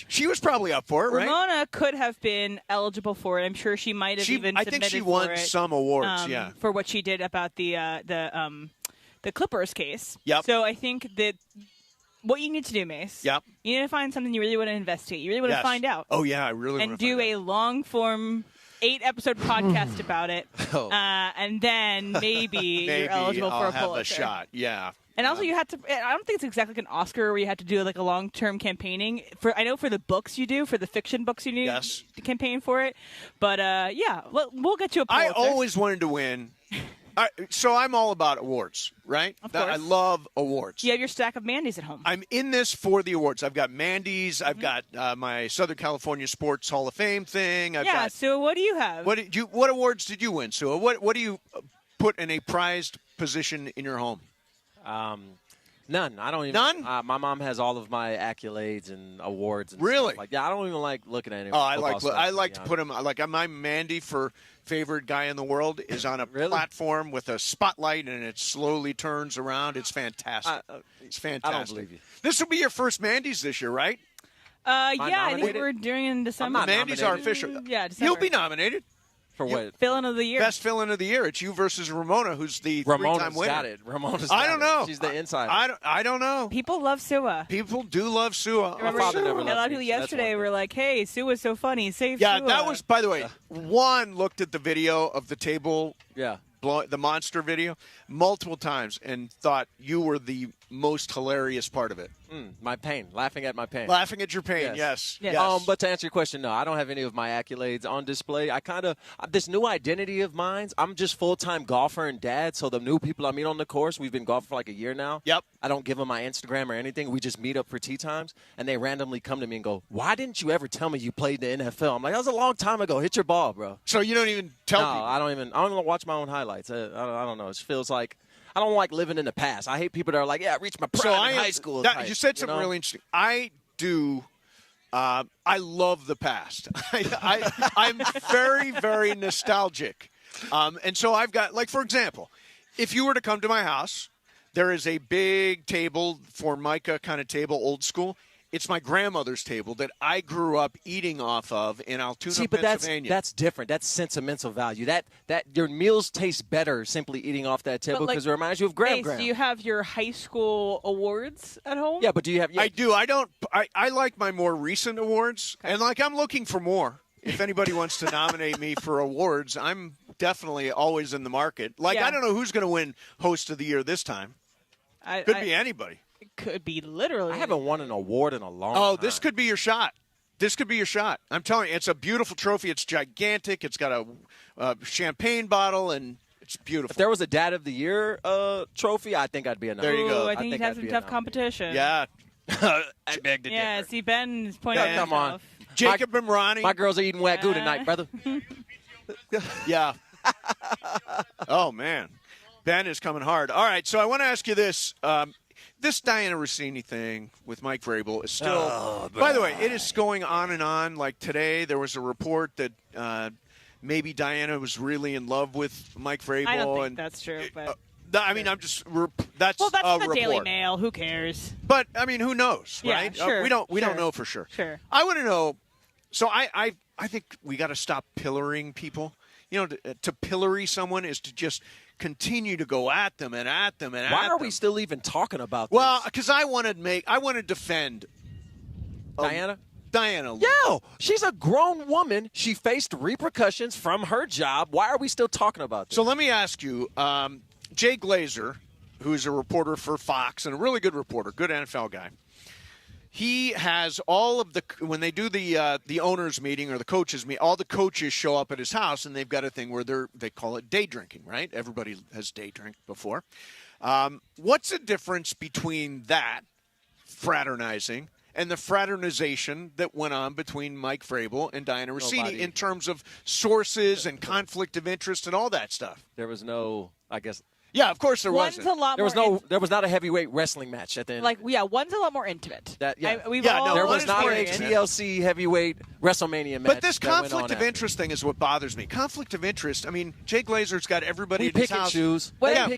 she was probably up for it, right? Ramona could have been eligible for it. I'm sure she might have even submitted for it. I think she won some awards, yeah. For what she did about the Clippers case. Yep. So I think that what you need to do, Mace, you need to find something you really want to investigate. You really want to find out. Oh, yeah, I really want to and do a long-form 8-episode podcast about it, and then maybe you're eligible for a Pulitzer. Have a shot, yeah. And also, you had to. I don't think it's exactly like an Oscar where you had to do like a long-term campaigning. I know for the books you do, for the fiction books you need to campaign for it. But yeah, we'll get you a Pulitzer. I always wanted to win. So I'm all about awards, right? Of course. I love awards. You have your stack of Mandy's at home. I'm in this for the awards. I've got Mandy's. I've got my Southern California Sports Hall of Fame thing. So what do you have? What awards did you win, Sua? What do you put in a prized position in your home? None. I don't even. None? My mom has all of my accolades and awards. And really? Stuff. I don't even like looking at it. Oh, I like to put them. Like my Mandy for favorite guy in the world is on a platform with a spotlight, and it slowly turns around. It's fantastic. It's fantastic. I don't believe you. This will be your first Mandy's this year, right? Yeah, I think we're doing it in December. Mandy's are official. Yeah, December. You'll be nominated. For what? Fill-in of the year. Best fill-in of the year. It's you versus Ramona, who's the three-time winner. Got it. Ramona's I don't know. She's the insider. I don't know. People love Sua. People do love Sua. Remember, a lot of people yesterday were like, "Hey, Sua's so funny. Save Sua." Yeah, that was. By the way, Juan looked at the video of the table. Yeah. the monster video multiple times and thought you were the most hilarious part of it. My pain, laughing at my pain. Laughing at your pain, yes. But to answer your question, no, I don't have any of my accolades on display. I kind of, this new identity of mine, I'm just full-time golfer and dad, so the new people I meet on the course, we've been golfing for like a year now. Yep. I don't give them my Instagram or anything. We just meet up for tea times, and they randomly come to me and go, why didn't you ever tell me you played in the NFL? I'm like, that was a long time ago. Hit your ball, bro. So you don't even tell people? No, I don't even watch my own highlights. I don't know. It feels like, I don't like living in the past. I hate people that are like, I reached my prime in high school. You said something really interesting. I do. I love the past. I'm very, very nostalgic. And so I've got, like, for example, if you were to come to my house, there is a big table, Formica kind of table, old school. It's my grandmother's table that I grew up eating off of in Altoona, Pennsylvania. That's different. That's sentimental value. That your meals taste better simply eating off that table because it reminds you of Graham. Do you have your high school awards at home? Yeah, but do you have? Yeah. I do. I like my more recent awards, and I'm looking for more. If anybody wants to nominate me for awards, I'm definitely always in the market. I don't know who's going to win Host of the Year this time. Could be anybody. It could be literally. I haven't won an award in a long time. This could be your shot. This could be your shot. I'm telling you, it's a beautiful trophy. It's gigantic. It's got a champagne bottle, and it's beautiful. If there was a Dad of the Year trophy, I think I'd be a nominee. There you go. I think he'd have some tough competition. Yeah. I beg to differ. Yeah, see, Ben is pointing come on. Jacob Imrani. My girls are eating Wagyu tonight, brother. Yeah. Oh, man. Ben is coming hard. All right, so I want to ask you this. This Diana Rossini thing with Mike Vrabel is still – by the way, it is going on and on. Like today, there was a report that maybe Diana was really in love with Mike Vrabel. I don't think that's true, but I'm just – that's well, that's a the report. Daily Mail. Who cares? But, I mean, who knows, Yeah, right? sure, we don't know for sure. Sure. I want to know – so I think we got to stop pillaring people. You know, to pillory someone is to just continue to go at them and at them and at them. Why are we still even talking about this? Well, because I want to defend Diana. Yeah, she's a grown woman. She faced repercussions from her job. Why are we still talking about this? So let me ask you, Jay Glazer, who's a reporter for Fox and a really good reporter, good NFL guy. He has all of when they do the owners meeting or the coaches meet, all the coaches show up at his house and they've got a thing where they call it day drinking, right? Everybody has day drink before. What's the difference between that fraternizing and the fraternization that went on between Mike Vrabel and Diana Rossini in terms of sources and conflict of interest and all that stuff? There was no, I guess. Yeah, of course there wasn't. There was not a heavyweight wrestling match at the end. One's a lot more intimate. There was not a TLC heavyweight WrestleMania match. But this conflict of interest thing is what bothers me. Conflict of interest. I mean, Jay Glazer's got everybody at his house. Pick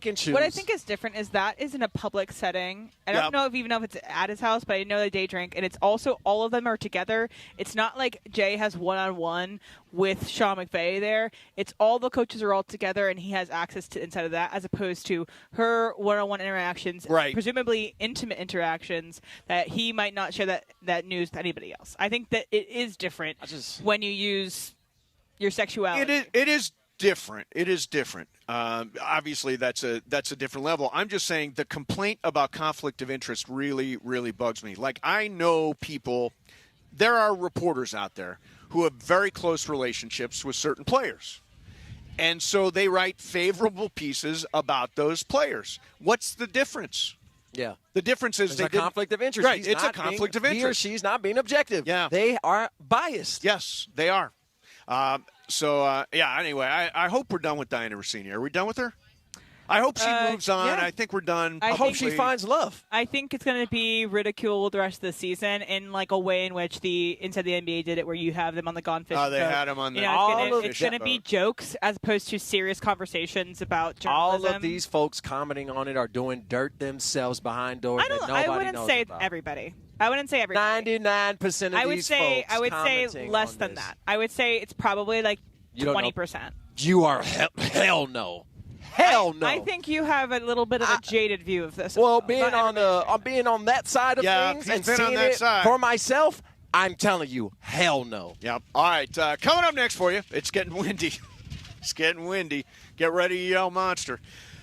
and choose. What I think is different is that is in a public setting. I don't know if it's at his house, but I know they day drink, and it's also all of them are together. It's not like Jay has one-on-one with Sean McVay there. It's all the coaches are all together, and he has access to inside of that, as opposed to her one-on-one interactions, presumably intimate interactions that he might not share that news to anybody else. I think that it is different when you use your sexuality. It is different. It is different. Obviously, that's a different level. I'm just saying the complaint about conflict of interest really, really bugs me. Like, I know people. There are reporters out there who have very close relationships with certain players. And so they write favorable pieces about those players. What's the difference? Yeah. The difference is there's a conflict of interest. Right, it's a conflict of interest. He or she's not being objective. Yeah. They are biased. Yes, they are. Anyway, I hope we're done with Diana Rossini. Are we done with her? I hope she moves on. Yeah. I think we're done. I hope she finds love. I think it's going to be ridiculed the rest of the season in like a way in which Inside the NBA did it, where you have them on the Gone Fishing boat. They had them on the It's going to be jokes as opposed to serious conversations about journalism. All of these folks commenting on it are doing dirt themselves behind doors that nobody knows about. I wouldn't say everybody. I wouldn't say everybody. 99% of these folks I would say less than that. I would say it's probably like 20%. You are hell no. Hell no. I think you have a little bit of a jaded view of this. Well, being on that side of things and seeing it for myself, I'm telling you, hell no. Yep. All right. Coming up next for you, it's getting windy. It's getting windy. Get ready to yell monster.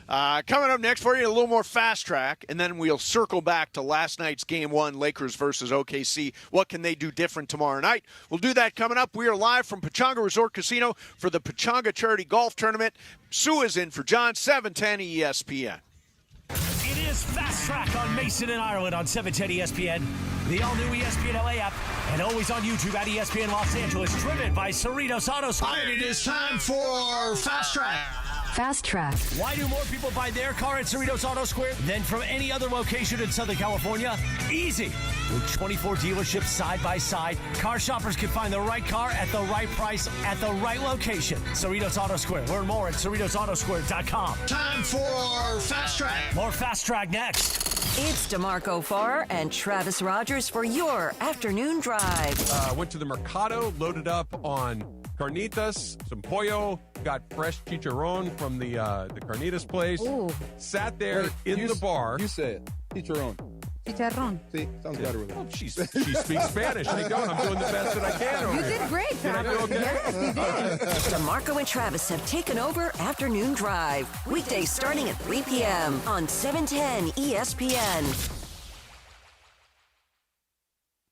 Coming up next for you, a little more fast track, and then we'll circle back to last night's Game 1, Lakers versus OKC. What can they do different tomorrow night? We'll do that coming up. We are live from Pechanga Resort Casino for the Pechanga Charity Golf Tournament. Sue is in for John, 710 ESPN. It is Fast Track on Mason and Ireland on 710 ESPN, the all-new ESPN LA app, and always on YouTube at ESPN Los Angeles, driven by Cerritos Auto Square. It is time for Fast Track. Fast Track. Why do more people buy their car at Cerritos Auto Square than from any other location in Southern California? Easy. With 24 dealerships side by side, car shoppers can find the right car at the right price at the right location. Cerritos Auto Square. Learn more at CerritosAutoSquare.com. Time for Fast Track. More Fast Track next. It's DeMarco Farr and Travis Rogers for your afternoon drive. Went to the Mercado, loaded up on carnitas, some pollo, got fresh chicharron from the carnitas place. Ooh. Sat there in the bar. You say it. Chicharron. Chicharrón. See, sounds better with it. Oh, she speaks Spanish. I don't. I'm doing the best that I can over You here. did great, Did I do okay? Yes, you did. DeMarco and Travis have taken over Afternoon Drive. Weekdays starting at 3 p.m. on 710 ESPN.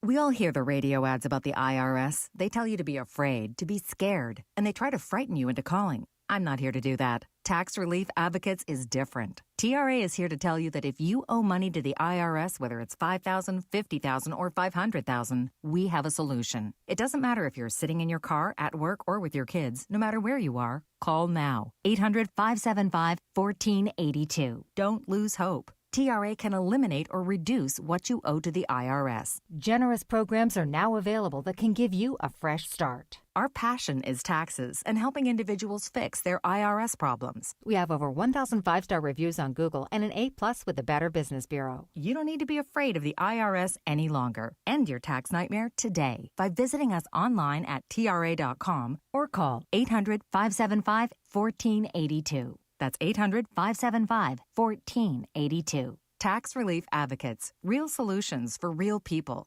We all hear the radio ads about the IRS. They tell you to be afraid, to be scared, and they try to frighten you into calling. I'm not here to do that. Tax Relief Advocates is different. TRA is here to tell you that if you owe money to the IRS, whether it's $5,000, $50,000, or $500,000, we have a solution. It doesn't matter if you're sitting in your car, at work, or with your kids. No matter where you are, call now. 800-575-1482. Don't lose hope. TRA can eliminate or reduce what you owe to the IRS. Generous programs are now available that can give you a fresh start. Our passion is taxes and helping individuals fix their IRS problems. We have over 1,000 5-star reviews on Google and an A+ with the Better Business Bureau. You don't need to be afraid of the IRS any longer. End your tax nightmare today by visiting us online at TRA.com or call 800-575-1482. That's 800-575-1482. Tax Relief Advocates. Real solutions for real people.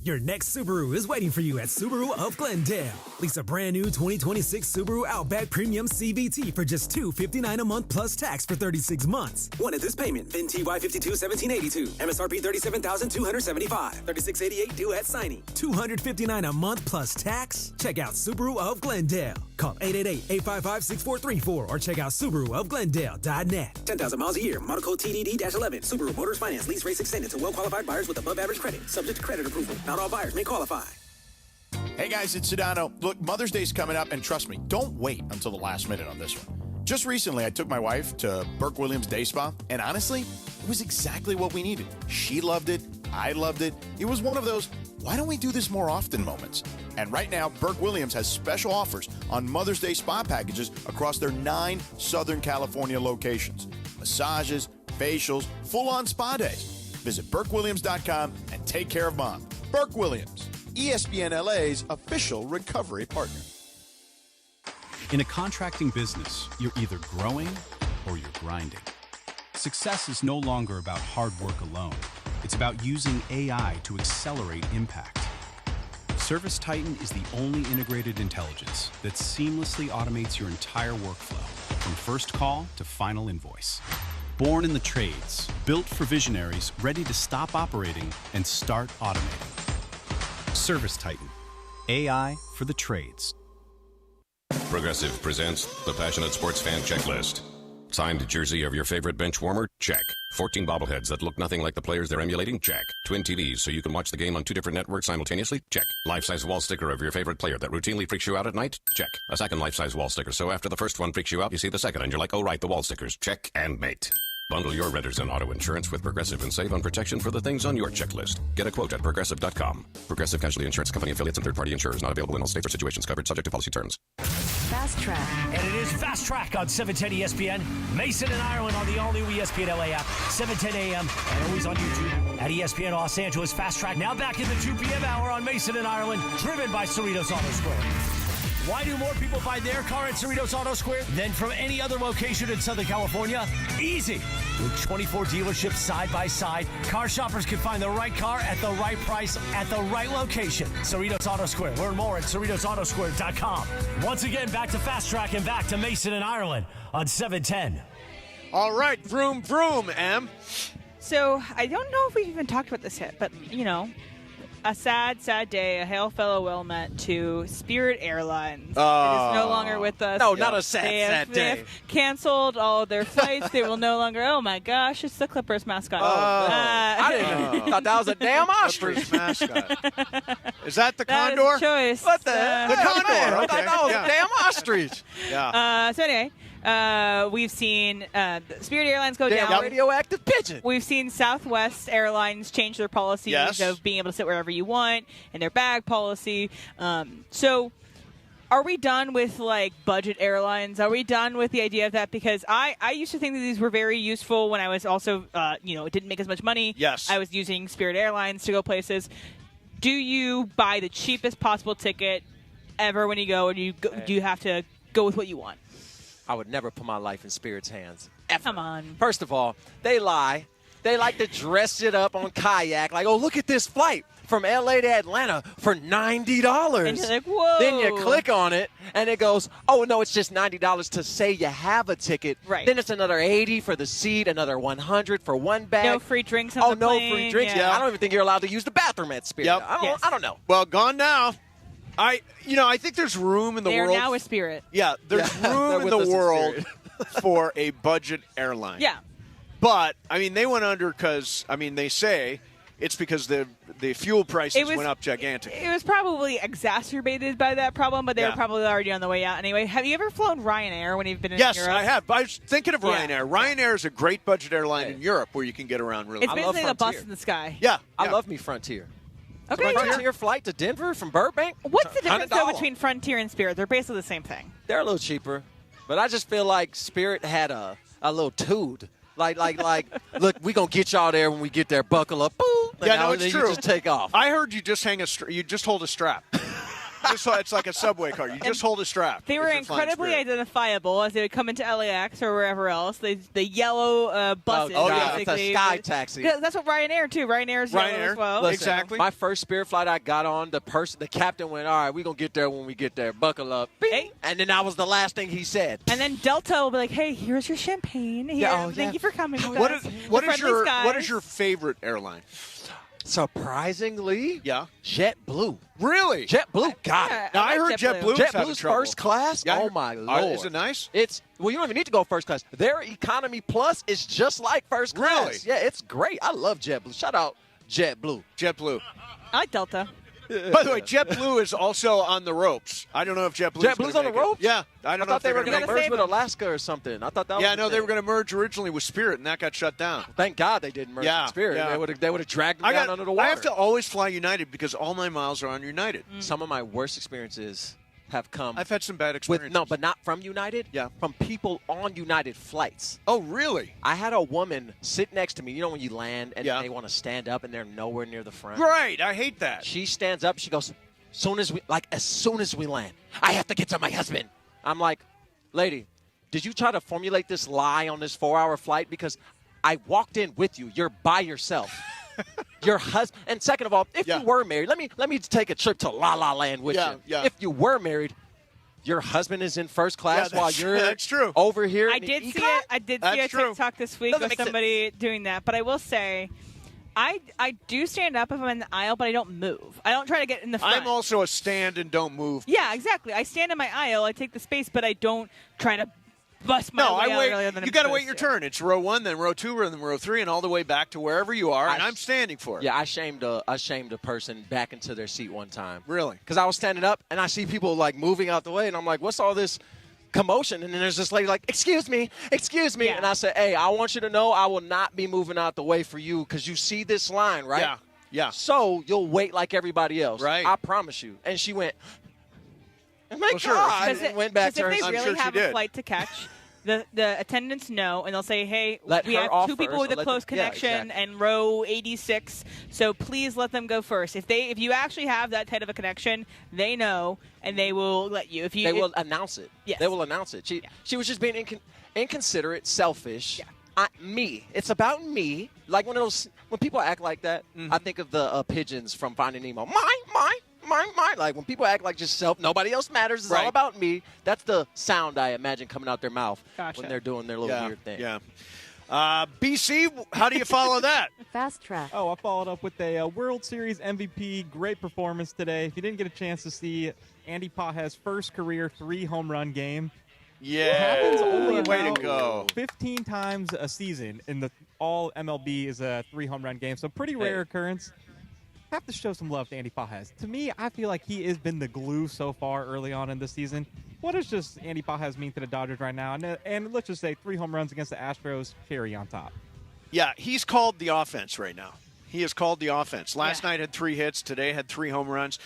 Your next Subaru is waiting for you at Subaru of Glendale. Lease a brand new 2026 Subaru Outback Premium CVT for just $259 a month plus tax for 36 months. One at this payment, then TY52-1782. MSRP $37,275. $3688 due at signing. $259 a month plus tax? Check out Subaru of Glendale. Call 888-855-6434 or check out SubaruofGlendale.net. 10,000 miles a year. Model code TDD-11. Subaru Motors Finance. Lease rates extended to well-qualified buyers with above-average credit. Subject to credit approval. Not all buyers may qualify. Hey guys, it's Sedano. Look, Mother's Day's coming up, and trust me, don't wait until the last minute on this one. Just recently, I took my wife to Burke Williams Day Spa, and honestly, it was exactly what we needed. She loved it. I loved it. It was one of those, why don't we do this more often moments? And right now, Burke Williams has special offers on Mother's Day spa packages across their 9 Southern California locations. Massages, facials, full-on spa days. Visit BurkeWilliams.com and take care of Mom. Burke Williams, ESPN LA's official recovery partner. In a contracting business, you're either growing or you're grinding. Success is no longer about hard work alone. It's about using AI to accelerate impact. Service Titan is the only integrated intelligence that seamlessly automates your entire workflow, from first call to final invoice. Born in the trades, built for visionaries ready to stop operating and start automating. Service Titan, AI for the trades. Progressive presents the Passionate Sports Fan Checklist. Signed jersey of your favorite bench warmer? Check. 14 bobbleheads that look nothing like the players they're emulating? Check. Twin TVs so you can watch the game on 2 different networks simultaneously? Check. Life-size wall sticker of your favorite player that routinely freaks you out at night? Check. A second life-size wall sticker so after the first one freaks you out, you see the second and you're like, oh right, the wall stickers. Check and mate. Bundle your renters and auto insurance with Progressive and save on protection for the things on your checklist. Get a quote at Progressive.com. Progressive Casualty Insurance Company affiliates and third-party insurers not available in all states or situations covered subject to policy terms. Fast Track. And it is Fast Track on 710 ESPN. Mason and Ireland on the all-new ESPN LA app. 7:10 a.m. and always on YouTube at ESPN Los Angeles. Fast Track now back in the 2 p.m. hour on Mason and Ireland, driven by Cerritos Auto Square. Why do more people buy their car at Cerritos Auto Square than from any other location in Southern California? Easy. With 24 dealerships side by side, car shoppers can find the right car at the right price at the right location. Cerritos Auto Square. Learn more at CerritosAutoSquare.com. Once again, back to Fastrack and back to Mason and Ireland on 710. All right, vroom, vroom, Em. So I don't know if we've even talked about this yet, but, a sad, sad day. A hail fellow well met to Spirit Airlines. It is no longer with us. No, not a sad They day. have canceled all of their flights. They will no longer. Oh my gosh, it's the Clippers mascot. I didn't thought that was a damn ostrich. Clippers mascot. Is that the That is condor? a choice. What the The hell? condor. Man, I Okay. thought that was Yeah. a damn ostrich. Yeah. So anyway, we've seen Spirit Airlines go Damn down. radioactive pigeon. We've seen Southwest Airlines change their policies Yes. of being able to sit wherever you want and their bag policy. So are we done with, budget airlines? Are we done with the idea of that? Because I used to think that these were very useful when I was also, it didn't make as much money. Yes. I was using Spirit Airlines to go places. Do you buy the cheapest possible ticket ever when you go, or do you have to go with what you want? I would never put my life in Spirit's hands. Ever. Come on. First of all, they lie. They like to dress it up on kayak. Like, oh, look at this flight from L.A. to Atlanta for $90. And you're like, whoa. Then you click on it, and it goes, oh, no, it's just $90 to say you have a ticket. Right. Then it's another $80 for the seat, another $100 for one bag. No free drinks on the plane. No free drinks. Yeah. I don't even think you're allowed to use the bathroom at Spirit. Yep. I don't know. Well, gone now. I think there's room in the They are world. now with Spirit. Yeah, there's room in with us the in world Spirit. for a budget airline. Yeah. But, they went under because, they say it's because the fuel prices went up gigantic. It was probably exacerbated by that problem, but they were probably already on the way out anyway. Have you ever flown Ryanair when you've been in Yes, Europe? I have. I was thinking of Yeah. Ryanair. Ryanair is a great budget airline in Europe where you can get around really It's well. basically a bus in the sky. Yeah. I love me Frontier. Okay. Frontier flight to Denver from Burbank? What's the difference, though, $100. between Frontier and Spirit? They're basically the same thing. They're a little cheaper, but I just feel like Spirit had a little tood. Like, look, we gonna get y'all there when we get there. Buckle up, boom. Yeah, no, and it's then true. You just take off. I heard you just you just hold a strap. It's like a subway car. You just hold a strap. They were if you're flying incredibly Spirit. identifiable as they would come into LAX or wherever else. The yellow buses. yeah, it's a basically. sky taxi. Yeah, that's what Ryanair, too. Ryanair's yellow as well. Listen, Exactly. My first Spirit flight I got on, the captain went, all right, we're going to get there when we get there. Buckle up. Bing. Hey. And then that was the last thing he said. And then Delta will be like, hey, here's your champagne. Here, thank you for coming with us. What The is friendly skies. what is your favorite airline? Surprisingly, Yeah. JetBlue. Really? JetBlue got Yeah, it. Now, I heard JetBlue was having JetBlue's trouble. first class? Yeah, I Oh, heard- my Lord. Is it nice? Well, you don't even need to go first class. Their economy plus is just like first class. Really? Yeah, it's great. I love JetBlue. Shout out JetBlue. JetBlue. I like Delta. By the way, JetBlue is also on the ropes. I don't know if JetBlue's on the ropes? Yeah, I don't know thought if they're they were going going to to make merge with Alaska or something. I thought that was Yeah, the no, they thing. were going to merge originally with Spirit, and that got shut down. Thank God they didn't merge with Spirit. Yeah. They would have dragged them down under the water. I have to always fly United because all my miles are on United. Some of my worst experiences have come. I've had some bad experiences. But not from United. Yeah. From people on United flights. Oh, really? I had a woman sit next to me. You know when you land and Yeah. they want to stand up and they're nowhere near the front. Right. I hate that. She stands up. She goes, as soon as we land, I have to get to my husband. I'm like, lady, did you try to formulate this lie on this 4-hour flight? Because I walked in with you. You're by yourself. Your husband. And second of all, if you were married, let me take a trip to La La Land with you. Yeah. If you were married, your husband is in first class while you're that's true. over here. I in the did see econ? it. I did That's see a true. TikTok this week Doesn't of make sense. somebody doing that. But I will say, I do stand up if I'm in the aisle, but I don't move. I don't try to get in the front. I'm also a stand and don't move. Yeah, exactly. I stand in my aisle. I take the space, but I don't try to bust my No, way I out wait. earlier than You I'm got to wait supposed your to. turn. It's row 1, then row 2, and then row 3, and all the way back to wherever you are, and I'm standing for it. Yeah, I shamed a person back into their seat one time. Really? Because I was standing up and I see people like moving out the way, and I'm like, what's all this commotion? And then there's this lady like, excuse me. Yeah. And I said, hey, I want you to know I will not be moving out the way for you because you see this line, right? Yeah. Yeah. So you'll wait like everybody else. Right. I promise you. And she went, oh my Well, sure. God. Because And went back to her. if they I'm really sure she have a did. flight to catch, The attendants know, and they'll say, hey, Let we her have off two people first, with or a let close them- yeah, connection exactly. and row 86, so please let them go first. If you actually have that tight of a connection, they know, and they will let you. They will announce it. Yes. They will announce it. She was just being inconsiderate, selfish. Yeah. Me. It's about me. Like when people act like that, I think of the pigeons from Finding Nemo. Mine. Like when people act like just self, nobody else matters. It's all about me. That's the sound I imagine coming out their mouth when they're doing their little weird thing. Yeah. BC, how do you follow that? Fast track. Oh, I followed up with a World Series MVP. Great performance today. If you didn't get a chance to see Andy Pages' first career 3-home run game, Yeah. happens only Way to about go. 15 times a season in the all MLB is a 3-home run game. So pretty rare occurrence. Have to show some love to Andy Pages. To me, I feel like he has been the glue so far early on in this season. What does just Andy Pages mean to the Dodgers right now? And let's just say 3 home runs against the Astros, cherry on top. Yeah, he's called the offense right now. He has called the offense. Last night had 3 hits. Today had 3 home runs.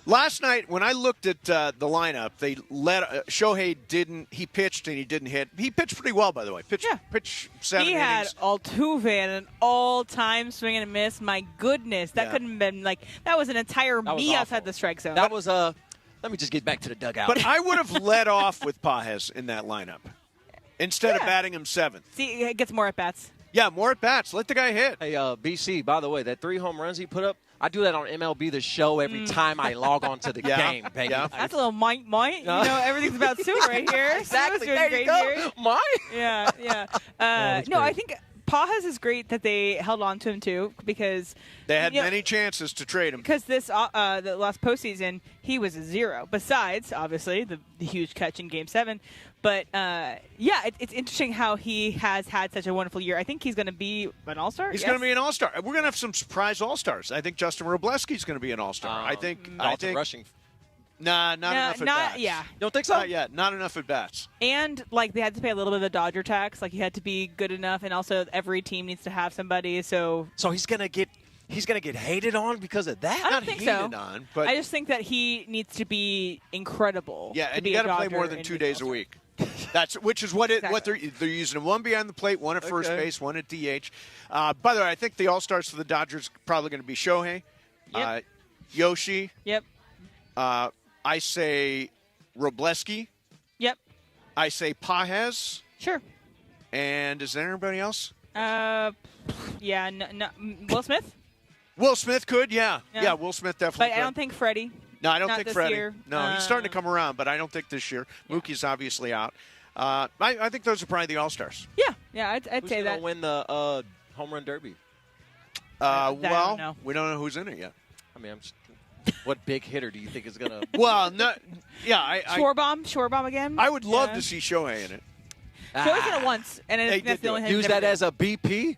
Last night, when I looked at the lineup, they let Shohei didn't. He pitched and he didn't hit. He pitched pretty well, by the way. Pitched 7 He innings. had Altuve and an all-time swing and a miss. My goodness, that couldn't have been that was an entire That was me awful. outside the strike zone. That was let me just get back to the dugout. But I would have led off with Pages in that lineup instead of batting him 7th. See, it gets more at bats. Yeah, more at bats. Let the guy hit. Hey, BC, by the way, that 3 home runs he put up, I do that on MLB The Show every time I log on to the game, baby. Yeah. That's a little mite. You know, everything's about Sue right here. Exactly. Sue's doing There you great go. here. Mine. Yeah. I think Pages is great that they held on to him too because They had many chances to trade him. Because the last postseason he was a 0. Besides, obviously, the huge catch in Game 7. But it's interesting how he has had such a wonderful year. I think he's going to be an all-star. He's going to be an all-star. We're going to have some surprise all-stars. I think Justin Wrobleski's going to be an all-star. I think rushing. Not enough at bats. Yeah. You don't think so? Not yet. Not enough at bats. And they had to pay a little bit of the Dodger tax. He had to be good enough, and also every team needs to have somebody. So he's going to get hated on because of that. I don't think so. On, but I just think that he needs to be incredible. Yeah, to and be you a got to play Dodger more than in 2 the days a All-Star. week. Which is what they're using him. One behind the plate, one at first base, one at DH. By the way, I think the all-stars for the Dodgers are probably going to be Shohei, Yoshi. Yep. I say Wrobleski. Yep. I say Pages. Sure. And is there anybody else? No, Will Smith? Will Smith could, yeah. Will Smith definitely But could. I don't think Freddie. No, I don't Not think this Freddie. year. No, he's starting to come around, but I don't think this year. Mookie's obviously out. I think those are probably the all-stars. Yeah, I'd Who's say gonna that. win the home run derby? I don't know. We don't know who's in it yet. I mean, what big hitter do you think is going to? Well, no, yeah, Shorebomb again. I would love to see Shohei in it. Shohei's in it once, and They that's did the only do thing. Use that as a BP?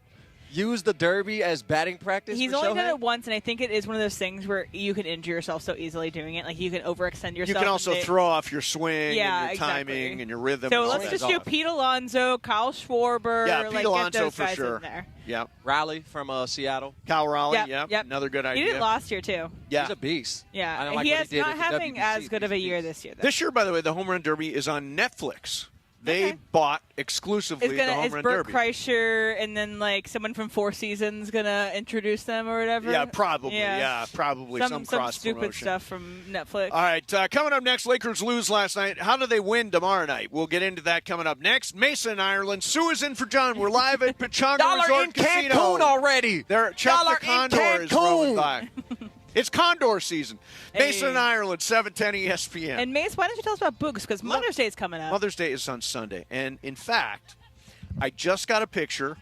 Use the derby as batting practice He's for only Shohei? done it once, and I think it is one of those things where you can injure yourself so easily doing it. You can overextend yourself. You can also throw off your swing and your timing and your rhythm. So and all let's that just do stuff. Pete Alonso, Kyle Schwarber. Yeah, Pete get Alonso those for guys sure. In there. Yeah. Riley from Seattle. Kyle Raleigh, Yep. Another good idea. He did it last year, too. Yeah. He's a beast. Yeah, I don't like he what is he did not at the having WBC, as good but of a he's year beast. this year. Though. This year, by the way, the Home Run Derby is on Netflix. They bought exclusively the Home Is Run Burt Derby. Kreischer and then someone from Four Seasons gonna introduce them or whatever? Yeah, probably. Yeah, probably some cross stupid promotion. stuff from Netflix. All right, coming up next, Lakers lose last night. How do they win tomorrow night? We'll get into that coming up next. Mason, Ireland. Sue is in for John. We're live at Pechanga Y'all are Resort in Casino. Cancun already. Chuck Y'all the are in Condor is rolling Cancun. by. It's Condor season. Hey. Mason, Ireland, 710 ESPN. And Mace, why don't you tell us about Boogs? Because Mother's Day is coming up. Mother's Day is on Sunday. And in fact, I just got a picture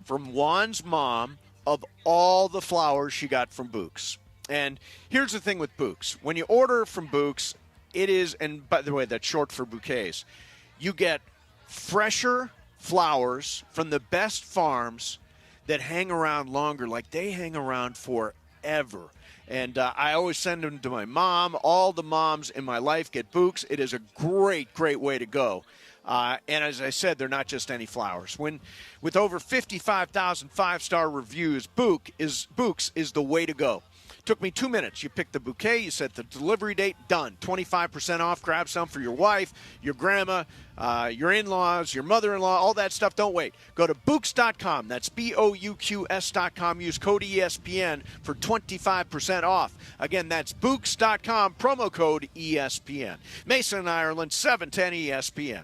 from Juan's mom of all the flowers she got from Books. And here's the thing with Books. When you order from Books, it is, and by the way, that's short for bouquets, you get fresher flowers from the best farms that hang around longer. They hang around forever. And I always send them to my mom. All the moms in my life get Books. It is a great, great way to go. And as I said, they're not just any flowers. With over 55,000 five-star reviews, Books is the way to go. Took me 2 minutes. You pick the bouquet, you set the delivery date, done. 25% off. Grab some for your wife, your grandma, your in-laws, your mother-in-law, all that stuff. Don't wait. Go to Bouqs.com. That's BOUQS.com. Use code ESPN for 25% off. Again, that's Bouqs.com, promo code ESPN. Mason and Ireland, 710 ESPN.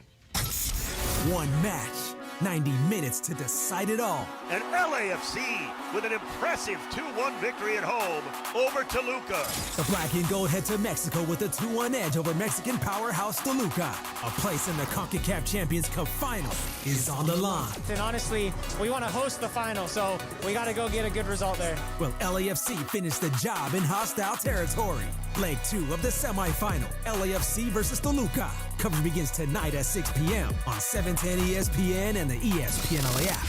One match, 90 minutes to decide it all. And LAFC with an impressive 2-1 victory at home over Toluca. The black and gold head to Mexico with a 2-1 edge over Mexican powerhouse Toluca. A place in the CONCACAF Champions Cup final is on the line. And honestly, we want to host the final, so we got to go get a good result there. Will LAFC finish the job in hostile territory? Leg 2 of the semifinal, LAFC versus Toluca. Coverage begins tonight at 6 p.m. on 710 ESPN and the ESPN LA app.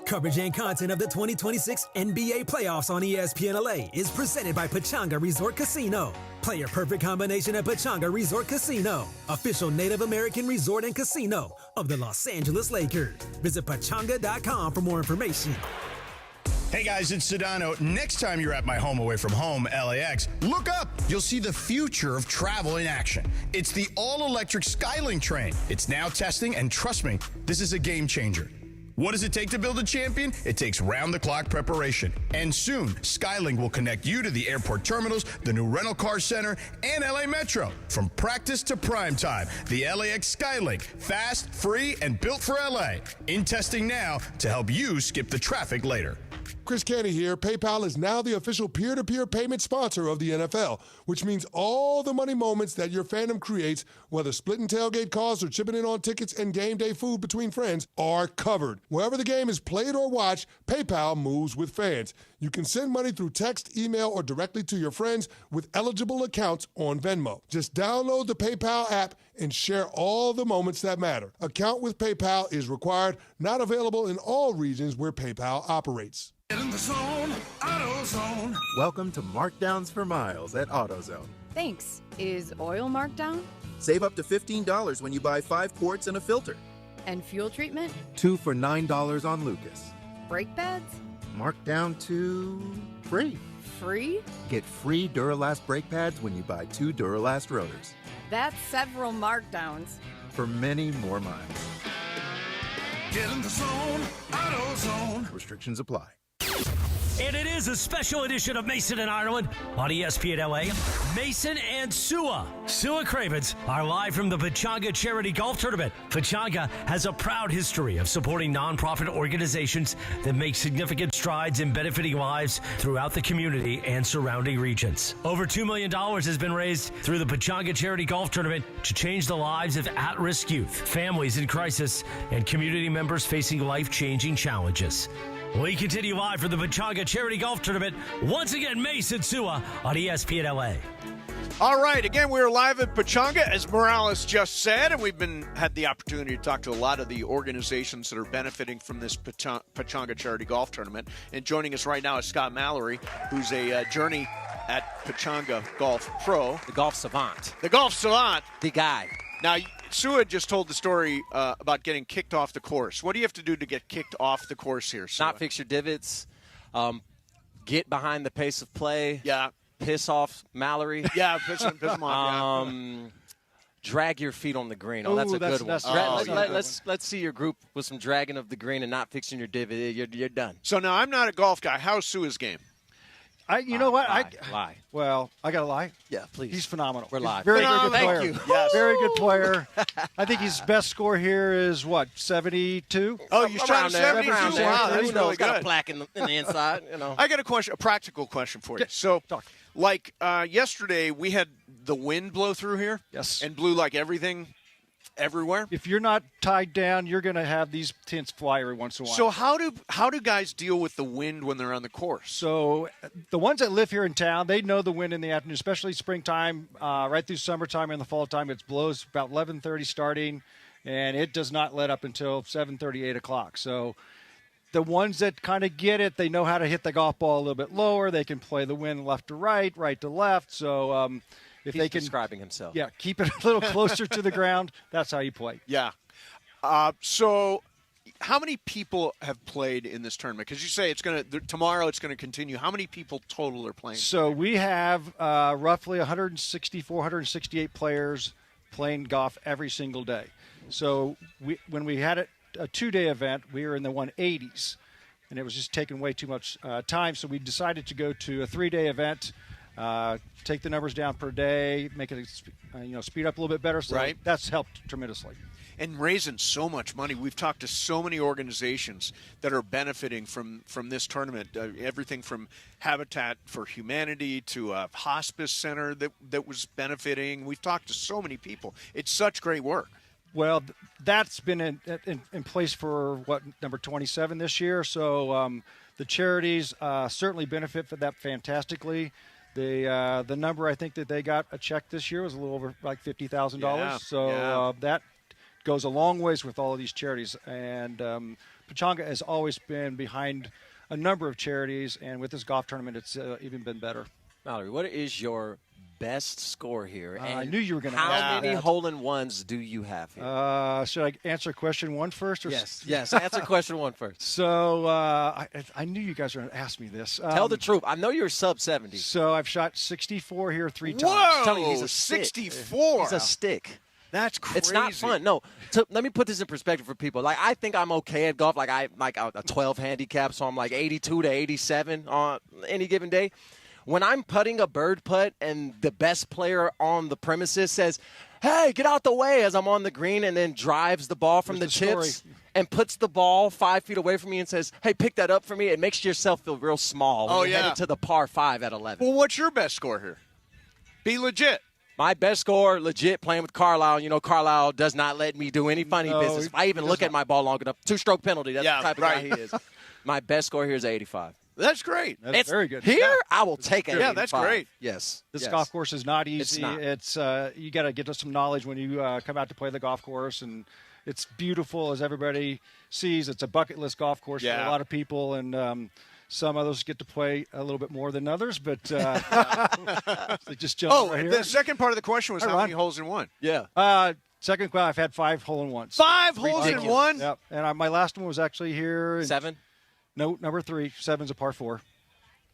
Coverage and content of the 2026 NBA playoffs on ESPN LA is presented by Pechanga Resort Casino. Play a perfect combination at Pechanga Resort Casino, official Native American resort and casino of the Los Angeles Lakers. Visit Pechanga.com for more information. Hey guys, it's Sedano. Next time you're at my home away from home, LAX, look up. You'll see the future of travel in action. It's the all-electric Skylink train. It's now testing, and trust me, this is a game changer. What does it take to build a champion? It takes round-the-clock preparation. And soon, Skylink will connect you to the airport terminals, the new rental car center, and LA Metro. From practice to prime time, the LAX Skylink. Fast, free, and built for LA. In testing now to help you skip the traffic later. Chris Canty here. PayPal is now the official peer-to-peer payment sponsor of the NFL, which means all the money moments that your fandom creates, whether splitting tailgate costs or chipping in on tickets and game day food between friends, are covered. Wherever the game is played or watched, PayPal moves with fans. You can send money through text, email, or directly to your friends with eligible accounts on Venmo. Just download the PayPal app and share all the moments that matter. Account with PayPal is required, not available in all regions where PayPal operates. In the zone, AutoZone. Welcome to Markdowns for Miles at AutoZone. Thanks. Is oil marked down? Save up to $15 when you buy 5 quarts and a filter. And fuel treatment? 2 for $9 on Lucas. Brake pads? Marked down to free. Free? Get free Duralast brake pads when you buy 2 Duralast rotors. That's several markdowns. For many more miles. Get in the zone, AutoZone. Restrictions apply. And it is a special edition of Mason and Ireland on ESPN LA. Mason and Sua. Sua Cravens are live from the Pechanga Charity Golf Tournament. Pechanga has a proud history of supporting nonprofit organizations that make significant strides in benefiting lives throughout the community and surrounding regions. Over $2 million has been raised through the Pechanga Charity Golf Tournament to change the lives of at-risk youth, families in crisis, and community members facing life-changing challenges. We continue live from the Pechanga Charity Golf Tournament. Once again, Mason Sua on ESPN LA. All right, again, we're live at Pechanga, as Morales just said, and we've had the opportunity to talk to a lot of the organizations that are benefiting from this Pechanga Charity Golf Tournament. And joining us right now is Scott Mallory, who's a journey at Pechanga Golf Pro. The golf savant. The golf savant. The guy. Now, Sua just told the story about getting kicked off the course. What do you have to do to get kicked off the course here, Sua? Not fix your divots. Get behind the pace of play. Yeah. Piss off Mallory. Yeah, piss him off. Drag your feet on the green. Oh, that's a good one. Let's see your group with some dragging of the green and not fixing your divot. You're done. So now I'm not a golf guy. How's Sua's game? You know what? Lie. Well, I got to lie. Yeah, please. He's phenomenal. We're live. Very good player. Thank you. Yes. Very good player. I think his best score here is, 72? Oh, you shot 72? Wow, that's really good. Got a plaque in the inside. I got a practical question for you. So, yesterday, we had the wind blow through here. Yes. And blew like everything everywhere. If you're not tied down, you're going to have these tents fly every once in a while. So how do guys deal with the wind when they're on the course? So the ones that live here in town, they know the wind in the afternoon, especially springtime, right through summertime and the fall time. It blows about 11:30 starting, and it does not let up until 7:30, 8 o'clock. So the ones that kind of get it, they know how to hit the golf ball a little bit lower. They can play the wind left to right to left. So if He's they can describing himself. Yeah, keep it a little closer to the ground. That's how you play. Yeah. So how many people have played in this tournament? Because you say tomorrow it's going to continue. How many people total are playing? So we have roughly 164, 168 players playing golf every single day. So when we had a 2-day event, we were in the 180s, and it was just taking way too much time. So we decided to go to a 3-day event, take the numbers down per day, make it speed up a little bit better. So right. That's helped tremendously. And raising so much money. We've talked to so many organizations that are benefiting from this tournament. Everything from Habitat for Humanity to a Hospice Center that was benefiting. We've talked to so many people. It's such great work. Well, that's been in place for, number 27 this year. So the charities certainly benefit from that fantastically. The number I think that they got a check this year was a little over like $50,000. Yeah, so that goes a long ways with all of these charities. And Pechanga has always been behind a number of charities, and with this golf tournament, it's even been better. Mallory, what is your best score here? And I knew you were going to ask how many that. hole-in-ones do you have here? Should I answer question one first? Or Yes. Answer question one first. So I knew you guys were going to ask me this. Tell the truth. I know you're sub 70. So I've shot 64 here 3 times. Whoa! Tell you, he's a stick. 64. He's a stick. That's crazy. It's not fun. No. Let me put this in perspective for people. Like, I think I'm okay at golf. Like, I like a 12 handicap, so I'm like 82 to 87 on any given day. When I'm putting a bird putt and the best player on the premises says, "Hey, get out the way," as I'm on the green, and then drives the ball from the chips and puts the ball 5 feet away from me and says, "Hey, pick that up for me," it makes yourself feel real small when you're headed to the par 5 at 11. Well, what's your best score here? Be legit. My best score, legit, playing with Carlisle. You know, Carlisle does not let me do any funny business. If I even look at my ball long enough, 2-stroke penalty. That's the type of guy he is. My best score here is 85. That's great. That's very good. Here, I will take it. Yeah, that's great. Yes. This golf course is not easy. It's not. You got to get some knowledge when you come out to play the golf course, and it's beautiful as everybody sees. It's a bucket list golf course for a lot of people, and some others get to play a little bit more than others, but they just jump right here. The second part of the question was how many holes in one? Yeah. Second, I've had 5 hole-in-ones. 5 holes in one? Yep. And my last one was actually here. 7? No, number 3. 7's a par 4.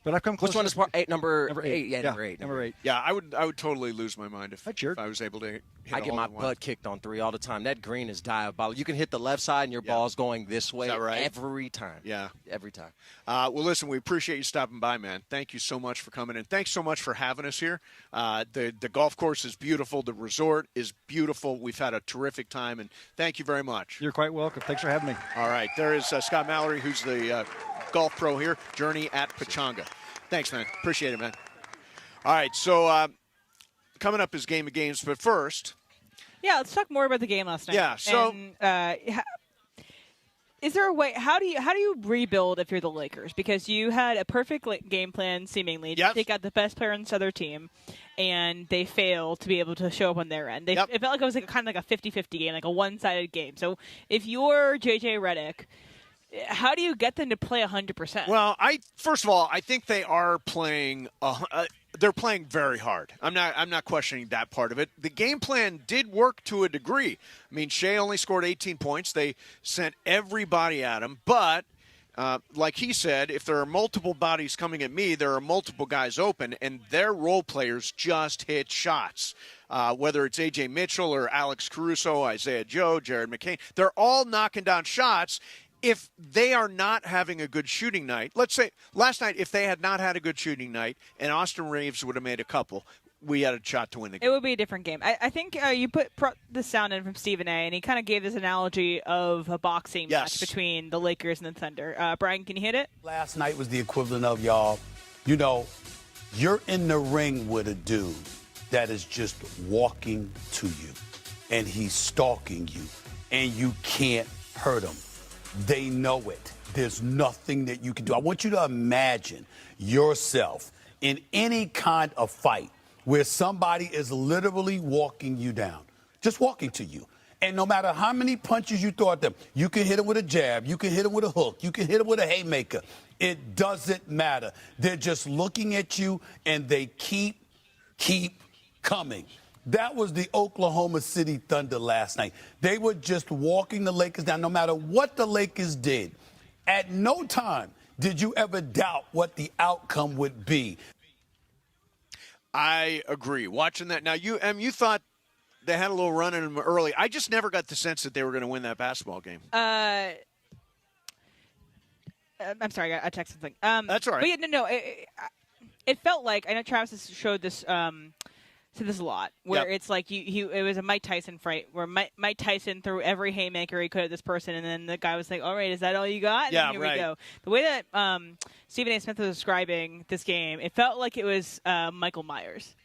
But I've come close. Which one is par 8? Number 8. Yeah, number 8. Number 8. Yeah, I would totally lose my mind if I was able to hit I get my butt kicked on 3 all the time. That green is diabolical. You can hit the left side and your ball's going this way every time. Yeah. Every time. Well, listen, we appreciate you stopping by, man. Thank you so much for coming in. Thanks so much for having us here. The golf course is beautiful. The resort is beautiful. We've had a terrific time, and thank you very much. You're quite welcome. Thanks for having me. All right. There is Scott Mallory, who's the golf pro here, Journey at Pechanga. Thanks, man. Appreciate it, man. All right, so coming up is Game of Games, but first. Yeah, let's talk more about the game last night. Yeah, so. Is there a way? How do you rebuild if you're the Lakers? Because you had a perfect game plan, seemingly, to take out the best player on this other team, and they failed to be able to show up on their end. It felt like it was kind of like a 50-50 game, like a one-sided game. So if you're JJ Redick, how do you get them to play 100%? Well, first of all, I think they are playing. They're playing very hard. I'm not questioning that part of it. The game plan did work to a degree. I mean, Shea only scored 18 points. They sent everybody at him, but like he said, if there are multiple bodies coming at me, there are multiple guys open, and their role players just hit shots. Whether it's A.J. Mitchell or Alex Caruso, Isaiah Joe, Jared McCain, they're all knocking down shots. If they are not having a good shooting night, let's say last night, if they had not had a good shooting night and Austin Reaves would have made a couple, we had a shot to win the game. It would be a different game. I think you put the sound in from Stephen A., and he kind of gave this analogy of a boxing match between the Lakers and the Thunder. Brian, can you hit it? Last night was the equivalent of, y'all, you're in the ring with a dude that is just walking to you, and he's stalking you, and you can't hurt him. They know it. There's nothing that you can do. I want you to imagine yourself in any kind of fight where somebody is literally walking you down, just walking to you. And no matter how many punches you throw at them, you can hit them with a jab, you can hit them with a hook, you can hit them with a haymaker. It doesn't matter. They're just looking at you, and they keep coming. That was the Oklahoma City Thunder last night. They were just walking the Lakers down no matter what the Lakers did. At no time did you ever doubt what the outcome would be. I agree. Watching that. Now, you thought they had a little run in them early. I just never got the sense that they were going to win that basketball game. I'm sorry, I texted something. That's all right. But no. It felt like, I know Travis has showed this, said this a lot, where it's like it was a Mike Tyson fight, where Mike Tyson threw every haymaker he could at this person, and then the guy was like, all right, is that all you got? And here we go. The way that Stephen A. Smith was describing this game, it felt like it was Michael Myers.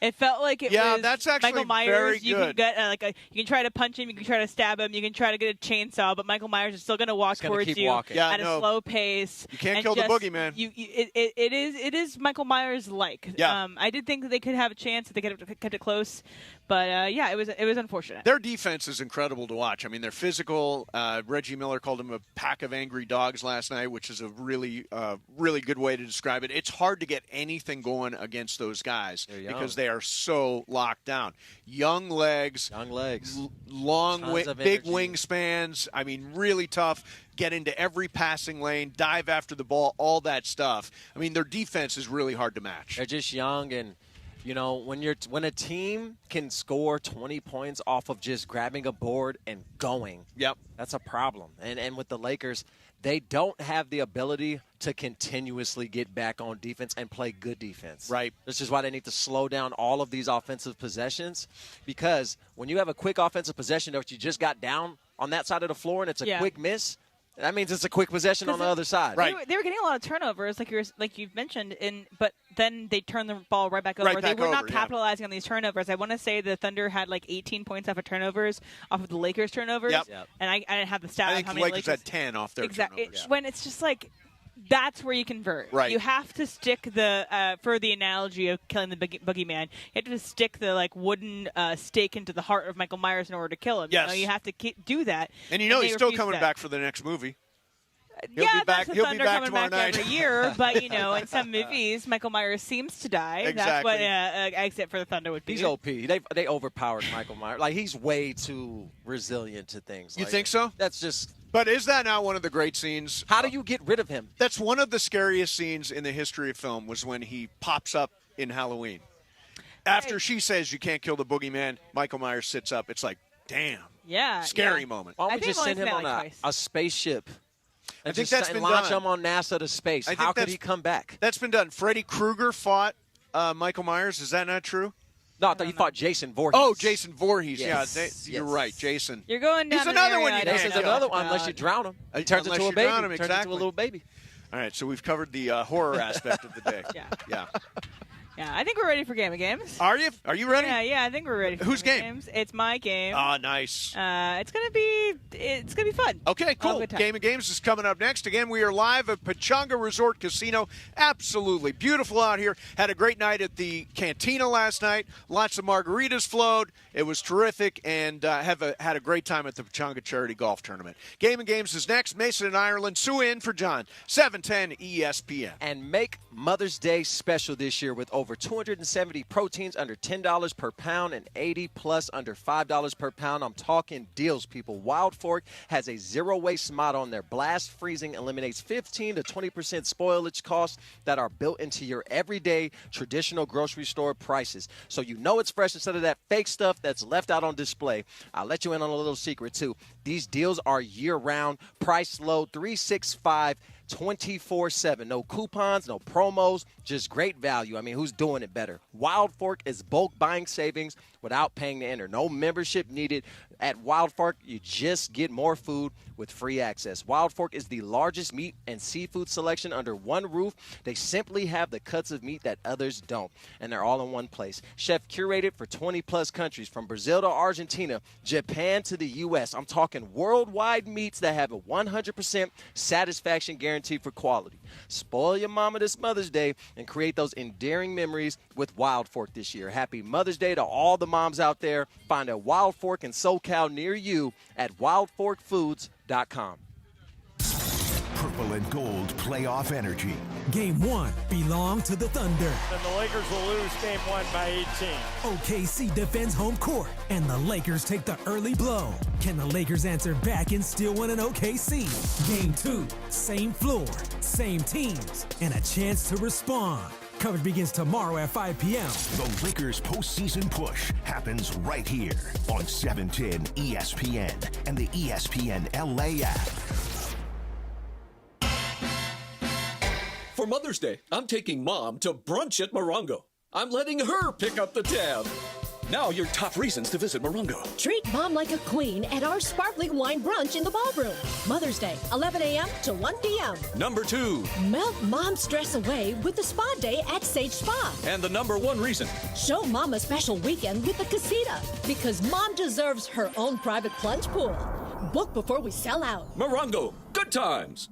It felt like it was that's actually Michael Myers. Very you good. can get you can try to punch him, you can try to stab him, you can try to get a chainsaw, but Michael Myers is still going to walk towards you at a slow pace. You can't kill the boogeyman. It is Michael Myers like. Yeah. I did think that they could have a chance, that they could have kept it close, but it was unfortunate. Their defense is incredible to watch. I mean, they're physical. Reggie Miller called them a pack of angry dogs last night, which is a really good way to describe it. It's hard to get anything going against those guys because they are so locked down. Young legs, long, big wingspans. I mean, really tough. Get into every passing lane, dive after the ball, all that stuff. I mean, their defense is really hard to match. They're just young, and when a team can score 20 points off of just grabbing a board and going, that's a problem. And with the Lakers, they don't have the ability to continuously get back on defense and play good defense. Right. This is why they need to slow down all of these offensive possessions, because when you have a quick offensive possession that you just got down on that side of the floor and it's a quick miss, that means it's a quick possession on the other side. Right. They were getting a lot of turnovers, like you've mentioned, but then they turned the ball right back over. They were not capitalizing on these turnovers. I want to say the Thunder had like 18 points off of turnovers, off of the Lakers' turnovers. Yep. And I didn't have the stat I of think how the many Lakers had 10 off their turnovers. When it's just like, that's where you convert. Right. You have to stick for the analogy of killing the boogeyman, you have to stick the wooden stake into the heart of Michael Myers in order to kill him. Yes. You have to do that. And he's still coming back for the next movie. He'll be back. That's the He'll Thunder be back coming tomorrow back night. every year. But in some movies, Michael Myers seems to die. Exactly. That's what exit for the Thunder would be. He's OP. They overpowered Michael Myers. Like, he's way too resilient to things. You think so? That's just. But is that not one of the great scenes? How do you get rid of him? That's one of the scariest scenes in the history of film. Was when he pops up in Halloween. After she says you can't kill the boogeyman, Michael Myers sits up. It's like, damn. Yeah. Scary moment. Why don't we just send him on a spaceship? I think that's been launch done. him on NASA to space. How could he come back? That's been done. Freddy Krueger fought Michael Myers. Is that not true? No, I thought you fought Jason Voorhees. Oh, Jason Voorhees. Yes. You're right, Jason. You're going down. He's another one. This is another one. Unless you drown him, he turns into a baby. Turns into a little baby. All right, so we've covered the horror aspect of the day. Yeah. Yeah, I think we're ready for Game of Games. Are you? Are you ready? Yeah, I think we're ready for Whose Game of game? Games. It's my game. Ah, nice. It's gonna be fun. Okay, cool. Game of Games is coming up next. Again, we are live at Pechanga Resort Casino. Absolutely beautiful out here. Had a great night at the Cantina last night. Lots of margaritas flowed. It was terrific, and had a great time at the Pechanga Charity Golf Tournament. Game of Games is next. Mason and Ireland. Sue in for John. 710 ESPN. And make Mother's Day special this year with over 270 proteins under $10 per pound and 80 plus under $5 per pound. I'm talking deals, people. Wild Fork has a zero-waste model on their blast freezing, eliminates 15 to 20% spoilage costs that are built into your everyday traditional grocery store prices. So you know it's fresh instead of that fake stuff that's left out on display. I'll let you in on a little secret, too. These deals are year-round, price low, 365 24/7. No coupons, no promos, just great value. I mean, who's doing it better? Wild Fork is bulk buying savings without paying to enter. No membership needed. At Wild Fork, you just get more food with free access. Wild Fork is the largest meat and seafood selection under one roof. They simply have the cuts of meat that others don't, and they're all in one place. Chef curated for 20-plus countries, from Brazil to Argentina, Japan to the U.S. I'm talking worldwide meats that have a 100% satisfaction guarantee for quality. Spoil your mama this Mother's Day and create those endearing memories with Wild Fork this year. Happy Mother's Day to all the moms out there. Find a Wild Fork in SoCal near you at wildforkfoods.com. Purple and gold playoff energy. Game 1 belonged to the Thunder. And the Lakers will lose Game 1 by 18. OKC defends home court, and the Lakers take the early blow. Can the Lakers answer back and still win an OKC? Game 2, same floor, same teams, and a chance to respond. Coverage begins tomorrow at 5 p.m. The Lakers postseason push happens right here on 710 ESPN and the ESPN LA app. For Mother's Day, I'm taking Mom to brunch at Morongo. I'm letting her pick up the tab. Now your top reasons to visit Morongo. Treat Mom like a queen at our sparkling wine brunch in the ballroom. Mother's Day, 11 a.m. to 1 p.m. Number 2. Melt Mom's stress away with the spa day at Sage Spa. And the number 1 reason. Show Mom a special weekend with the Casita, because Mom deserves her own private plunge pool. Book before we sell out. Morongo, good times.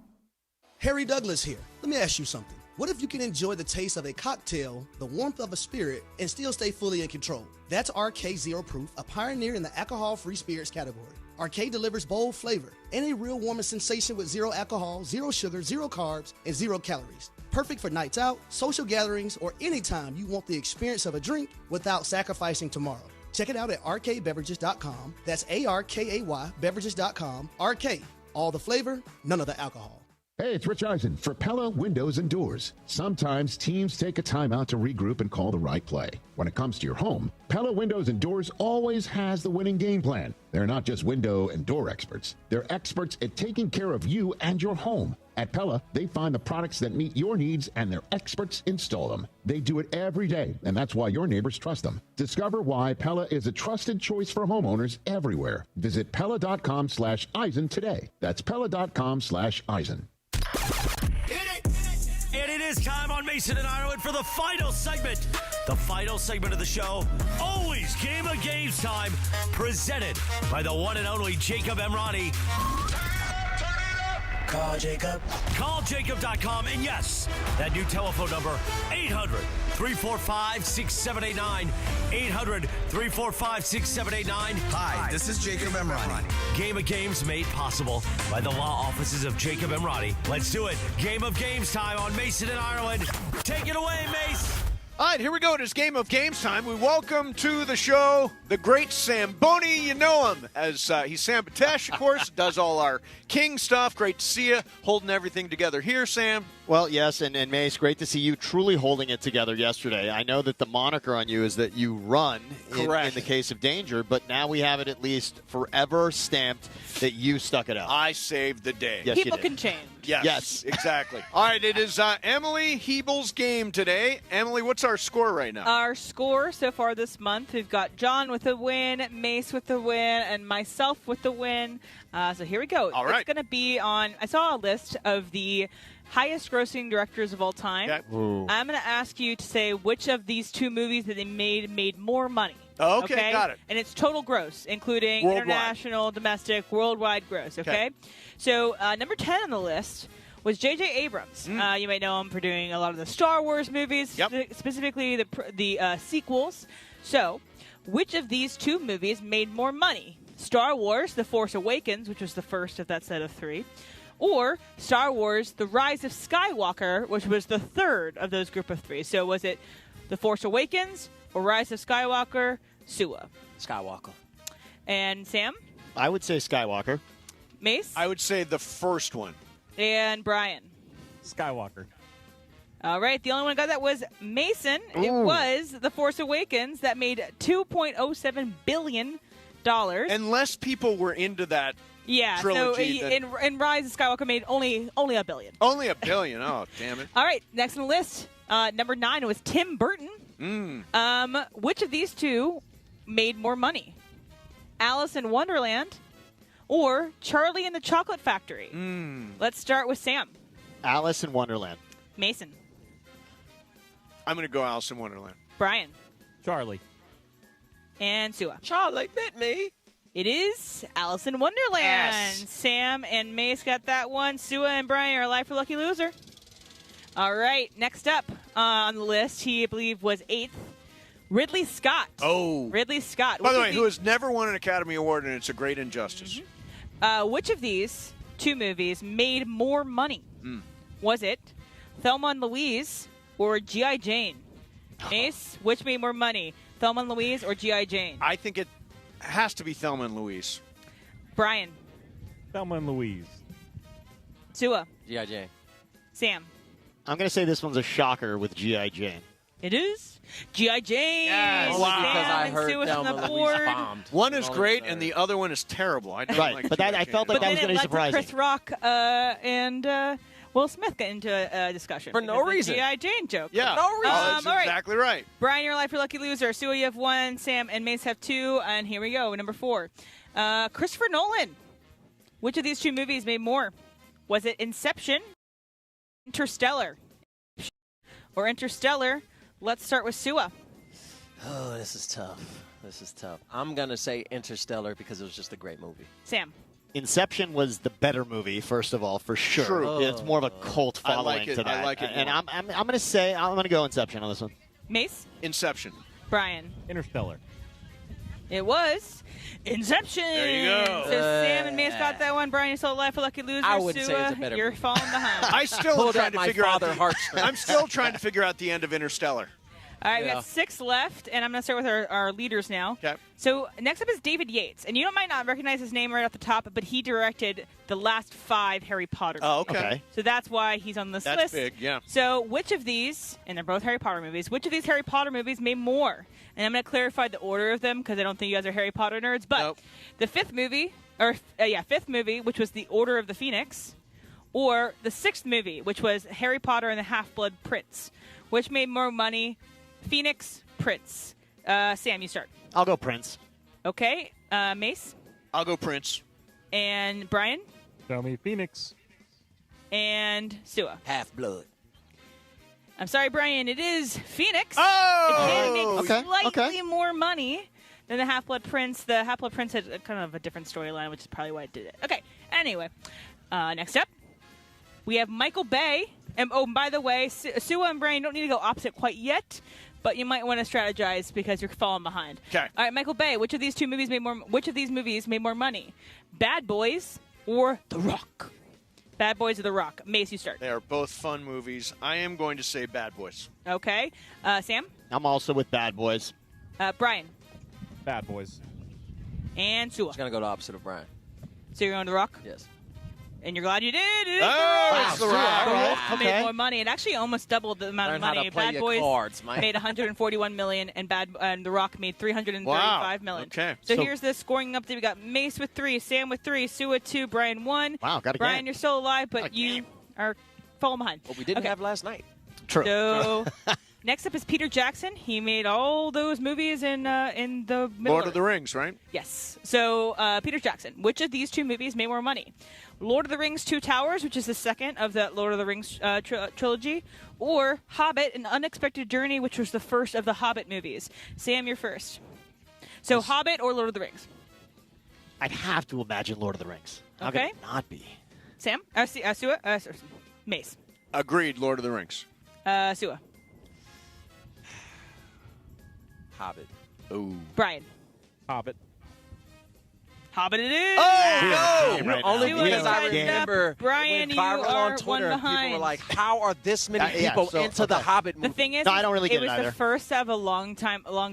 Harry Douglas here. Let me ask you something. What if you can enjoy the taste of a cocktail, the warmth of a spirit, and still stay fully in control? That's RK Zero Proof, a pioneer in the alcohol-free spirits category. RK delivers bold flavor and a real warming sensation with zero alcohol, zero sugar, zero carbs, and 0 calories. Perfect for nights out, social gatherings, or anytime you want the experience of a drink without sacrificing tomorrow. Check it out at rkbeverages.com. That's ARKAY beverages.com. RK, all the flavor, none of the alcohol. Hey, it's Rich Eisen for Pella Windows and Doors. Sometimes teams take a timeout to regroup and call the right play. When it comes to your home, Pella Windows and Doors always has the winning game plan. They're not just window and door experts. They're experts at taking care of you and your home. At Pella, they find the products that meet your needs and their experts install them. They do it every day, and that's why your neighbors trust them. Discover why Pella is a trusted choice for homeowners everywhere. Visit Pella.com/Eisen today. That's Pella.com/Eisen. And it is time on Mason and Ireland for the final segment. The final segment of the show, always Game of Games time, presented by the one and only Jacob Emrani. Call Jacob. CallJacob.com. And yes, that new telephone number, 800-345-6789. 800-345-6789. Hi, this is Jacob Emrani. Game of Games made possible by the law offices of Jacob Emrani. Let's do it. Game of Games time on Mason and Ireland. Take it away, Mace. All right, here we go. It is Game of Games time. We welcome to the show the great Samboni. You know him as he's Sam Batesh, of course, does all our King stuff. Great to see you holding everything together here, Sam. Well, yes, and Mace, great to see you truly holding it together yesterday. I know that the moniker on you is that you run in the case of danger, but now we have it at least forever stamped that you stuck it out. I saved the day. Yes, People you did. can change. Yes, exactly. All right, it is Emily Hebel's game today. Emily, what's our score right now? Our score so far this month, we've got John with a win, Mace with the win, and myself with the win. So here we go. All right. It's going to be on, I saw a list of the highest grossing directors of all time. Okay. I'm going to ask you to say which of these two movies that they made more money. Okay, got it. And it's total gross, including Worldwide. international, domestic, worldwide gross, okay? So number 10 on the list was J.J. Abrams. You may know him for doing a lot of the Star Wars movies, specifically the sequels. So which of these two movies made more money? Star Wars, The Force Awakens, which was the first of that set of 3, or Star Wars, The Rise of Skywalker, which was the third of those group of 3. So was it The Force Awakens or Rise of Skywalker? Sua. Skywalker. And Sam? I would say Skywalker. Mace? I would say the first one. And Brian? Skywalker. All right, the only one who got that was Mason. It was The Force Awakens that made $2.07 billion. Unless people were into that trilogy. So in Rise of Skywalker made only $1 billion. Only $1 billion. Oh, damn it. All right, next on the list, number 9 was Tim Burton. Which of these two made more money? Alice in Wonderland or Charlie and the Chocolate Factory? Let's start with Sam. Alice in Wonderland. Mason. I'm going to go Alice in Wonderland. Brian. Charlie. And Sua. Charlie bit me. It is Alice in Wonderland. Yes. Sam and Mace got that one. Sua and Brian are alive for Lucky Loser. All right, next up on the list, he, I believe, was 8th. Ridley Scott. Oh. Ridley Scott. By the way, who has never won an Academy Award, and it's a great injustice. Which of these two movies made more money? Was it Thelma and Louise or G.I. Jane? Ace, which made more money? Thelma and Louise or G.I. Jane? I think it has to be Thelma and Louise. Brian. Thelma and Louise. Sua. G.I. Jane. Sam. I'm going to say this one's a shocker with G.I. Jane. It is G.I. Jane. Yes. Only because Sam I and heard Sua's on Thelma the and Louise board. bombed. One is great, and the other one is terrible. I don't Right, like but G.I. I felt Jane. like that But was then going to it be led to surprising. Chris Rock and Will Smith get into a discussion. For no because of the reason. G.I. Jane joke. Yeah. For no reason. That's all right. exactly right. Brian, you're live for Lucky Loser. Sua, you have 1. Sam and Mace have 2. And here we go. Number 4. Christopher Nolan. Which of these 2 movies made more? Was it Inception, Interstellar, or Interstellar? Let's start with Sua. Oh, this is tough. I'm going to say Interstellar because it was just a great movie. Sam. Inception was the better movie, first of all, for sure. True. It's more of a cult I following like it. to that. I like it And more. I'm going to say I'm going to go Inception on this one. Mace. Inception. Brian. Interstellar. It was Inception. There you go. So Sam and Mace got that one. Brian, you're still alive for Lucky Loser. I wouldn't say Sua, it's a better you're movie. falling behind. I still am Pulled trying at to my figure out father the, heartstrings. I'm still trying to figure out the end of Interstellar. All right, we Yeah. got 6 left, and I'm going to start with our leaders now. Okay. So next up is David Yates, and you might not recognize his name right off the top, but he directed the last 5 Harry Potter movies. Oh, okay. So that's why he's on this That's list. big, yeah. So which of these, and they're both Harry Potter movies, which of these Harry Potter movies made more? And I'm going to clarify the order of them because I don't think you guys are Harry Potter nerds. But Nope. the 5th movie, fifth movie, which was The Order of the Phoenix, or the 6th movie, which was Harry Potter and the Half-Blood Prince, which made more money? Phoenix, Prince. Sam, you start. I'll go Prince. Okay. Mace I'll go Prince. and Brian Show me Phoenix. and Sua. Half-Blood. I'm sorry, Brian. It is Phoenix. Oh! It did make Okay, slightly more money than the Half-Blood Prince. The Half-Blood Prince had kind of a different storyline, which is probably why it did it. Okay. Anyway, next up, we have Michael Bay. And by the way, Sua and Brian don't need to go opposite quite yet, but you might want to strategize because you're falling behind. Okay. All right, Michael Bay. Which of these movies made more money? Bad Boys or The Rock? Bad Boys or The Rock? Mace, you start. They are both fun movies. I am going to say Bad Boys. Okay. Sam? I'm also with Bad Boys. Brian? Bad Boys. And Sua. I'm going to go the opposite of Brian. So you're going to The Rock? Yes. And you're glad you did. It is Oh, The it's The Rock. The All Rock right. made Okay. more money. It actually almost doubled the amount Learn of how money. to play Bad your Boys cards, Mike. made 141 million, and The Rock made 335 Wow. million. Okay. So, So- here's the scoring update. We got Mace with 3, Sam with 3, Sua 2, Brian 1. Wow, got a Brian, game. you're still alive, but you are falling behind. What we didn't Okay. have last night. True. So next up is Peter Jackson. He made all those movies in the middle Lord of the Rings, right? Yes. So, Peter Jackson, which of these 2 movies made more money? Lord of the Rings 2 Towers, which is the second of the Lord of the Rings trilogy, or Hobbit, An Unexpected Journey, which was the first of the Hobbit movies? Sam, you're first. So, Hobbit or Lord of the Rings? I'd have to imagine Lord of the Rings. How Okay. could it not be? Sam? Mace. Agreed, Lord of the Rings. Sua. Hobbit. Ooh. Brian. Hobbit. Hobbit it is. Oh, no! Right Only now. because I tied it up. remember Brian, it went you viral are on Twitter. one And people behind. were like, "How are this many yeah, people so- into the okay. Hobbit movie?" The thing is, No, I don't really it get was it the either. first of a long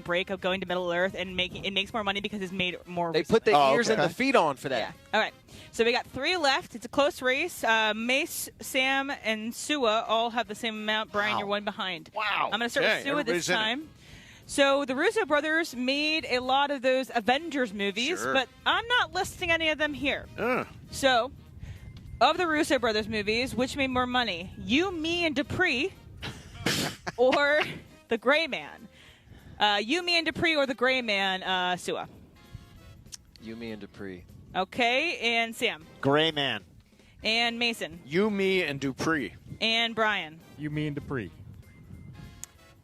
break of going to Middle Earth and it makes more money because it's made more. They recently. put their ears okay. and the feet on for that. Yeah. All right. So we got 3 left. It's a close race. Mace, Sam, and Sua all have the same amount. Brian, Wow. you're one behind. Wow. I'm going to start Okay, with Sua everybody's this in it. time. So the Russo brothers made a lot of those Avengers movies, Sure. but I'm not listing any of them here. Uh, So, of the Russo brothers movies, which made more money? You, Me, and Dupree, or The Gray Man? You, Me, and Dupree, or The Gray Man? Sua. You, me, and Dupree. Okay, and Sam, Gray Man. and Mason, you, me, and Dupree. and Brian. You, me, and Dupree.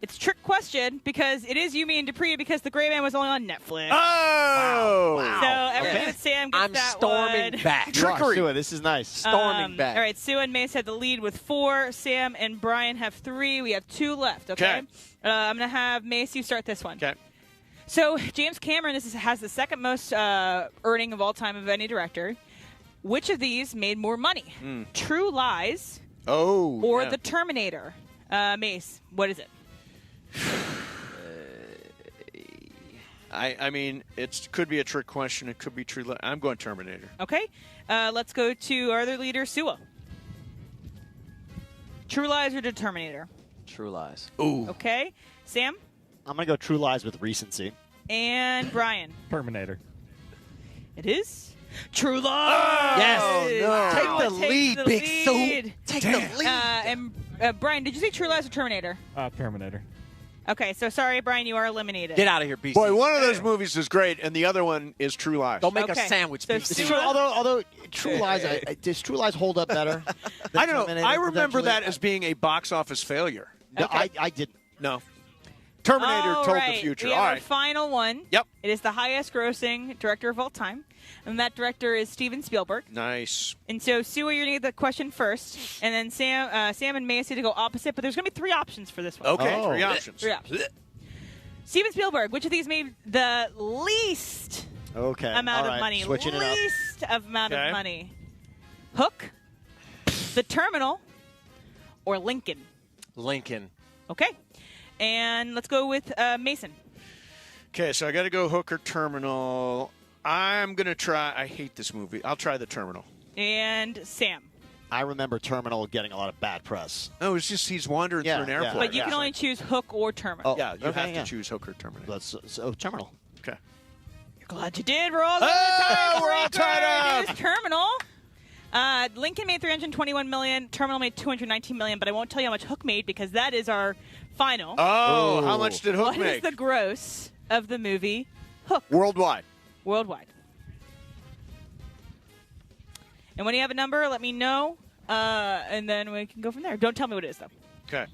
It's a trick question because it is You, Me, and Dupree because The Gray Man was only on Netflix. Oh! So everybody Okay. with Sam gets I'm that storming one. back. Trickery. Sua, this is nice. Storming back. All right, Sue and Mace had the lead with 4. Sam and Brian have 3. We have 2 left, okay? I'm going to have Mace, you start this one. Okay. So James Cameron has the second most earning of all time of any director. Which of these made more money? True Lies or yeah. the Terminator? Mace, what is it? I mean, it could be a trick question. It could be true. I'm going Terminator. Okay. Let's go to our other leader, Sua. True Lies or Determinator? True Lies. Ooh. Okay. Sam? I'm going to go True Lies with recency. And Brian? Terminator. It is True Lies. Yes. No. Take the lead, Big Sue. Take the lead. And Brian, did you say True Lies or Terminator? Terminator. Okay, so sorry, Brian, you are eliminated. Get out of here, BC. Boy, one of those movies is great, and the other one is True Lies. Don't make Okay. a sandwich, So BC. Sua- Although True Lies, does True Lies hold up better? than I don't know. Terminator I remember potentially? that as being a box office failure. No, I didn't. No. Terminator All told right, the future. We All have right. our final one. Yep. It is the highest-grossing director of all time, and that director is Steven Spielberg. Nice. And so, Sue, you're going to get the question first, and then Sam and Macy to go opposite, but there's going to be 3 options for this one. Okay, 3 options. 3 options. Steven Spielberg, which of these made the least amount of money? Switching it up. Least amount Okay. of money. Hook, The Terminal, or Lincoln? Lincoln. Okay. And let's go with Mason. Okay, so I got to go Hook or Terminal. I'm going to try. I hate this movie. I'll try The Terminal. And Sam. I remember Terminal getting a lot of bad press. No, it's just he's wandering through an airport. But you can only choose Hook or Terminal. Oh, Yeah, you okay, have yeah. to choose Hook or Terminal. So Terminal. Okay. You're glad you did. We're all we're all tied It is Terminal. Lincoln made $321 million. Terminal made $219 million. But I won't tell you how much Hook made because that is our final. Oh, how much did Hook What make? is the gross of the movie Hook Worldwide. worldwide? And when you have a number, let me know, and then we can go from there. Don't tell me what it is, though. Okay.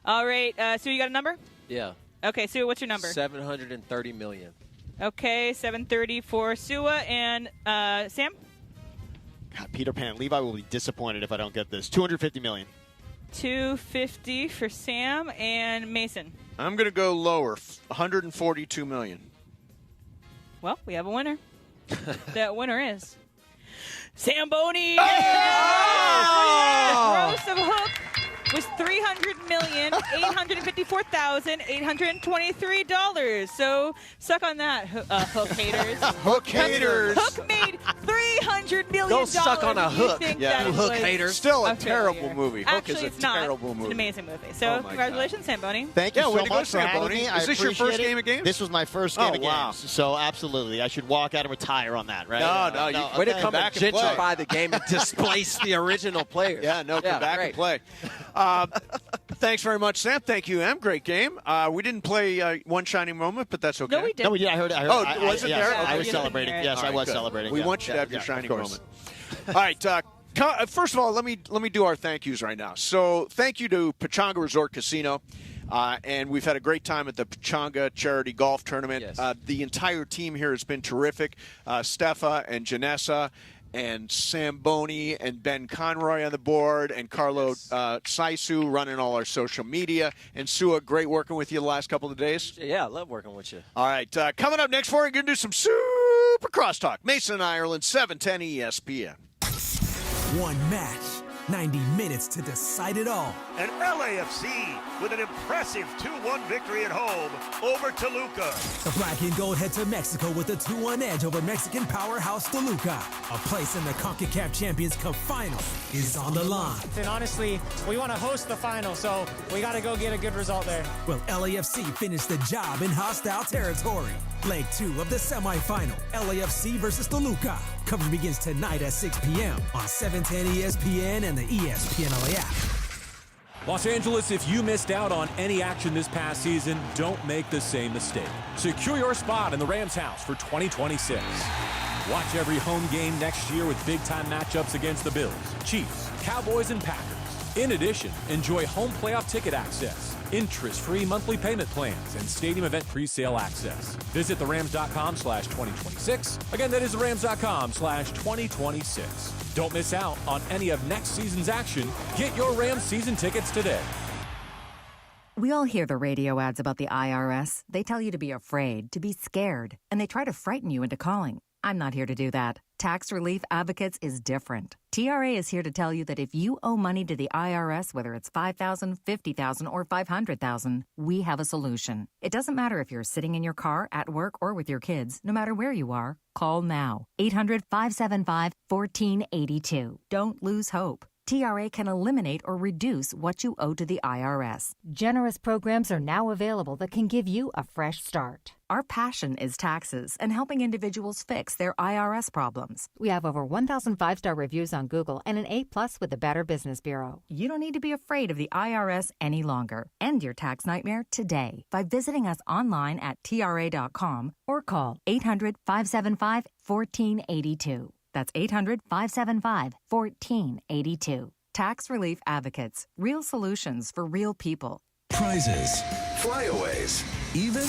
All right. Sue, you got a number? Yeah. Okay, Sue, what's your number? $730 million. Okay, 730 for Sua and Sam. God, Peter Pan. Levi will be disappointed if I don't get this. $250 million. 250 for Sam and Mason. I'm going to go lower. $142 million. Well, we have a winner. That winner is Sam Boney. Oh! The gross of Hook was $300,854,823. So suck on that, Hook haters. Hook haters. Hook made $300 million. Go suck on a You hook, think yeah. that Hook was haters. Still a failure. terrible movie. Hook Actually, is a it's not. terrible It's movie. an amazing movie. So Oh, my congratulations, Sam Boney. Thank you Yeah, so way to go, much for Sam having Boney. me. Is this your first appreciate it. game of games? This was my first game Oh, of wow. games. So absolutely, I should walk out and retire on that, right? No, you Way to okay. come and Back and play. gentrify the game and displace the original players. Yeah, no, come back great. and play. Thanks very much, Sam. Thank you, Em. Great game. We didn't play One Shining Moment, but that's okay. No, we did. No, we did. I heard. Oh, was it yes, there? I Okay. was You didn't celebrating. hear it. Yes, All I right, was good. celebrating. We yeah. want you to Yeah, have your yeah, shining of course. moment. All right. First of all, let me do our thank yous right now. So thank you to Pechanga Resort Casino. And we've had a great time at the Pechanga Charity Golf Tournament. Yes. The entire team here has been terrific. Stefa and Janessa and Samboni and Ben Conroy on the board and Carlo Saisu running all our social media. And Sua, great working with you the last couple of days. Yeah, I love working with you. All right, coming up next for you, going to do some super crosstalk. Mason and Ireland, 710 ESPN. One match, 90 minutes to decide it all. And LAFC with an impressive 2-1 victory at home over Toluca. The black and gold head to Mexico with a 2-1 edge over Mexican powerhouse Toluca. A place in the CONCACAF Champions Cup final is on the line. And honestly, we want to host the final, so we got to go get a good result there. Will LAFC finish the job in hostile territory? Leg 2 of the semifinal, LAFC versus Toluca. Coverage begins tonight at 6 p.m. on 710 ESPN and the ESPN LA app. Los Angeles, if you missed out on any action this past season, don't make the same mistake. Secure your spot in the Rams house for 2026. Watch every home game next year with big-time matchups against the Bills, Chiefs, Cowboys, and Packers. In addition, enjoy home playoff ticket access, interest-free monthly payment plans, and stadium event pre-sale access. Visit therams.com/2026. Again, that is therams.com/2026. Don't miss out on any of next season's action. Get your Rams season tickets today. We all hear the radio ads about the IRS. They tell you to be afraid, to be scared, and they try to frighten you into calling. I'm not here to do that. Tax Relief Advocates is different. TRA is here to tell you that if you owe money to the IRS, whether it's $5,000, $50,000, or $500,000, we have a solution. It doesn't matter if you're sitting in your car, at work, or with your kids. No matter where you are, call now. 800-575-1482. Don't lose hope. TRA can eliminate or reduce what you owe to the IRS. Generous programs are now available that can give you a fresh start. Our passion is taxes and helping individuals fix their IRS problems. We have over 1,000 5-star reviews on Google and an A+ with the Better Business Bureau. You don't need to be afraid of the IRS any longer. End your tax nightmare today by visiting us online at TRA.com or call 800-575-1482. That's 800-575-1482. Tax Relief Advocates. Real solutions for real people. Prizes, flyaways, even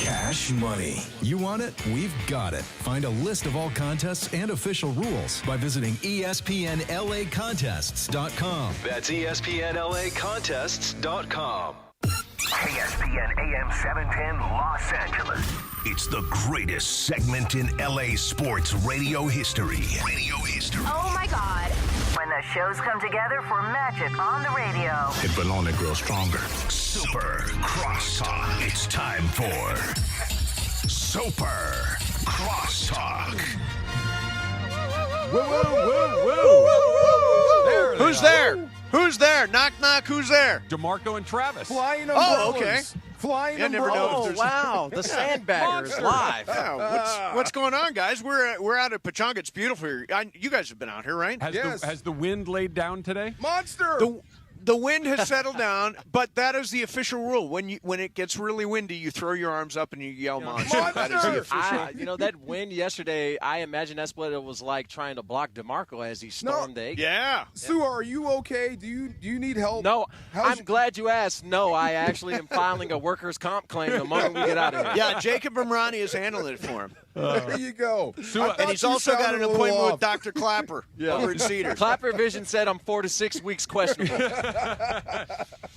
cash money. You want it? We've got it. Find a list of all contests and official rules by visiting ESPNLAcontests.com. That's ESPNLAcontests.com. ESPN AM 710 Los Angeles. It's the greatest segment in LA sports radio history. Oh my God. When the shows come together for magic on the radio. It will only grow stronger. Super Crosstalk. It's time for Super Crosstalk. Woo, woo, woo, woo. Who's there? Who's there? Knock, knock. Who's there? DeMarco and Travis. Flying umbrellas. Oh, okay. Flying I never know if Oh, there's- wow. The Sandbaggers live. Yeah, what's going on, guys? We're out at Pechanga. It's beautiful here. You guys have been out here, right? Has the wind laid down today? Monster. The wind has settled down, but that is the official rule. When it gets really windy, you throw your arms up and you yell monster. That is the official. That wind yesterday, I imagine that's what it was like trying to block DeMarco as he stormed the exit. Yeah. Sue, are you okay? Do you need help? No, I'm glad you asked. No, I actually am filing a workers' comp claim the moment we get out of here. Yeah, Jacob Imrani is handling it for him. There you go. And he's also got an appointment with Dr. Clapper over in Cedar. Clapper Vision said I'm 4 to 6 weeks questionable.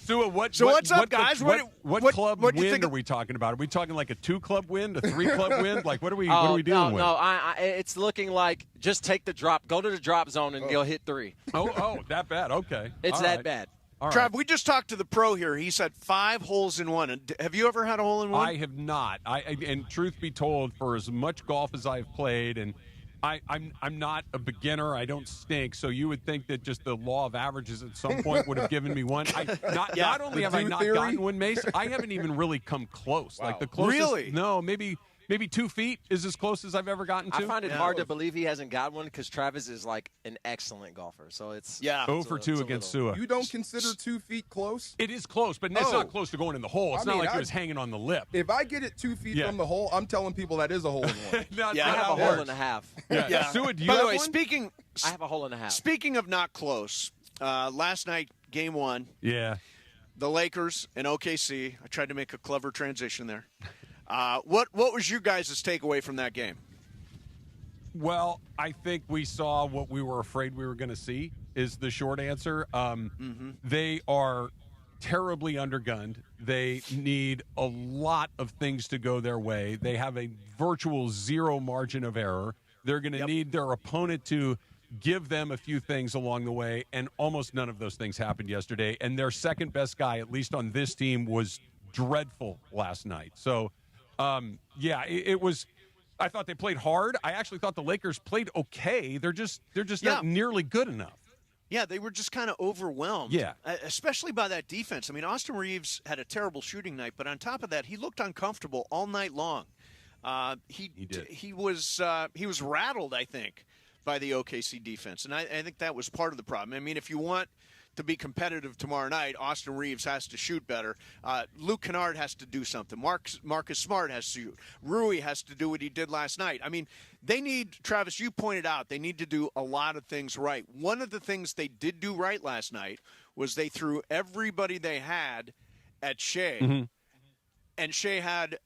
What's up, guys? What club win are we talking about? Are we talking like a 2-club win, a 3-club win? Like what are we dealing with? No, it's looking like just take the drop, go to the drop zone, and you'll hit 3. Oh, that bad? Okay, it's that bad. All Trav, we just talked to the pro here. He said 5 holes in one. Have you ever had a hole in one? I have not. And truth be told, for as much golf as I've played, and I'm not a beginner. I don't stink. So you would think that just the law of averages at some point would have given me one. Not only have I not gotten one, Mace, I haven't even really come close. Wow. Like the closest. Really? No, maybe 2 feet is as close as I've ever gotten to. I find it hard to believe he hasn't got one because Travis is like an excellent golfer. So it's 0 for 2 against Sua. You don't consider 2 feet close? It is close, but it's not close to going in the hole. It's not like it was hanging on the lip. If I get it 2 feet from the hole, I'm telling people that is a hole in one. I have a hole and a half. Yeah. Sua, do you By the have way, one? I have a hole and a half. Speaking of not close, last night, game 1. Yeah. The Lakers and OKC. I tried to make a clever transition there. What was your guys' takeaway from that game? Well, I think we saw what we were afraid we were going to see is the short answer. They are terribly undergunned. They need a lot of things to go their way. They have a virtual 0 margin of error. They're going to need their opponent to give them a few things along the way, and almost none of those things happened yesterday. And their second best guy, at least on this team, was dreadful last night. So, it was. I thought they played hard. I actually thought the Lakers played okay. They're just not nearly good enough. Yeah, they were just kind of overwhelmed. Yeah. Especially by that defense. I mean, Austin Reaves had a terrible shooting night, but on top of that, he looked uncomfortable all night long. He did. He was rattled, I think, by the OKC defense, and I think that was part of the problem. I mean, if you want to be competitive tomorrow night, Austin Reaves has to shoot better. Luke Kennard has to do something. Marcus Smart has to shoot. Rui has to do what he did last night. I mean, they need, Travis, you pointed out, they need to do a lot of things right. One of the things they did do right last night was they threw everybody they had at Shea. Mm-hmm. And Shea had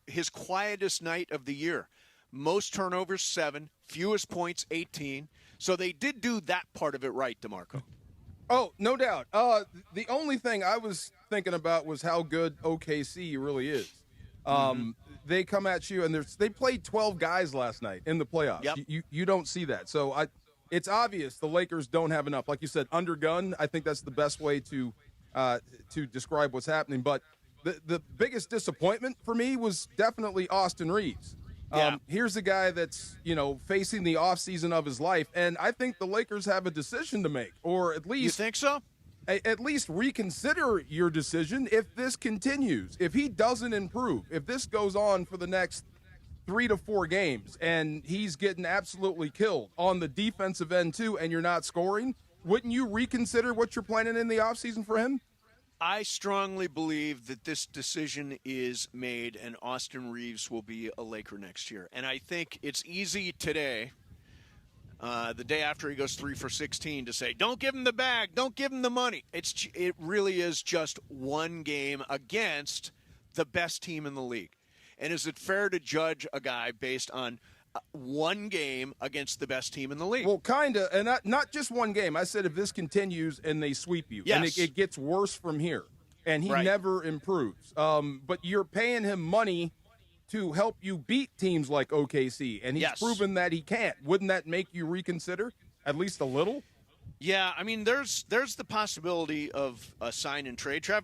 his quietest night of the year. Most turnovers, 7. Fewest points, 18. So they did do that part of it right, DeMarco. Oh, no doubt. The only thing I was thinking about was how good OKC really is. they come at you, and they played 12 guys last night in the playoffs. Yep. You don't see that. So it's obvious the Lakers don't have enough. Like you said, undergunned. I think that's the best way to describe what's happening. But the biggest disappointment for me was definitely Austin Reaves. Here's a guy that's, facing the offseason of his life, and I think the Lakers have a decision to make, or at least... You think so? At least reconsider your decision if this continues. If he doesn't improve, if this goes on for the next 3 to 4 games and he's getting absolutely killed on the defensive end too, and you're not scoring, wouldn't you reconsider what you're planning in the offseason for him? I strongly believe that this decision is made and Austin Reaves will be a Laker next year. And I think it's easy today, the day after he goes 3 for 16, to say, don't give him the bag, don't give him the money. It really is just one game against the best team in the league. And is it fair to judge a guy based on one game against the best team in the league? Well, kind of, and not just one game. I said if this continues and they sweep you, and it gets worse from here, and he never improves. But you're paying him money to help you beat teams like OKC, and he's proven that he can't. Wouldn't that make you reconsider at least a little? Yeah, I mean, there's the possibility of a sign and trade. Trav,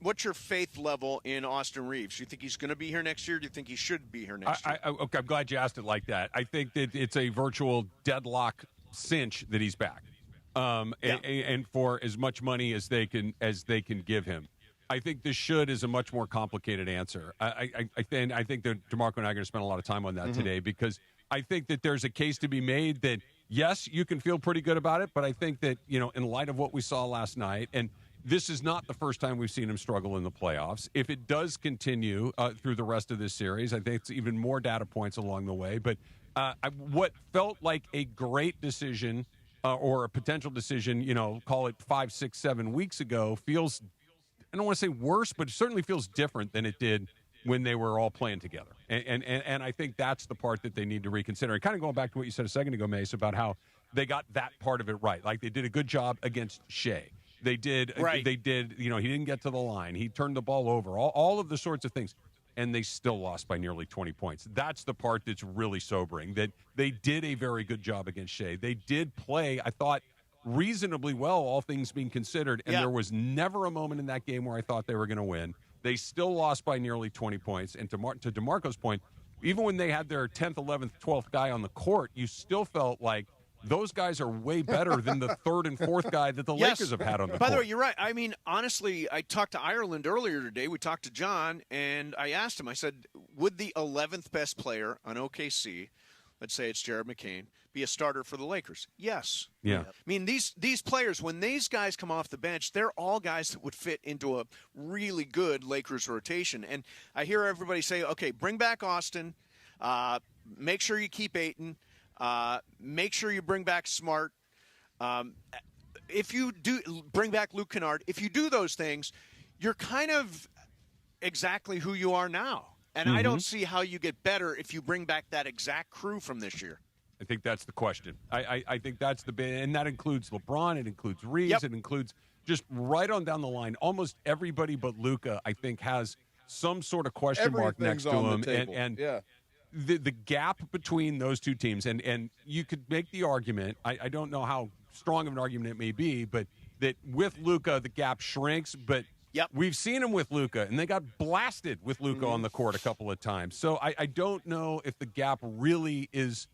what's your faith level in Austin Reaves? Do you think he's going to be here next year? Do you think he should be here next year? Okay, I'm glad you asked it like that. I think that it's a virtual deadlock cinch that he's back, and for as much money as they can give him. I think the should is a much more complicated answer. I think that DeMarco and I are going to spend a lot of time on that today, because I think that there's a case to be made that, yes, you can feel pretty good about it, but I think that, in light of what we saw last night, and this is not the first time we've seen him struggle in the playoffs. If it does continue through the rest of this series, I think it's even more data points along the way. But what felt like a great decision or a potential decision, call it 5, 6, 7 weeks ago, feels, I don't want to say worse, but it certainly feels different than it did when they were all playing together. And I think that's the part that they need to reconsider. And kind of going back to what you said a second ago, Mace, about how they got that part of it right. Like, they did a good job against Shea. They did, he didn't get to the line. He turned the ball over, all of the sorts of things. And they still lost by nearly 20 points. That's the part that's really sobering, that they did a very good job against Shea. They did play, I thought, reasonably well, all things being considered. And there was never a moment in that game where I thought they were going to win. They still lost by nearly 20 points. And to DeMarco's point, even when they had their 10th, 11th, 12th guy on the court, you still felt like those guys are way better than the third and fourth guy that the Lakers have had on the court. By the way, you're right. I mean, honestly, I talked to Ireland earlier today. We talked to John, and I asked him, I said, would the 11th best player on OKC, let's say it's Jared McCain, be a starter for the Lakers? Yes. Yeah. I mean, these players, when these guys come off the bench, they're all guys that would fit into a really good Lakers rotation. And I hear everybody say, okay, bring back Austin. Make sure you keep Ayton. Make sure you bring back Smart. If you do bring back Luke Kennard, if you do those things, you're kind of exactly who you are now. And I don't see how you get better if you bring back that exact crew from this year. I think that's the question. I think that's and that includes LeBron, it includes Reaves, it includes just right on down the line. Almost everybody but Luka, I think, has some sort of question mark next to him. And the gap between those two teams, and you could make the argument, I don't know how strong of an argument it may be, but that with Luka, the gap shrinks, but we've seen him with Luka, and they got blasted with Luka on the court a couple of times. So I don't know if the gap really is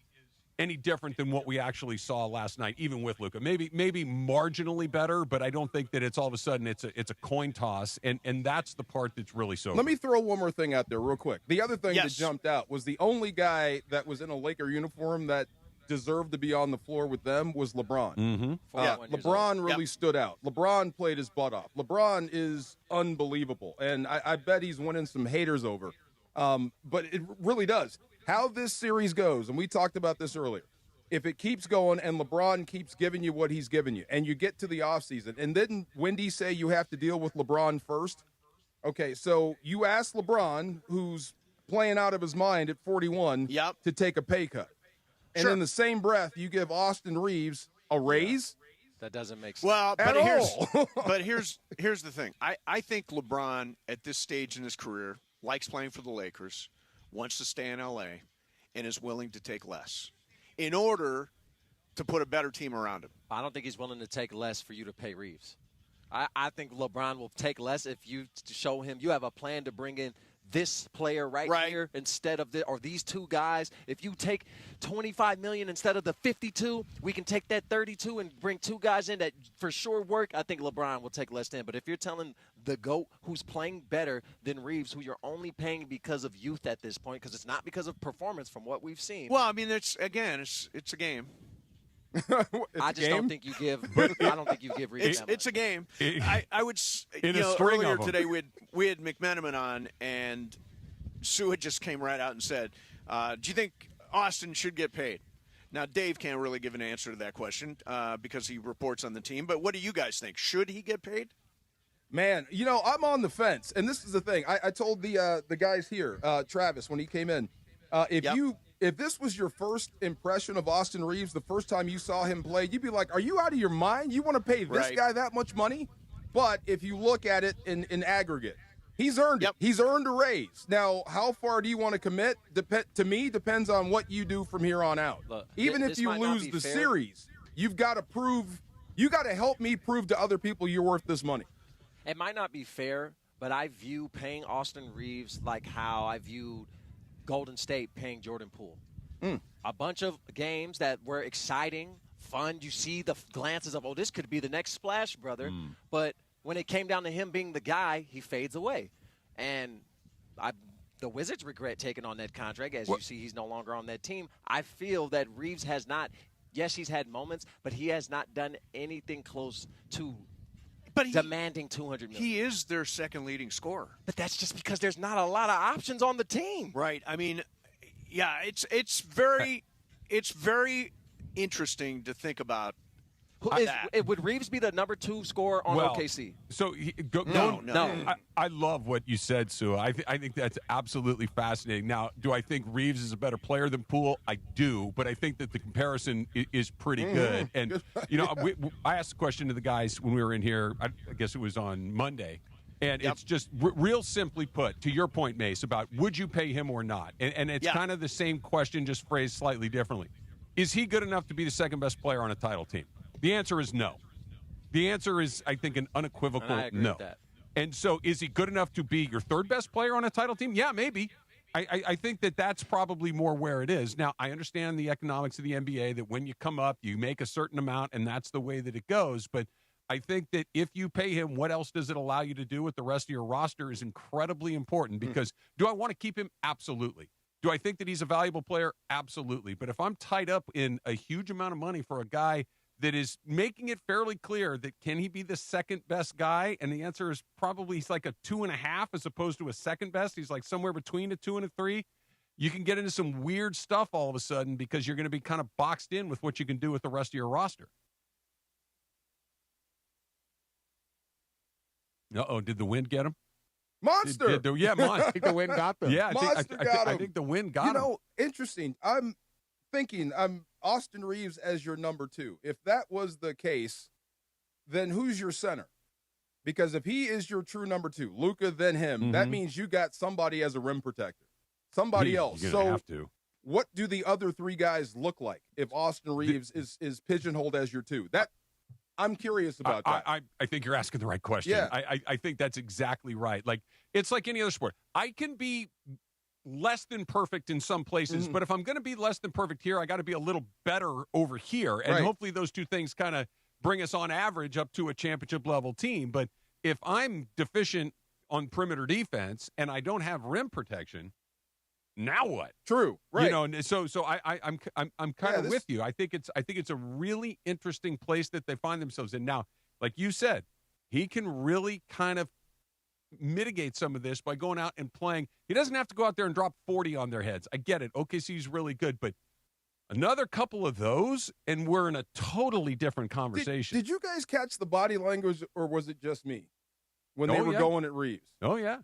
any different than what we actually saw last night, even with Luka. Maybe marginally better, but I don't think that it's all of a sudden it's a coin toss, and that's the part that's really so. Let me throw one more thing out there real quick. The other thing that jumped out was the only guy that was in a Laker uniform that deserved to be on the floor with them was LeBron. LeBron really stood out. LeBron played his butt off. LeBron is unbelievable, and I bet he's winning some haters over. But it really does. How this series goes, and we talked about this earlier, if it keeps going and LeBron keeps giving you what he's giving you, and you get to the offseason, and didn't Wendy say you have to deal with LeBron first? Okay, so you ask LeBron, who's playing out of his mind at 41, to take a pay cut. And in the same breath, you give Austin Reaves a raise? That doesn't make sense. Well, but here's the thing. I think LeBron, at this stage in his career, likes playing for the Lakers. wants to stay in L.A. and is willing to take less in order to put a better team around him. I don't think he's willing to take less for you to pay Reaves. I think LeBron will take less if you show him you have a plan to bring in this player right here instead of these two guys. If you take $25 million instead of the $52, we can take that $32 and bring two guys in that for sure work. I think LeBron will take less than. But if you're telling the GOAT who's playing better than Reaves, who you're only paying because of youth at this point, because it's not because of performance from what we've seen. Well, I mean, it's a game. I just don't think you give. I don't think you give Reaves. It's a game. I would. Earlier today we had McMenamin on, and Sue had just came right out and said, "Do you think Austin should get paid?" Now Dave can't really give an answer to that question because he reports on the team. But what do you guys think? Should he get paid? Man, I'm on the fence, and this is the thing. I told the guys here, Travis, when he came in, if this was your first impression of Austin Reaves, the first time you saw him play, you'd be like, are you out of your mind? You want to pay this guy that much money? But if you look at it in aggregate, he's earned it. He's earned a raise. Now, how far do you want to commit? To me, depends on what you do from here on out. Look, even if you lose the series, you've got to prove – you got to help me prove to other people you're worth this money. It might not be fair, but I view paying Austin Reaves like how I viewed – Golden State paying Jordan Poole. A bunch of games that were exciting, fun. You see the glances of, this could be the next splash, brother. But when it came down to him being the guy, he fades away. And the Wizards regret taking on that contract. As you see, he's no longer on that team. I feel that Reaves has not – yes, he's had moments, but he has not done anything close to demanding $200 million. He is their second leading scorer. But that's just because there's not a lot of options on the team. Right. I mean, yeah, it's very interesting to think about. Would Reaves be the number 2 scorer on OKC? So no. I love what you said, Sue. I think that's absolutely fascinating. Now, do I think Reaves is a better player than Poole? I do, but I think that the comparison is pretty good. And I asked the question to the guys when we were in here. I guess it was on Monday. And it's just real simply put, to your point, Mace, about would you pay him or not? And it's kind of the same question, just phrased slightly differently. Is he good enough to be the second best player on a title team? The answer is no. The answer is, I think, an unequivocal I agree no. with that. And so is he good enough to be your third best player on a title team? Yeah, maybe. I think that's probably more where it is. Now, I understand the economics of the NBA, that when you come up, you make a certain amount, and that's the way that it goes. But I think that if you pay him, what else does it allow you to do with the rest of your roster is incredibly important. Because do I want to keep him? Absolutely. Do I think that he's a valuable player? Absolutely. But if I'm tied up in a huge amount of money for a guy that is making it fairly clear that can he be the second best guy? And the answer is probably he's like a 2.5 as opposed to a second best. He's like somewhere between a 2 and a 3. You can get into some weird stuff all of a sudden because you're going to be kind of boxed in with what you can do with the rest of your roster. Did the wind get him? Monster! I think the wind got them. Yeah, I think the wind got him. Interesting. I'm thinking Austin Reaves as your number 2. If that was the case, then who's your center? Because if he is your true number 2, Luka, then him, that means you got somebody as a rim protector. Somebody else. You're gonna have to. What do the other 3 guys look like if Austin Reaves is pigeonholed as your 2? I'm curious about that. I think you're asking the right question. Yeah. I think that's exactly right. Like, it's like any other sport. I can be less than perfect in some places, but if I'm going to be less than perfect here, I got to be a little better over here. And hopefully those two things kind of bring us on average up to a championship level team. But if I'm deficient on perimeter defense and I don't have rim protection, now what? True. Right. So I'm kind of with you. I think it's a really interesting place that they find themselves in. Now, like you said, he can really kind of mitigate some of this by going out and playing. He doesn't have to go out there and drop 40 on their heads. I get it. OKC's really good, but another couple of those, and we're in a totally different conversation. Did you guys catch the body language, or was it just me when they were going at Reaves? Oh, yeah.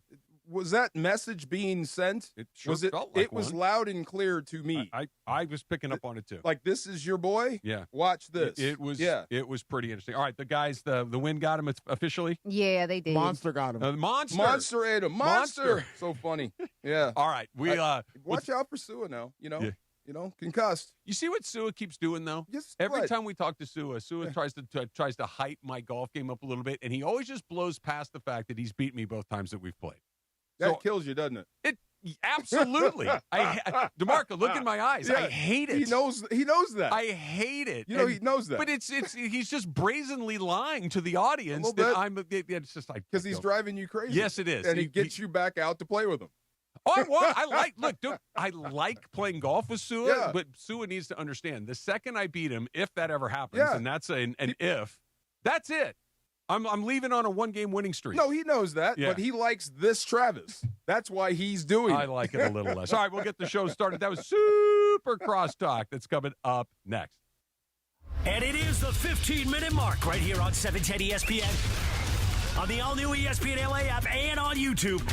was that message being sent? It sure was it? felt like it was one. loud and clear to me. I was picking up on it too. Like, this is your boy. Yeah. Watch this. It was. Yeah. It was pretty interesting. All right, the guys. The win got him officially. Yeah, they did. Monster got him. Monster ate him. Monster. So funny. Yeah. All right. Watch out for Sua now. Yeah. Concussed. You see what Sua keeps doing though? Yes. Every time we talk to Sua tries to hype my golf game up a little bit, and he always just blows past the fact that he's beat me both times that we've played. That kills you, doesn't it? It absolutely. DeMarco, look in my eyes. Yeah, I hate it. He knows that. I hate it. He knows that. But he's just brazenly lying to the audience that it's just like because he's driving you crazy. Yes, it is. And he gets you back out to play with him. I like playing golf with Sua, Yeah. but Sua needs to understand the second I beat him, if that ever happens, and that's an if, that's it. I'm leaving on a 1-game winning streak. No, he knows that, but he likes this Travis. That's why he's doing it. I like it a little less. All right, we'll get the show started. That was Super Crosstalk. That's coming up next. And it is the 15-minute mark right here on 710 ESPN, on the all-new ESPN LA app, and on YouTube.